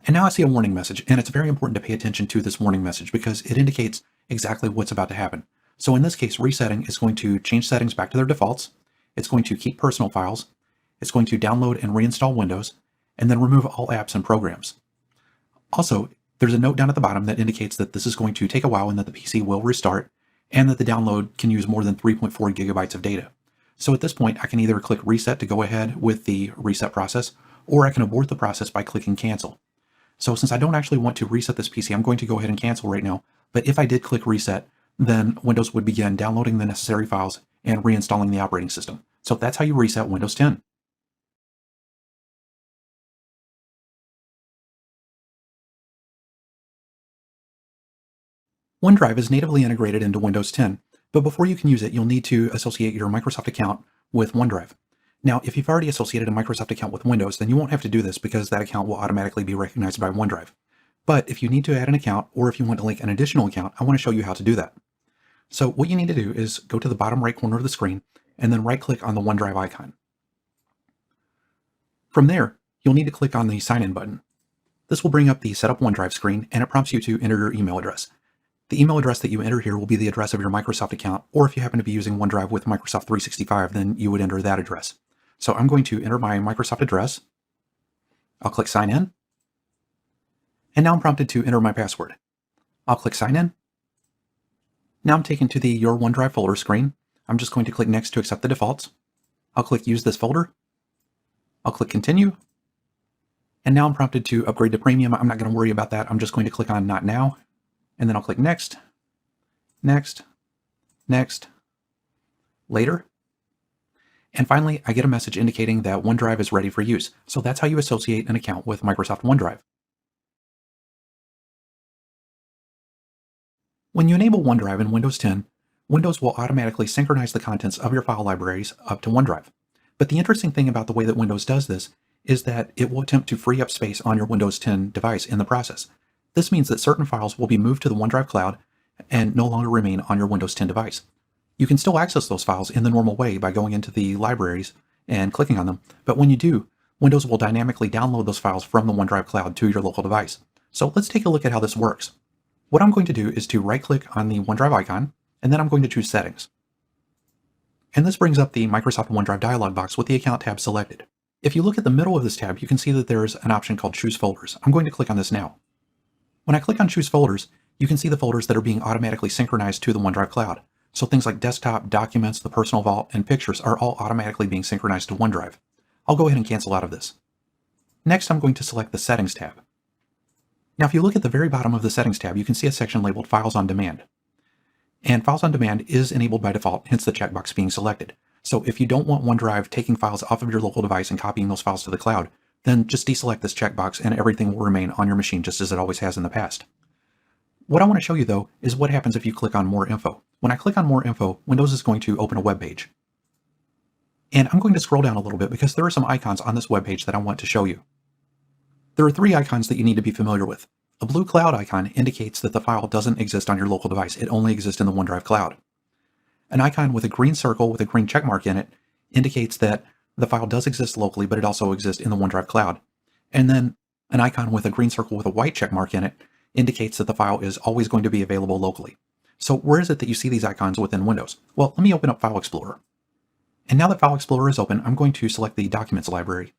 And now I see a warning message, and it's very important to pay attention to this warning message because it indicates exactly what's about to happen. So in this case, resetting is going to change settings back to their defaults. It's going to keep personal files. It's going to download and reinstall Windows, and then remove all apps and programs. Also, there's a note down at the bottom that indicates that this is going to take a while and that the PC will restart, and that the download can use more than 3.4 gigabytes of data. So at this point, I can either click Reset to go ahead with the reset process, or I can abort the process by clicking Cancel. So since I don't actually want to reset this PC, I'm going to go ahead and cancel right now. But if I did click Reset, then Windows would begin downloading the necessary files and reinstalling the operating system. So that's how you reset Windows 10. OneDrive is natively integrated into Windows 10, but before you can use it, you'll need to associate your Microsoft account with OneDrive. Now, if you've already associated a Microsoft account with Windows, then you won't have to do this because that account will automatically be recognized by OneDrive. But if you need to add an account, or if you want to link an additional account, I want to show you how to do that. So what you need to do is go to the bottom right corner of the screen and then right-click on the OneDrive icon. From there, you'll need to click on the Sign In button. This will bring up the Set Up OneDrive screen, and it prompts you to enter your email address. The email address that you enter here will be the address of your Microsoft account, or if you happen to be using OneDrive with Microsoft 365, then you would enter that address. So I'm going to enter my Microsoft address. I'll click Sign In. And now I'm prompted to enter my password. I'll click Sign In. Now I'm taken to the Your OneDrive folder screen. I'm just going to click Next to accept the defaults. I'll click Use this folder. I'll click Continue. And now I'm prompted to upgrade to Premium. I'm not going to worry about that. I'm just going to click on Not Now. And then I'll click Next, Next, Next, Later. And finally, I get a message indicating that OneDrive is ready for use. So that's how you associate an account with Microsoft OneDrive. When you enable OneDrive in Windows 10, Windows will automatically synchronize the contents of your file libraries up to OneDrive. But the interesting thing about the way that Windows does this is that it will attempt to free up space on your Windows 10 device in the process. This means that certain files will be moved to the OneDrive cloud and no longer remain on your Windows 10 device. You can still access those files in the normal way by going into the libraries and clicking on them, but when you do, Windows will dynamically download those files from the OneDrive cloud to your local device. So let's take a look at how this works. What I'm going to do is to right-click on the OneDrive icon, and then I'm going to choose Settings. And this brings up the Microsoft OneDrive dialog box with the Account tab selected. If you look at the middle of this tab, you can see that there's an option called Choose Folders. I'm going to click on this now. When I click on Choose Folders, you can see the folders that are being automatically synchronized to the OneDrive cloud. So things like Desktop, Documents, the Personal Vault, and Pictures are all automatically being synchronized to OneDrive. I'll go ahead and cancel out of this. Next, I'm going to select the Settings tab. Now, if you look at the very bottom of the Settings tab, you can see a section labeled Files on Demand. And Files on Demand is enabled by default, hence the checkbox being selected. So if you don't want OneDrive taking files off of your local device and copying those files to the cloud, then just deselect this checkbox and everything will remain on your machine just as it always has in the past. What I want to show you though is what happens if you click on More Info. When I click on More Info, Windows is going to open a web page. And I'm going to scroll down a little bit because there are some icons on this web page that I want to show you. There are three icons that you need to be familiar with. A blue cloud icon indicates that the file doesn't exist on your local device. It only exists in the OneDrive cloud. An icon with a green circle with a green check mark in it indicates that the file does exist locally, but it also exists in the OneDrive cloud. And then an icon with a green circle with a white check mark in it indicates that the file is always going to be available locally. So where is it that you see these icons within Windows? Well, let me open up File Explorer. And now that File Explorer is open, I'm going to select the Documents library.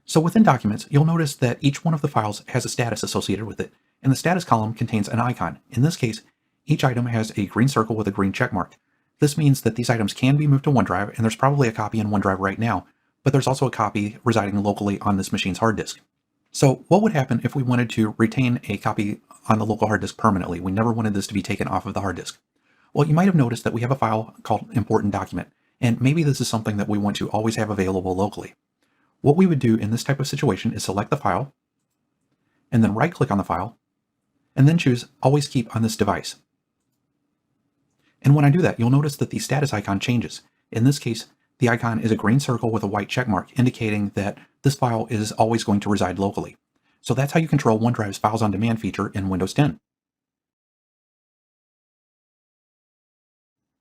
So within Documents, you'll notice that each one of the files has a status associated with it, and the status column contains an icon. In this case, each item has a green circle with a green check mark. This means that these items can be moved to OneDrive, and there's probably a copy in OneDrive right now, but there's also a copy residing locally on this machine's hard disk. So what would happen if we wanted to retain a copy on the local hard disk permanently? We never wanted this to be taken off of the hard disk. Well, you might have noticed that we have a file called Important Document, and maybe this is something that we want to always have available locally. What we would do in this type of situation is select the file, and then right-click on the file, and then choose Always Keep on this device. And when I do that, you'll notice that the status icon changes. In this case, the icon is a green circle with a white check mark, indicating that this file is always going to reside locally. So that's how you control OneDrive's Files on Demand feature in Windows 10.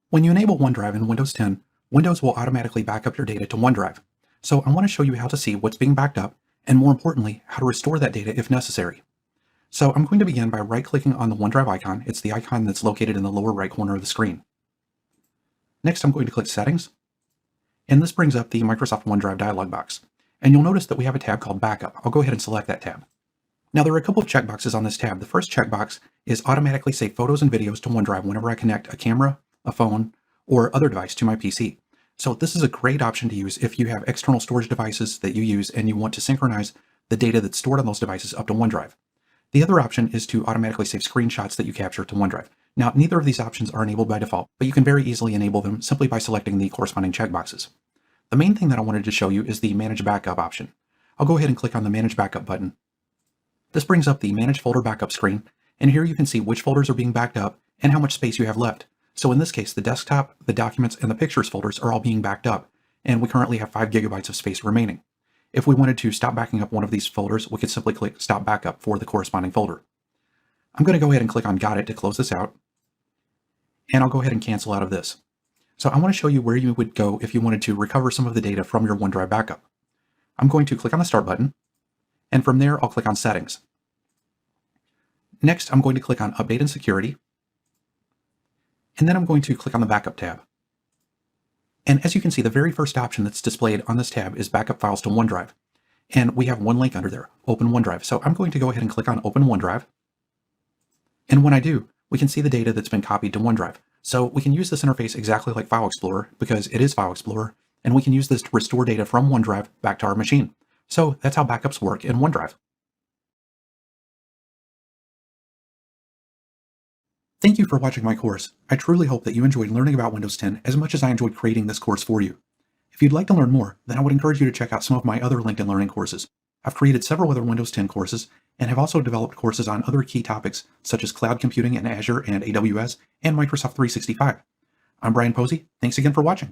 When you enable OneDrive in Windows 10, Windows will automatically back up your data to OneDrive. So I want to show you how to see what's being backed up, and more importantly, how to restore that data if necessary. So I'm going to begin by right-clicking on the OneDrive icon. It's the icon that's located in the lower right corner of the screen. Next, I'm going to click Settings, and this brings up the Microsoft OneDrive dialog box. And you'll notice that we have a tab called Backup. I'll go ahead and select that tab. Now there are a couple of checkboxes on this tab. The first checkbox is automatically save photos and videos to OneDrive whenever I connect a camera, a phone, or other device to my PC. So this is a great option to use if you have external storage devices that you use and you want to synchronize the data that's stored on those devices up to OneDrive. The other option is to automatically save screenshots that you capture to OneDrive. Now, neither of these options are enabled by default, but you can very easily enable them simply by selecting the corresponding checkboxes. The main thing that I wanted to show you is the Manage Backup option. I'll go ahead and click on the Manage Backup button. This brings up the Manage Folder Backup screen, and here you can see which folders are being backed up and how much space you have left. So in this case, the desktop, the documents, and the pictures folders are all being backed up, and we currently have 5 gigabytes of space remaining. If we wanted to stop backing up one of these folders, we could simply click Stop Backup for the corresponding folder. I'm going to go ahead and click on Got It to close this out, and I'll go ahead and cancel out of this. So I want to show you where you would go if you wanted to recover some of the data from your OneDrive backup. I'm going to click on the Start button, and from there I'll click on Settings. Next, I'm going to click on Update and Security, and then I'm going to click on the Backup tab. And as you can see, the very first option that's displayed on this tab is Backup Files to OneDrive. And we have one link under there, Open OneDrive. So I'm going to go ahead and click on Open OneDrive. And when I do, we can see the data that's been copied to OneDrive. So we can use this interface exactly like File Explorer because it is File Explorer, and we can use this to restore data from OneDrive back to our machine. So that's how backups work in OneDrive. Thank you for watching my course. I truly hope that you enjoyed learning about Windows 10 as much as I enjoyed creating this course for you. If you'd like to learn more, then I would encourage you to check out some of my other LinkedIn Learning courses. I've created several other Windows 10 courses and have also developed courses on other key topics such as cloud computing in Azure and AWS and Microsoft 365. I'm Brien Posey. Thanks again for watching.